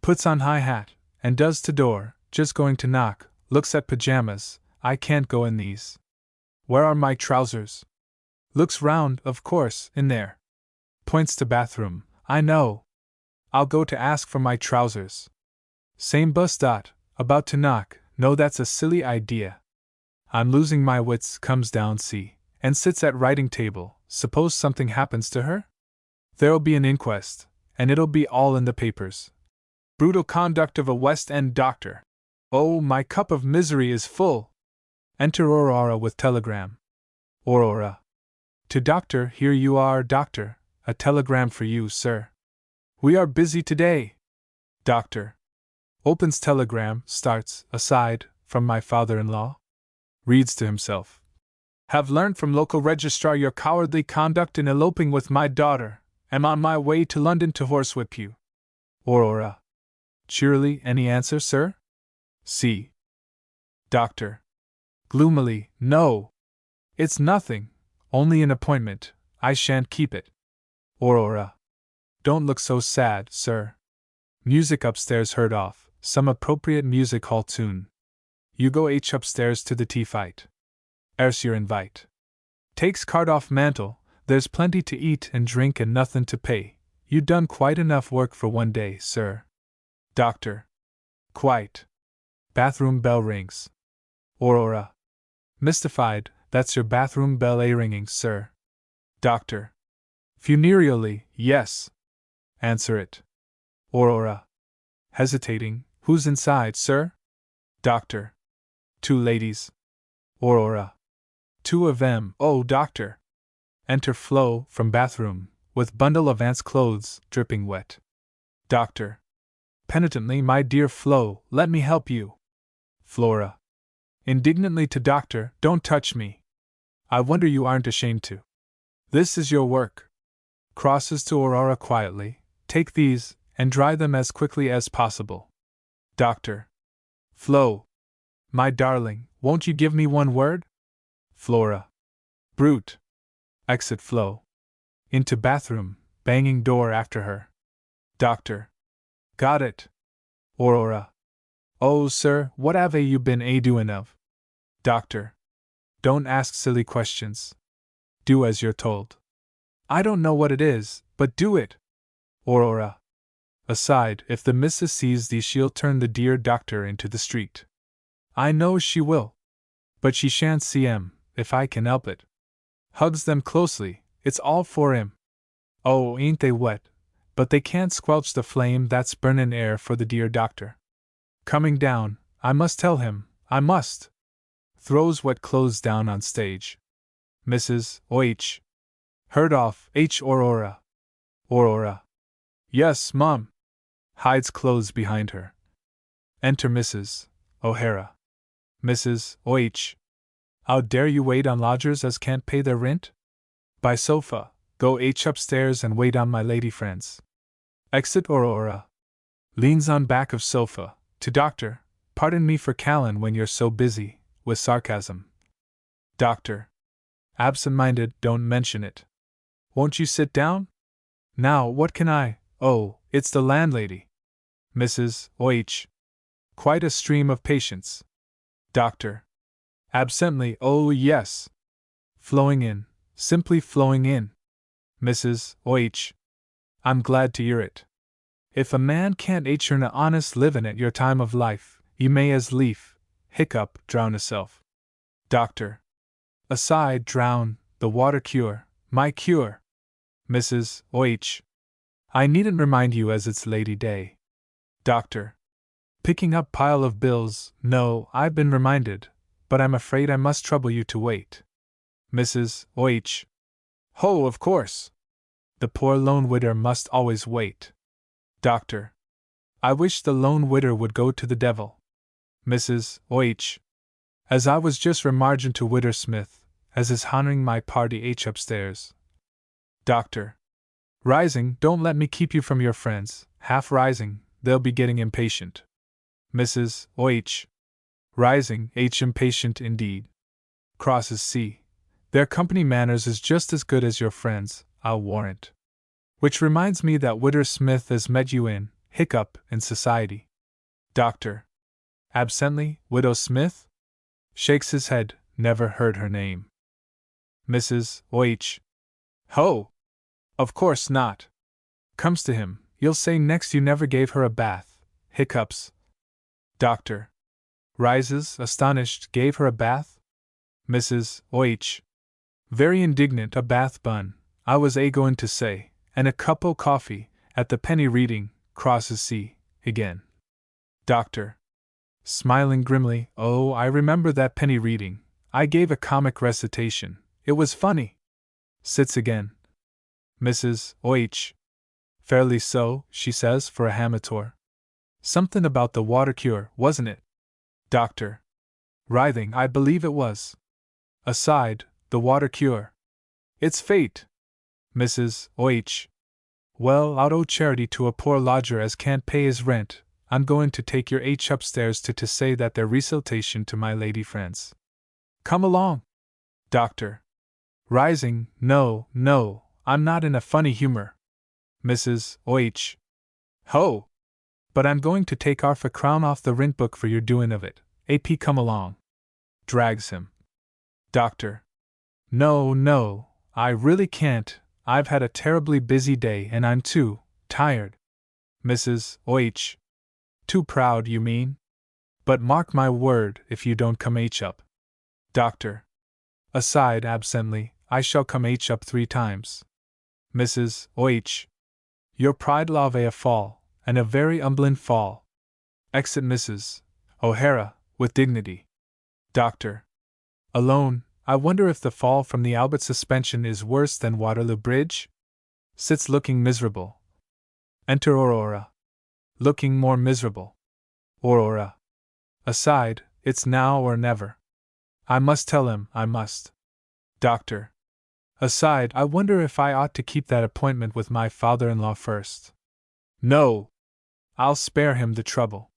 Puts on high hat, and does to door, just going to knock, looks at pajamas, I can't go in these. Where are my trousers? Looks round, of course, in there. Points to bathroom, I know. I'll go to ask for my trousers. Same bus. About to knock, no, that's a silly idea. I'm losing my wits, comes down C, and sits at writing table. Suppose something happens to her? There'll be an inquest, and it'll be all in the papers. Brutal conduct of a West End doctor. Oh, my cup of misery is full. Enter Aurora with telegram. Aurora. To doctor, here you are, doctor, a telegram for you, sir. We are busy today. Doctor. Opens telegram, starts, aside, from my father-in-law. Reads to himself. Have learned from local registrar your cowardly conduct in eloping with my daughter. Am on my way to London to horsewhip you. Aurora. Cheerily, any answer, sir? C. Doctor. Gloomily, no. It's nothing, only an appointment. I shan't keep it. Aurora. Don't look so sad, sir. Music upstairs heard off, some appropriate music hall tune. You go upstairs to the tea fight. Erse your invite. Takes card off mantle, there's plenty to eat and drink and nothing to pay. You done quite enough work for one day, sir. Doctor. Quite. Bathroom bell rings. Aurora. Mystified, that's your bathroom bell ringing, sir. Doctor. Funereally, yes. Answer it. Aurora. Hesitating, who's inside, sir? Doctor. Two ladies. Aurora. Two of them, oh, doctor. Enter Flo, from bathroom, with bundle of aunt's clothes, dripping wet. Doctor. Penitently, my dear Flo, let me help you. Flora. Indignantly to doctor, don't touch me. I wonder you aren't ashamed to. This is your work. Crosses to Aurora quietly, take these, and dry them as quickly as possible. Doctor. Flo. My darling, won't you give me one word? Flora. Brute. Exit Flo. Into bathroom, banging door after her. Doctor. Got it. Aurora. Oh, sir, what have you been doing of? Doctor. Don't ask silly questions. Do as you're told. I don't know what it is, but do it. Aurora. Aside, if the missus sees thee, she'll turn the dear doctor into the street. I know she will. But she shan't see 'em, if I can help it. Hugs them closely, it's all for 'im. Oh, ain't they wet, but they can't squelch the flame that's burnin' air for the dear doctor. Coming down, I must tell him, I must. Throws wet clothes down on stage. Mrs. O.H. Heard off, Aurora. Aurora. Yes, Mum. Hides clothes behind her. Enter Mrs. O'Hara. Mrs. O.H. How dare you wait on lodgers as can't pay their rent? By sofa, go upstairs and wait on my lady friends. Exit Aurora. Leans on back of sofa, to doctor, pardon me for calling when you're so busy, with sarcasm. Doctor. Absent-minded, don't mention it. Won't you sit down? Now, what can oh, it's the landlady. Mrs. O.H. Quite a stream of patients. Doctor. Absently, oh yes. Flowing in, simply flowing in. Mrs. O.H. I'm glad to hear it. If a man can't earn a honest livin' at your time of life, you may as lief, drown hisself. Doctor. Aside, drown, the water cure, my cure. Mrs. O.H. I needn't remind you as it's Lady Day. Doctor. Picking up pile of bills, no, I've been reminded, but I'm afraid I must trouble you to wait. Mrs. O.H. Ho, of course. The poor lone widder must always wait. Doctor. I wish the lone widder would go to the devil. Mrs. O.H. As I was just remargin to Widder Smith, as is honoring my party upstairs. Doctor. Rising, don't let me keep you from your friends, half rising, they'll be getting impatient. Mrs. O.H. Rising, impatient indeed. Crosses C. Their company manners is just as good as your friends, I'll warrant. Which reminds me that Widder Smith has met you in society. Doctor. Absently, Widow Smith? Shakes his head, never heard her name. Mrs. O.H. Ho! Of course not. Comes to him, you'll say next you never gave her a bath, Doctor. Rises, astonished, gave her a bath? Mrs. O.H. Very indignant, a bath bun, I was going to say, and a cup o' coffee, at the penny reading, crosses C. again. Doctor. Smiling grimly, oh, I remember that penny reading, I gave a comic recitation, it was funny. Sits again. Mrs. O.H. Fairly so, she says, for a amateur. Something about the water cure, wasn't it? Doctor. Writhing, I believe it was. Aside, the water cure. It's fate. Mrs. O.H. Well, I'd owe charity to a poor lodger as can't pay his rent. I'm going to take your H upstairs to say that their recitation to my lady friends. Come along. Doctor. Rising, no, I'm not in a funny humor. Mrs. O.H. Ho! But I'm going to take off a crown off the rent book for your doing of it. AP, come along. Drags him. Doctor. No, I really can't. I've had a terribly busy day and I'm too tired. Mrs. O.H. Too proud, you mean? But mark my word, if you don't come H up. Doctor. Aside, absently, I shall come H up 3 times. Mrs. O.H. Your pride lave a fall, and a very umblin fall. Exit Mrs. O'Hara, with dignity. Doctor. Alone, I wonder if the fall from the Albert suspension is worse than Waterloo Bridge? Sits looking miserable. Enter Aurora. Looking more miserable. Aurora. Aside, it's now or never. I must tell him, I must. Doctor. Aside, I wonder if I ought to keep that appointment with my father-in-law first. No! I'll spare him the trouble.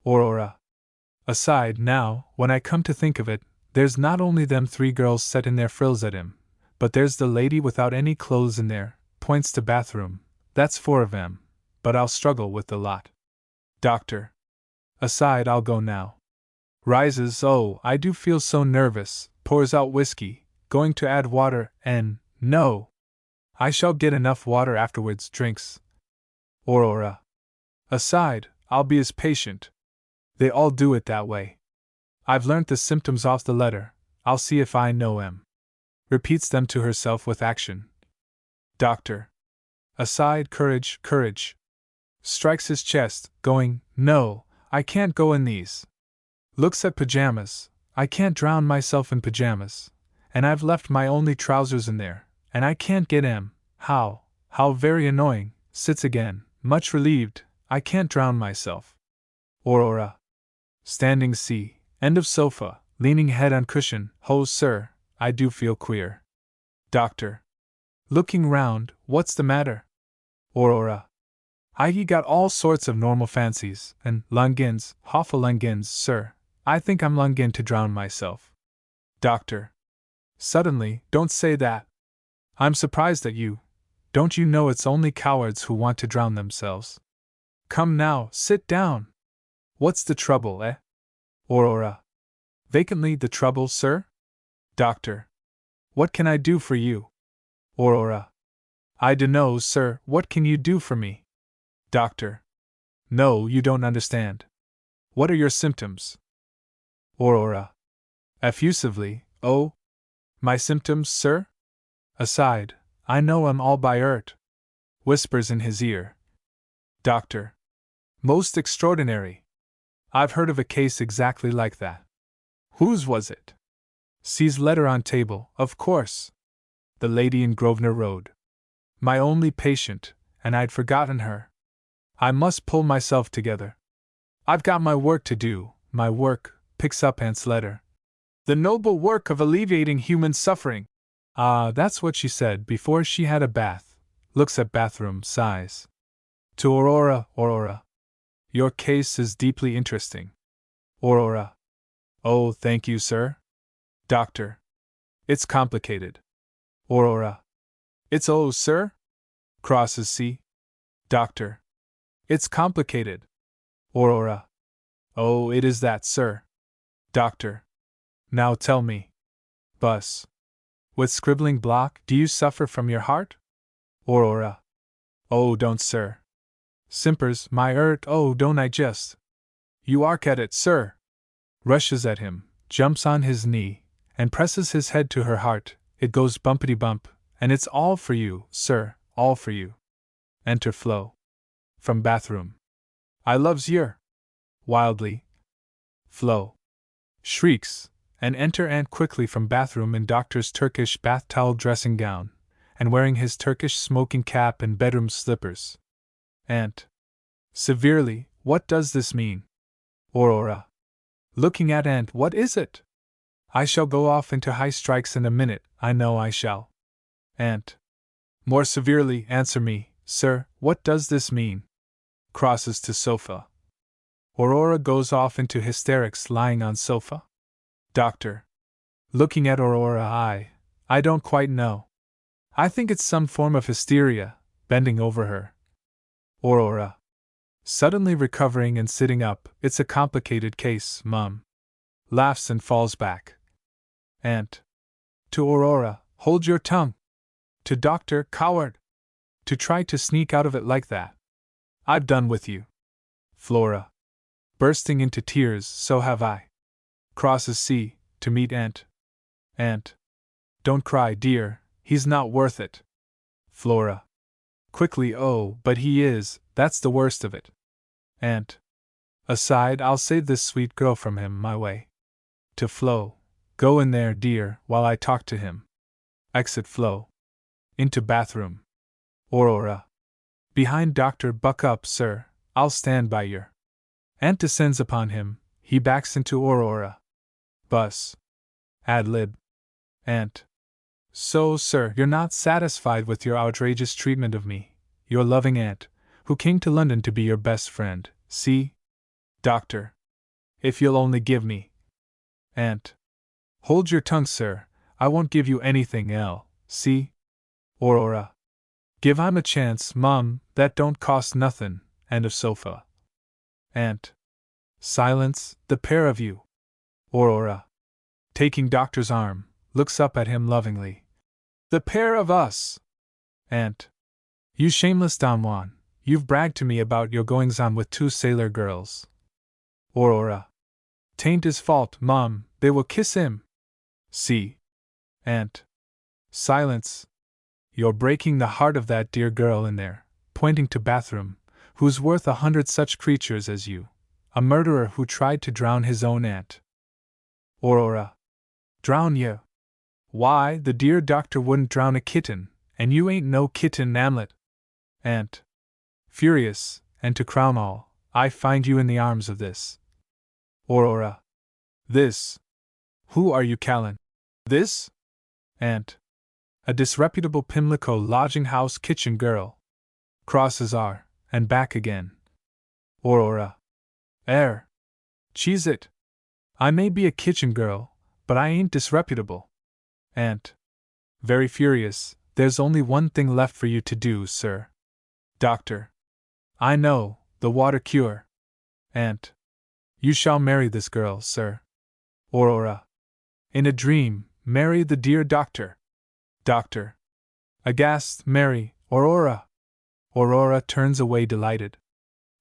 Aurora. Aside, now, when I come to think of it, there's not only them 3 girls setting their frills at him, but there's the lady without any clothes in there, points to bathroom, that's 4 of 'em, but I'll struggle with the lot. Doctor. Aside, I'll go now. Rises, oh, I do feel so nervous, pours out whiskey, going to add water, and, no! I shall get enough water afterwards, drinks. Aurora. Aside, I'll be his patient. They all do it that way. I've learnt the symptoms off the letter, I'll see if I know 'em. Repeats them to herself with action. Doctor. Aside, courage. Strikes his chest, going, no, I can't go in these. Looks at pajamas, I can't drown myself in pajamas, and I've left my only trousers in there, and I can't get 'em, how very annoying, sits again, much relieved, I can't drown myself. Aurora. Standing C. End of sofa, leaning head on cushion, ho sir, I do feel queer. Doctor. Looking round, what's the matter? Aurora. I got all sorts of normal fancies, and lungins, awful lungins, sir. I think I'm lungin to drown myself. Doctor. Suddenly, don't say that. I'm surprised at you. Don't you know it's only cowards who want to drown themselves? Come now, sit down. What's the trouble, eh? Aurora. Vacantly, the trouble, sir? Doctor. What can I do for you? Aurora. I dunno, sir, what can you do for me? Doctor. No, you don't understand. What are your symptoms? Aurora. Effusively, oh? My symptoms, sir? Aside, I know 'em all by heart. Whispers in his ear. Doctor. Most extraordinary. I've heard of a case exactly like that. Whose was it? Sees letter on table, of course. The lady in Grosvenor Road. My only patient, and I'd forgotten her. I must pull myself together. I've got my work to do, my work, picks up Aunt's letter. The noble work of alleviating human suffering. Ah, that's what she said before she had a bath. Looks at bathroom, sighs. To Aurora. Your case is deeply interesting. Aurora. Oh, thank you, sir. Doctor. It's complicated. Aurora. It's oh, sir? Crosses C. Doctor. It's complicated. Aurora. Oh, it is that, sir. Doctor. Now tell me. Bus. With scribbling block, do you suffer from your heart? Aurora. Oh, don't, sir. Simpers, my oh, don't I just. You arc at it, sir. Rushes at him, jumps on his knee, and presses his head to her heart. It goes bumpity bump, and it's all for you, sir, all for you. Enter Flo. From bathroom. I loves yer. Wildly. Flo. Shrieks, and enter Aunt quickly from bathroom in doctor's Turkish bath towel dressing gown, and wearing his Turkish smoking cap and bedroom slippers. Aunt. Severely, what does this mean? Aurora. Looking at Aunt, what is it? I shall go off into high strikes in a minute, I know I shall. Aunt. More severely, answer me, sir, what does this mean? Crosses to sofa. Aurora goes off into hysterics lying on sofa. Doctor. Looking at Aurora, I don't quite know. I think it's some form of hysteria, bending over her. Aurora. Suddenly recovering and sitting up, it's a complicated case, Mum. Laughs and falls back. Aunt. To Aurora, hold your tongue. To Doctor, coward. To try to sneak out of it like that. I've done with you. Flora. Bursting into tears, so have I. Crosses C, to meet Aunt. Aunt. Don't cry, dear, he's not worth it. Flora. Quickly, oh, but he is, that's the worst of it. Aunt. Aside, I'll save this sweet girl from him my way. To Flo. Go in there, dear, while I talk to him. Exit Flo. Into bathroom. Aurora. Behind Doctor, buck up, sir, I'll stand by your. Aunt descends upon him, he backs into Aurora. Bus. Ad lib. Aunt. So, sir, you're not satisfied with your outrageous treatment of me, your loving aunt, who came to London to be your best friend, see? Doctor. If you'll only give me. Aunt. Hold your tongue, sir, I won't give you anything, see? Aurora. Give him a chance, Mum, that don't cost nothin', and a sofa. Aunt. Silence, the pair of you. Aurora. Taking Doctor's arm, looks up at him lovingly. The pair of us! Aunt. You shameless Don Juan, you've bragged to me about your goings-on with 2 sailor girls. Aurora. Tain't his fault, Mum, they will kiss him. See. Aunt. Silence. You're breaking the heart of that dear girl in there, pointing to bathroom, who's worth 100 such creatures as you, a murderer who tried to drown his own aunt. Aurora. Drown you? Why, the dear doctor wouldn't drown a kitten, and you ain't no kitten, Hamlet. Aunt. Furious, and to crown all, I find you in the arms of this. Aurora. This? Who are you, Callan? This? Aunt. A disreputable Pimlico lodging-house kitchen girl. Crosses R, and back again. Aurora. Cheese it. I may be a kitchen girl, but I ain't disreputable. Aunt. Very furious, there's only one thing left for you to do, sir. Doctor. I know, the water cure. Aunt. You shall marry this girl, sir. Aurora. In a dream, marry the dear doctor. Doctor. Aghast, marry, Aurora. Aurora turns away delighted.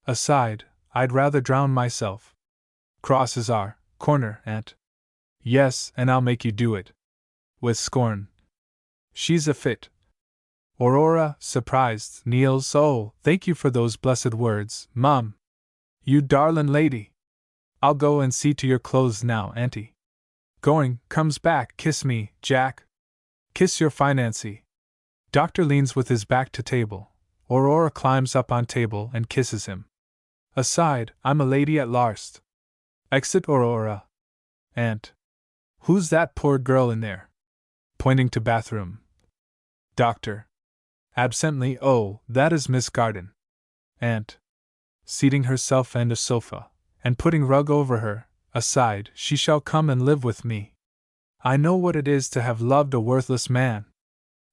Aside, I'd rather drown myself. Crosses R, corner, Aunt. Yes, and I'll make you do it. With scorn. She's a fit. Aurora, surprised, kneels. Oh, thank you for those blessed words, Mum. You darlin' lady. I'll go and see to your clothes now, Auntie. Going, comes back, kiss me, Jack. Kiss your financy. Doctor leans with his back to table. Aurora climbs up on table and kisses him. Aside, I'm a lady at larst. Exit Aurora. Aunt. Who's that poor girl in there? Pointing to bathroom. Doctor. Absently, oh, that is Miss Garden. Aunt. Seating herself on a sofa, and putting rug over her, aside, she shall come and live with me. I know what it is to have loved a worthless man.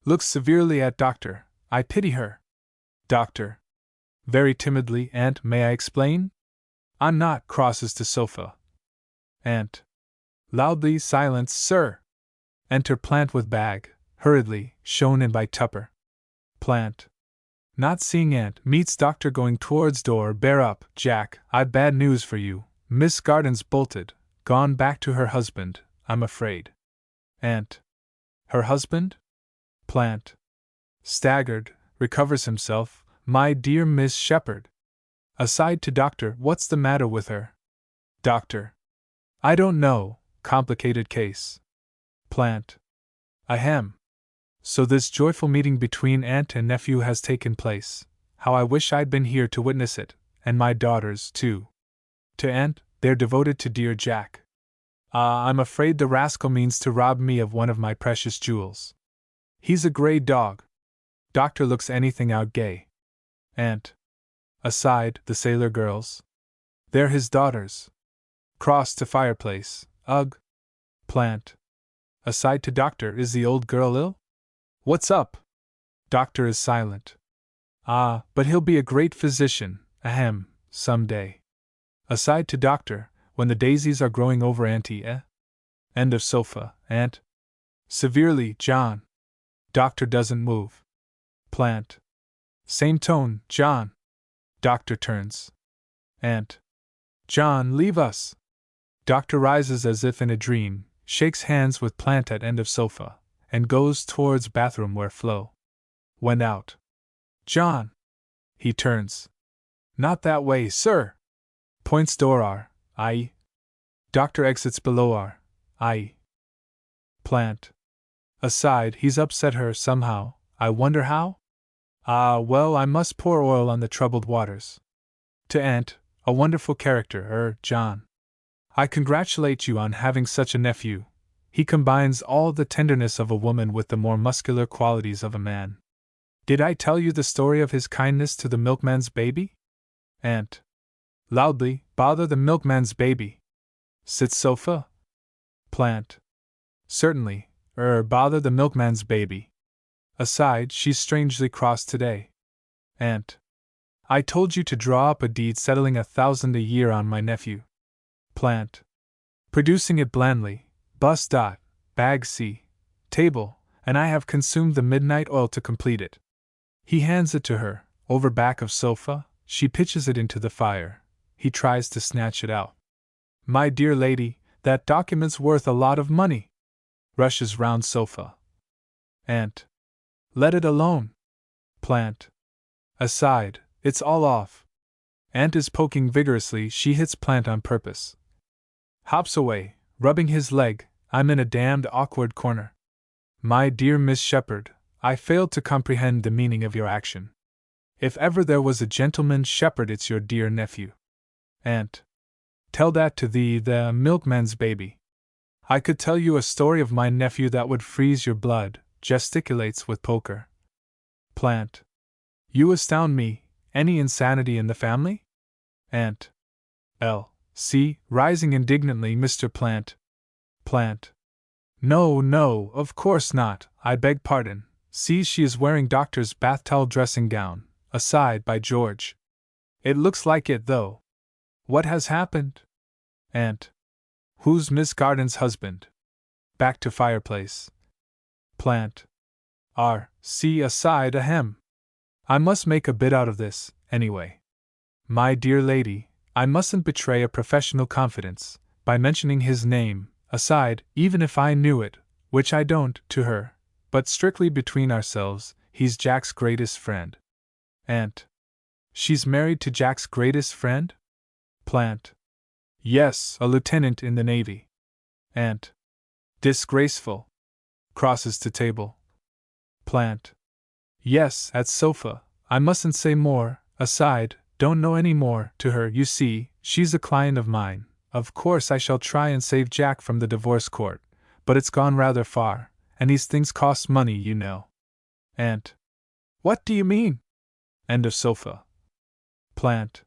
Looks severely at Doctor, I pity her. Doctor. Very timidly, Aunt, may I explain? I'm not, crosses to sofa. Aunt. Loudly, silence, sir. Enter Plant with bag, hurriedly, shown in by Tupper. Plant. Not seeing Aunt, meets Doctor going towards door. Bear up, Jack, I've bad news for you. Miss Garden's bolted, gone back to her husband, I'm afraid. Aunt. Her husband? Plant. Staggered, recovers himself. My dear Miss Shepherd. Aside to Doctor, what's the matter with her? Doctor. I don't know, complicated case. Plant. Ahem. So this joyful meeting between aunt and nephew has taken place. How I wish I'd been here to witness it, and my daughters, too. To Aunt, they're devoted to dear Jack. I'm afraid the rascal means to rob me of one of my precious jewels. He's a gray dog. Doctor looks anything out gay. Aunt. Aside, the sailor girls. They're his daughters. Cross to fireplace. Ugh. Plant. Aside to Doctor, is the old girl ill? What's up? Doctor is silent. But he'll be a great physician, ahem, some day. Aside to Doctor, when the daisies are growing over Auntie, eh? End of sofa, Aunt. Severely, John. Doctor doesn't move. Plant. Same tone, John. Doctor turns. Aunt. John, leave us. Doctor rises as if in a dream, shakes hands with Plant at end of sofa, and goes towards bathroom where Flo went out. John. He turns. Not that way, sir. Points door R, I. Doctor exits below R, I. Plant. Aside, he's upset her somehow, I wonder how? Well, I must pour oil on the troubled waters. To Aunt, a wonderful character, John. I congratulate you on having such a nephew. He combines all the tenderness of a woman with the more muscular qualities of a man. Did I tell you the story of his kindness to the milkman's baby? Aunt. Loudly, bother the milkman's baby. Sit sofa? Plant. Certainly, bother the milkman's baby. Aside, she's strangely cross today. Aunt. I told you to draw up a deed settling 1,000 a year on my nephew. Plant. Producing it blandly, bus. Bag C. Table, and I have consumed the midnight oil to complete it. He hands it to her, over back of sofa, she pitches it into the fire. He tries to snatch it out. My dear lady, that document's worth a lot of money. Rushes round sofa. Aunt. Let it alone. Plant. Aside, it's all off. Aunt is poking vigorously, she hits Plant on purpose. Hops away, rubbing his leg, I'm in a damned awkward corner. My dear Miss Shepherd, I failed to comprehend the meaning of your action. If ever there was a gentleman shepherd, it's your dear nephew. Aunt. Tell that to the milkman's baby. I could tell you a story of my nephew that would freeze your blood, gesticulates with poker. Plant. You astound me, any insanity in the family? Aunt. L. C. Rising indignantly, Mr. Plant. Plant. No, of course not, I beg pardon. See, she is wearing Doctor's bath towel dressing gown. Aside, by George. It looks like it, though. What has happened? Aunt. Who's Miss Garden's husband? Back to fireplace. Plant. R. C. Aside, ahem. I must make a bit out of this, anyway. My dear lady, I mustn't betray a professional confidence by mentioning his name, aside, even if I knew it, which I don't, to her, but strictly between ourselves, he's Jack's greatest friend. Aunt. She's married to Jack's greatest friend? Plant. Yes, a lieutenant in the Navy. Aunt. Disgraceful. Crosses to table. Plant. Yes, at sofa. I mustn't say more. Aside, don't know any more, to her, you see, she's a client of mine. Of course I shall try and save Jack from the divorce court, but it's gone rather far, and these things cost money, you know. Aunt. What do you mean? End of sofa. Plant.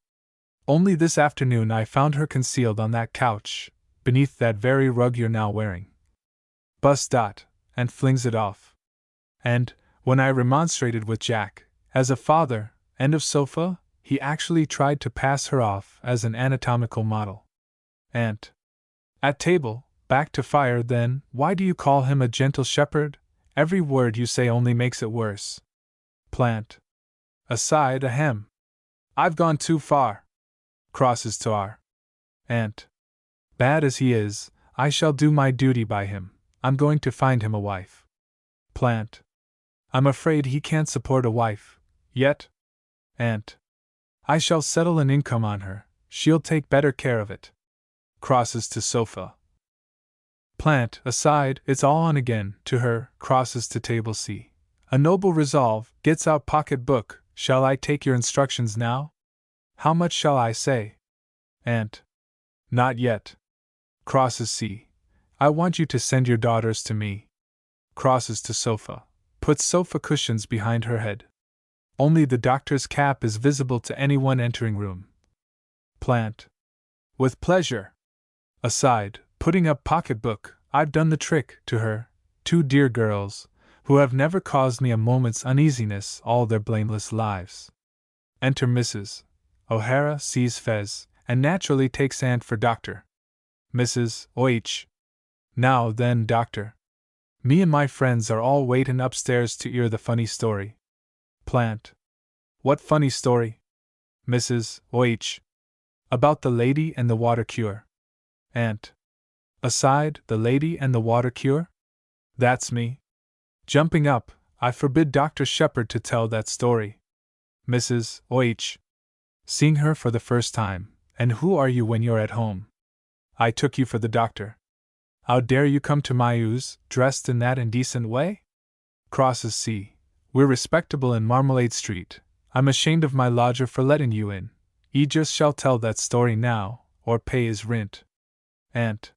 Only this afternoon I found her concealed on that couch, beneath that very rug you're now wearing. Bus. And flings it off. And, when I remonstrated with Jack, as a father, end of sofa, he actually tried to pass her off as an anatomical model. Aunt. At table, back to fire, then, why do you call him a gentle shepherd? Every word you say only makes it worse. Plant. Aside, ahem. I've gone too far. Crosses to R. Aunt. Bad as he is, I shall do my duty by him. I'm going to find him a wife. Plant. I'm afraid he can't support a wife, yet. Aunt. I shall settle an income on her, she'll take better care of it. Crosses to sofa. Plant. Aside, it's all on again, to her, crosses to table C. A noble resolve, gets out pocket book. Shall I take your instructions now? How much shall I say? Aunt. Not yet. Crosses C. I want you to send your daughters to me. Crosses to sofa. Puts sofa cushions behind her head. Only the doctor's cap is visible to anyone entering room. Plant. With pleasure. Aside, putting up pocketbook, I've done the trick, to her, two dear girls, who have never caused me a moment's uneasiness all their blameless lives. Enter Mrs. O'Hara sees Fez, and naturally takes Aunt for doctor. Mrs. O.H. Now then, doctor. Me and my friends are all waitin' upstairs to hear the funny story. Plant. What funny story? Mrs. O.H. About the lady and the water cure. Aunt. Aside, the lady and the water cure? That's me. Jumping up, I forbid Dr. Shepherd to tell that story. Mrs. O.H. Seeing her for the first time, and who are you when you're at home? I took you for the doctor. How dare you come to my house, dressed in that indecent way? Crosses C. We're respectable in Marmalade Street. I'm ashamed of my lodger for letting you in. He just shall tell that story now, or pay his rent. Aunt.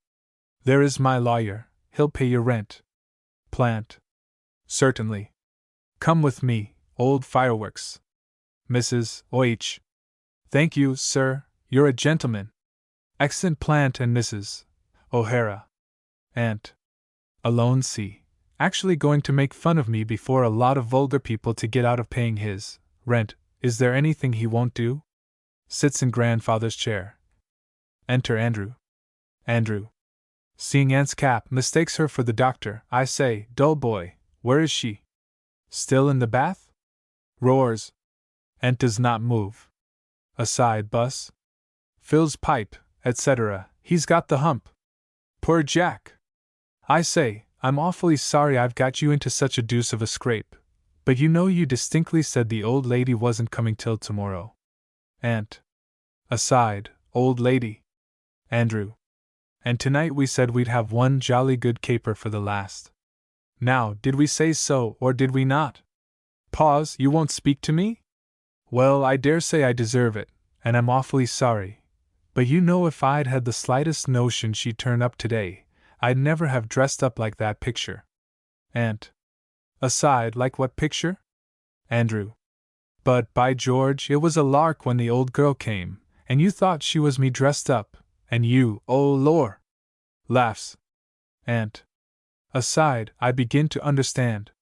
There is my lawyer, he'll pay your rent. Plant. Certainly. Come with me, old fireworks. Mrs. O.H. Thank you, sir, you're a gentleman. Excellent. Plant and Mrs. O'Hara. Aunt. Alone C. Actually going to make fun of me before a lot of vulgar people to get out of paying his rent. Is there anything he won't do? Sits in grandfather's chair. Enter Andrew. Andrew. Seeing Aunt's cap, mistakes her for the doctor. I say, dull boy, where is she? Still in the bath? Roars. Aunt does not move. Aside, Bus. Fills pipe, etc. He's got the hump. Poor Jack. I say, I'm awfully sorry I've got you into such a deuce of a scrape, but you know you distinctly said the old lady wasn't coming till tomorrow. Aunt. Aside, old lady. Andrew. And tonight we said we'd have one jolly good caper for the last. Now, did we say so, or did we not? Pause. You won't speak to me? Well, I dare say I deserve it, and I'm awfully sorry. But you know if I'd had the slightest notion she'd turn up today, I'd never have dressed up like that picture. Aunt. Aside, like what picture? Andrew. But, by George, it was a lark when the old girl came, and you thought she was me dressed up, and you, oh lor! Laughs. Aunt. Aside, I begin to understand.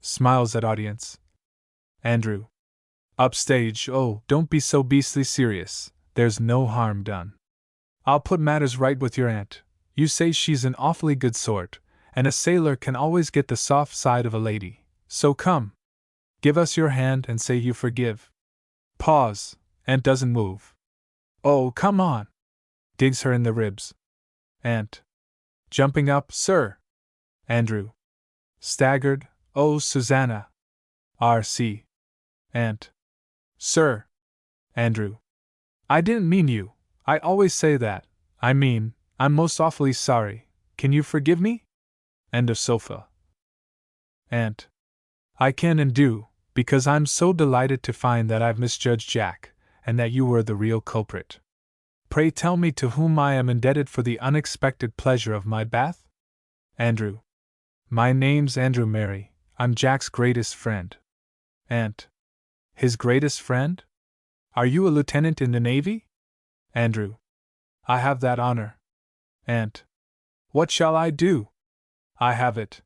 Smiles at audience. Andrew. Upstage, oh, don't be so beastly serious, there's no harm done. I'll put matters right with your aunt. You say she's an awfully good sort, and a sailor can always get the soft side of a lady, so come. Give us your hand and say you forgive. Pause. Aunt doesn't move. Oh, come on. Digs her in the ribs. Aunt. Jumping up, sir. Andrew. Staggered, oh, Susannah. R.C. Aunt. Sir. Andrew. I didn't mean you. I always say that. I mean, I'm most awfully sorry. Can you forgive me? End of sofa. Aunt. I can and do, because I'm so delighted to find that I've misjudged Jack, and that you were the real culprit. Pray tell me to whom I am indebted for the unexpected pleasure of my bath? Andrew. My name's Andrew Mary. I'm Jack's greatest friend. Aunt. His greatest friend? Are you a lieutenant in the Navy? Andrew. I have that honor. Aunt. What shall I do? I have it.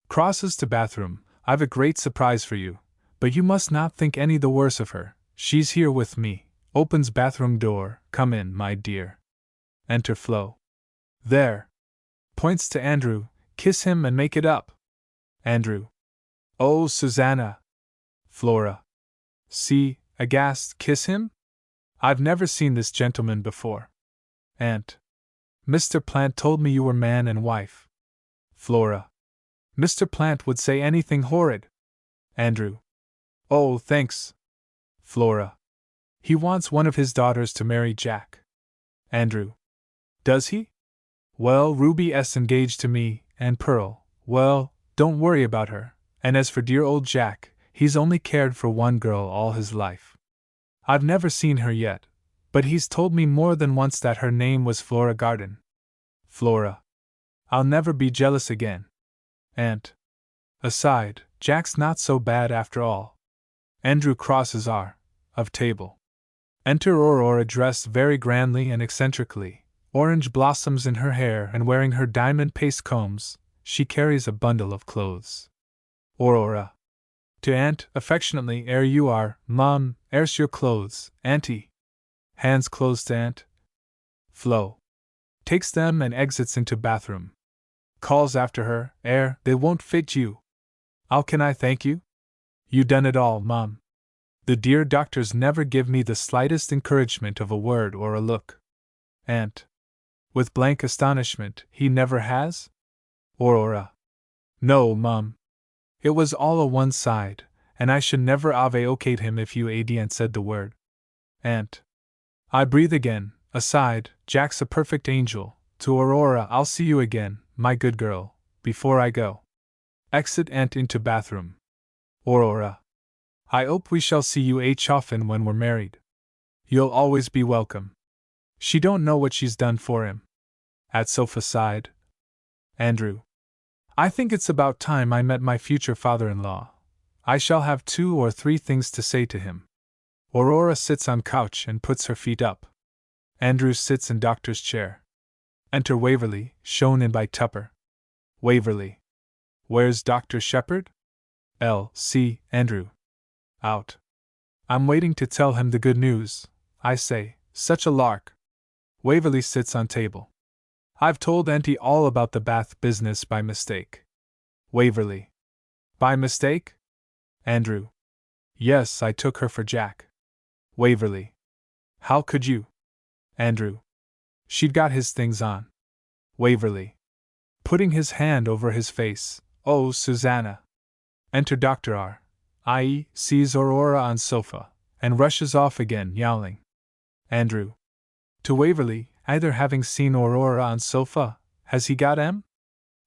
Crosses to bathroom. I've a great surprise for you, but you must not think any the worse of her. She's here with me. Opens bathroom door. Come in, my dear. Enter Flo. There. Points to Andrew. Kiss him and make it up. Andrew. Oh, Susannah. Flora. See, aghast, kiss him? I've never seen this gentleman before. Aunt. Mr. Plant told me you were man and wife. Flora. Mr. Plant would say anything horrid. Andrew. Oh, thanks. Flora. He wants one of his daughters to marry Jack. Andrew. Does he? Well, Ruby's engaged to me, and Pearl, well, don't worry about her, and as for dear old Jack, he's only cared for one girl all his life. I've never seen her yet, But he's told me more than once that her name was Flora Garden. Flora. I'll never be jealous again. Aunt. Aside, Jack's not so bad after all. Andrew crosses R. of table. Enter Aurora dressed very grandly and eccentrically, orange blossoms in her hair and wearing her diamond paste combs. She carries a bundle of clothes. Aurora. To Aunt, affectionately, ere you are, Mom, here's your clothes, Auntie. Hands close to Aunt. Flo. Takes them and exits into bathroom. Calls after her, they won't fit you. How can I thank you? You done it all, Mom. The dear doctors never give me the slightest encouragement of a word or a look. Aunt. With blank astonishment, he never has? Aurora. No, Mum. It was all a one side, and I should never have okayed him if you hadn't said the word. Aunt. I breathe again, aside, Jack's a perfect angel. To Aurora, I'll see you again, my good girl, before I go. Exit Aunt into bathroom. Aurora. I hope we shall see you often when we're married. You'll always be welcome. She don't know what she's done for him. At sofa side. Andrew. I think it's about time I met my future father-in-law. I shall have 2 or 3 things to say to him. Aurora sits on couch and puts her feet up. Andrew sits in doctor's chair. Enter Waverley, shown in by Tupper. Waverley. Where's Dr. Shepherd? L.C. Andrew. Out. I'm waiting to tell him the good news. I say, such a lark. Waverley sits on table. I've told Auntie all about the bath business by mistake. Waverley. By mistake? Andrew. Yes, I took her for Jack. Waverley. How could you? Andrew. She'd got his things on. Waverley. Putting his hand over his face. Oh, Susannah. Enter Dr. R. I.e. sees Aurora on sofa, and rushes off again, yowling. Andrew. To Waverley, either having seen Aurora on sofa, has he got M?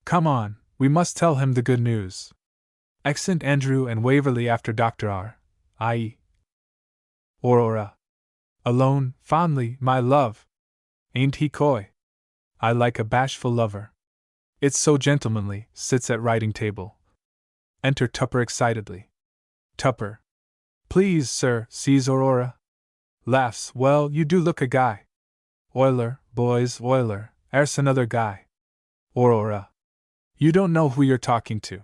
Come on, we must tell him the good news. Exit Andrew and Waverley after Dr. R. I.e. Aurora. Alone, fondly, my love. Ain't he coy? I like a bashful lover. It's so gentlemanly, sits at writing table. Enter Tupper excitedly. Tupper. Please, sir, sees Aurora. Laughs, well, you do look a guy. Oiler, boys, oiler, there's another guy. Aurora. You don't know who you're talking to.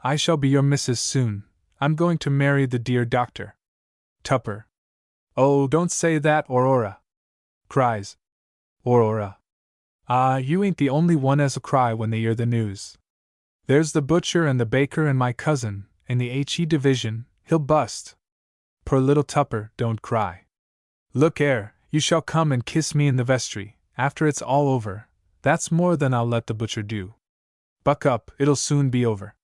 I shall be your missus soon. I'm going to marry the dear doctor. Tupper. Oh, don't say that, Aurora. Cries. Aurora. Ah, you ain't the only one as'll cry when they hear the news. There's the butcher and the baker and my cousin, in the HE division, he'll bust. Poor little Tupper, don't cry. Look you shall come and kiss me in the vestry, after it's all over. That's more than I'll let the butcher do. Buck up, it'll soon be over.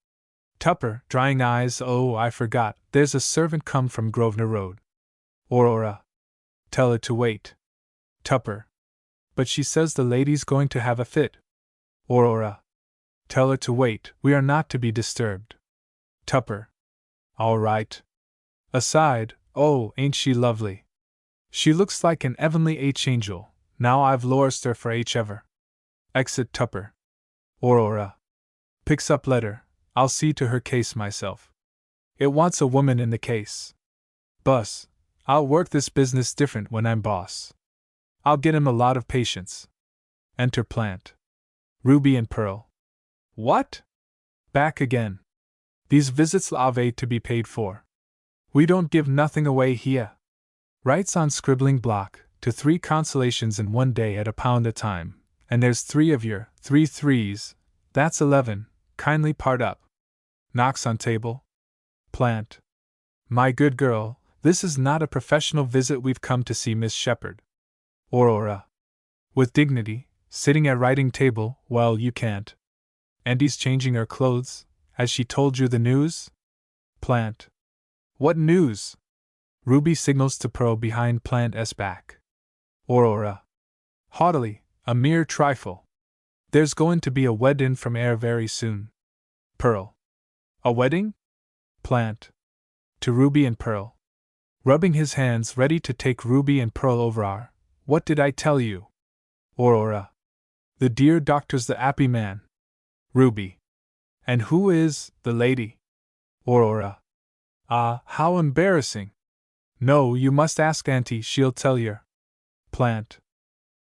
Tupper, drying eyes, oh, I forgot, there's a servant come from Grosvenor Road. Aurora. Tell her to wait. Tupper. But she says the lady's going to have a fit. Aurora. Tell her to wait, we are not to be disturbed. Tupper. All right. Aside, oh, ain't she lovely? She looks like an heavenly angel, now I've lost her for ever. Exit Tupper. Aurora. Picks up letter, I'll see to her case myself. It wants a woman in the case. Bus, I'll work this business different when I'm boss. I'll get him a lot of patience. Enter Plant. Ruby and Pearl. What? Back again. These visits have to be paid for. We don't give nothing away here. Writes on scribbling block, to 3 consolations in 1 day at £1 a time, and there's 3 of your 3 threes, that's 11, kindly part up. Knocks on table. Plant. My good girl, this is not a professional visit, we've come to see Miss Shepherd. Aurora. With dignity, sitting at writing table, well, you can't. Andy's changing her clothes, has she told you the news? Plant. What news? Ruby signals to Pearl behind Plant's back. Aurora. Haughtily, a mere trifle. There's going to be a wedding from very soon. Pearl. A wedding? Plant. To Ruby and Pearl. rubbing his hands ready to take Ruby and Pearl over our. What did I tell you? Aurora. The dear doctor's the happy man. Ruby. And who is the lady? Aurora. Ah, how embarrassing. No, you must ask Auntie, she'll tell yer. Plant.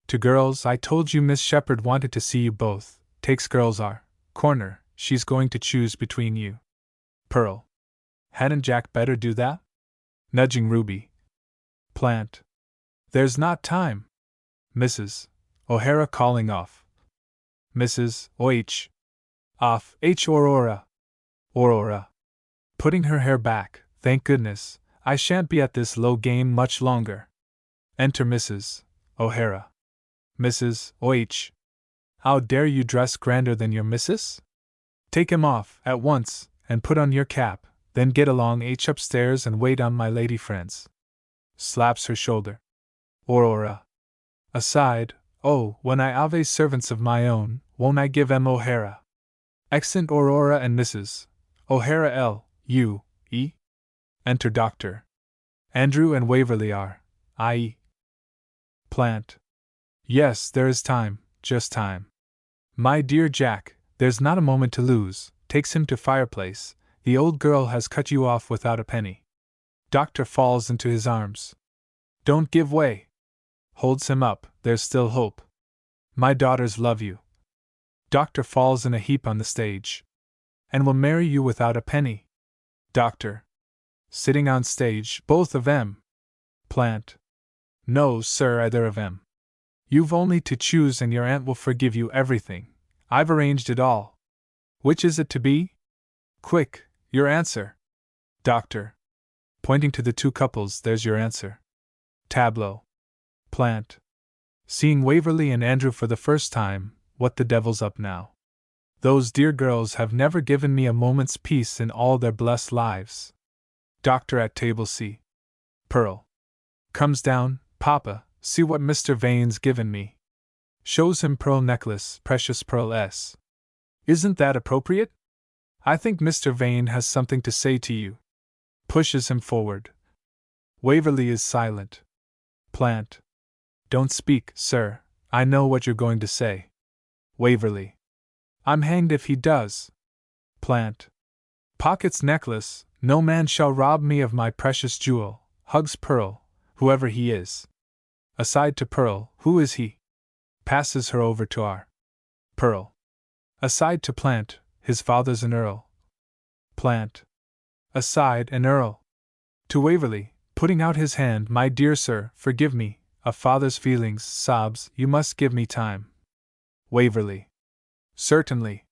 To girls, I told you Miss Shepherd wanted to see you both. Takes girls our corner, she's going to choose between you. Pearl. Hadn't Jack better do that? Nudging Ruby. Plant. There's not time. Mrs. O'Hara calling off. Mrs. O.H. Off. H. Aurora. Aurora. Putting her hair back. Thank goodness, I shan't be at this low game much longer. Enter Mrs. O'Hara. Mrs. O.H. How dare you dress grander than your missus? Take him off, at once, and put on your cap, then get along H upstairs and wait on my lady friends. Slaps her shoulder. Aurora. Aside, oh, when I have servants of my own, won't I give 'em O'Hara? Exeunt Aurora and Mrs. O'Hara L.U.E. Enter Dr. Andrew and Waverley are, i.e. Plant. Yes, there is time, just time. My dear Jack, there's not a moment to lose. Takes him to fireplace. The old girl has cut you off without a penny. Doctor falls into his arms. Don't give way. Holds him up, there's still hope. My daughters love you. Doctor falls in a heap on the stage. And will marry you without a penny. Doctor. Sitting on stage, both of 'em. Plant. No, sir, either of 'em. You've only to choose and your aunt will forgive you everything. I've arranged it all. Which is it to be? Quick, your answer. Doctor. Pointing to the two couples, there's your answer. Tableau. Plant. Seeing Waverley and Andrew for the first time, what the devil's up now? Those dear girls have never given me a moment's peace in all their blessed lives. Doctor at table C. Pearl. Comes down, Papa, see what Mr. Vane's given me. Shows him pearl necklace, precious pearl S. Isn't that appropriate? I think Mr. Vane has something to say to you. Pushes him forward. Waverley is silent. Plant. Don't speak, sir, I know what you're going to say. Waverley. I'm hanged if he does. Plant. Pockets necklace, no man shall rob me of my precious jewel, hugs Pearl, whoever he is. Aside to Pearl, who is he? Passes her over to our. Pearl. Aside to Plant, his father's an earl. Plant. Aside, an earl. To Waverley, putting out his hand, my dear sir, forgive me, a father's feelings, sobs, you must give me time. Waverley. Certainly.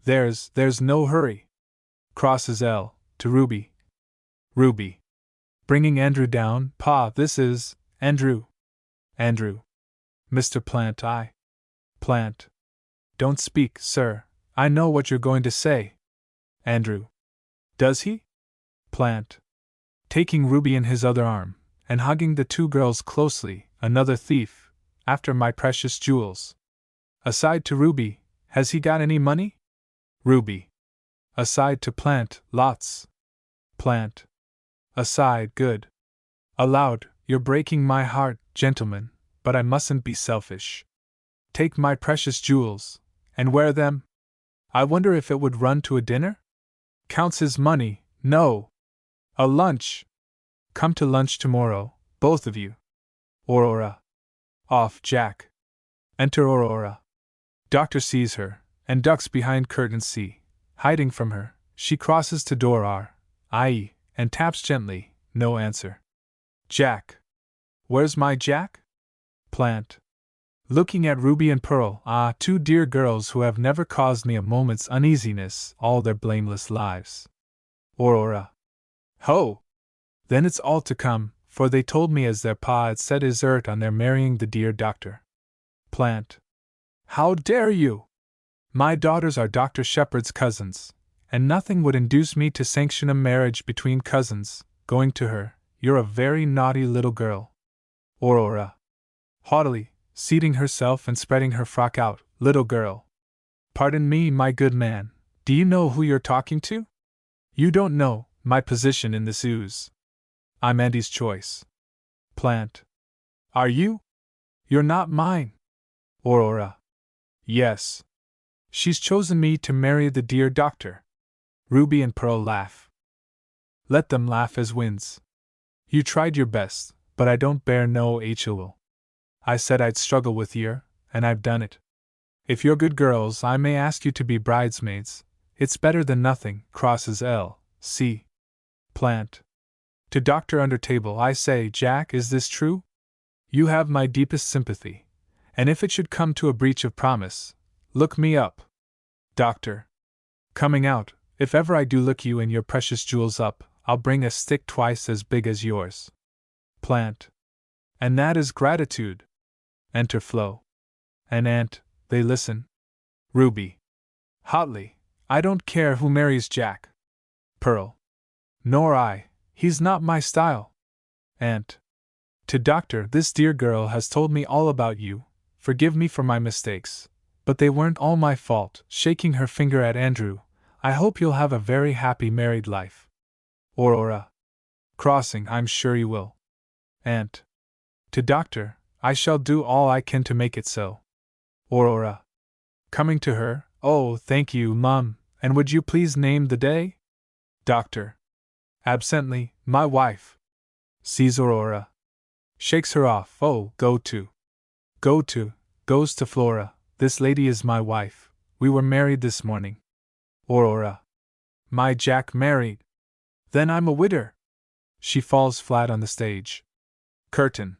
There's no hurry. Crosses L. To Ruby. Ruby. Bringing Andrew down, Pa, this is, Andrew. Andrew. Mr. Plant, I. Plant. Don't speak, sir, I know what you're going to say. Andrew. Does he? Plant. Taking Ruby in his other arm, and hugging the two girls closely, another thief, after my precious jewels. Aside to Ruby, has he got any money? Ruby. Aside to Plant, lots. Plant. Aside, good. Aloud, you're breaking my heart, gentlemen, but I mustn't be selfish. Take my precious jewels, and wear them? I wonder if it would run to a dinner? Counts his money, no. A lunch. Come to lunch tomorrow, both of you. Aurora. Off, Jack. Enter Aurora. Doctor sees her, and ducks behind curtain C. Hiding from her, she crosses to door R, i.e., and taps gently, no answer. Jack. Where's my Jack? Plant. Looking at Ruby and Pearl, ah, two dear girls who have never caused me a moment's uneasiness all their blameless lives. Aurora. Ho! Then it's all to come, for they told me as their pa had set his earth on their marrying the dear doctor. Plant. How dare you? My daughters are Dr. Shepherd's cousins, and nothing would induce me to sanction a marriage between cousins. Going to her, you're a very naughty little girl. Aurora. Haughtily, seating herself and spreading her frock out, little girl. Pardon me, my good man, do you know who you're talking to? You don't know my position in this ooze. I'm Andy's choice. Plant. Are you? You're not mine. Aurora. Yes. She's chosen me to marry the dear doctor. Ruby and Pearl laugh. Let them laugh as winds. You tried your best, but I don't bear no ill. I said I'd struggle with yer, and I've done it. If you're good girls, I may ask you to be bridesmaids. It's better than nothing. Crosses L. C. Plant. To Doctor under table I say, Jack, is this true? You have my deepest sympathy, and if it should come to a breach of promise, look me up. Doctor. Coming out, if ever I do look you and your precious jewels up, I'll bring a stick twice as big as yours. Plant. And that is gratitude. Enter Flo. And Aunt, they listen. Ruby. Hotly. I don't care who marries Jack. Pearl. Nor I, he's not my style. Aunt. To Doctor, this dear girl has told me all about you. Forgive me for my mistakes, but they weren't all my fault. Shaking her finger at Andrew. I hope you'll have a very happy married life. Aurora. Crossing, I'm sure you will. Aunt. To Doctor, I shall do all I can to make it so. Aurora. Coming to her, oh, thank you, Mum, and would you please name the day? Doctor. Absently, my wife. Sees Aurora. Shakes her off, oh, go to. Goes to Flora, this lady is my wife, we were married this morning. Aurora. My Jack married? Then I'm a widder. She falls flat on the stage. Curtain.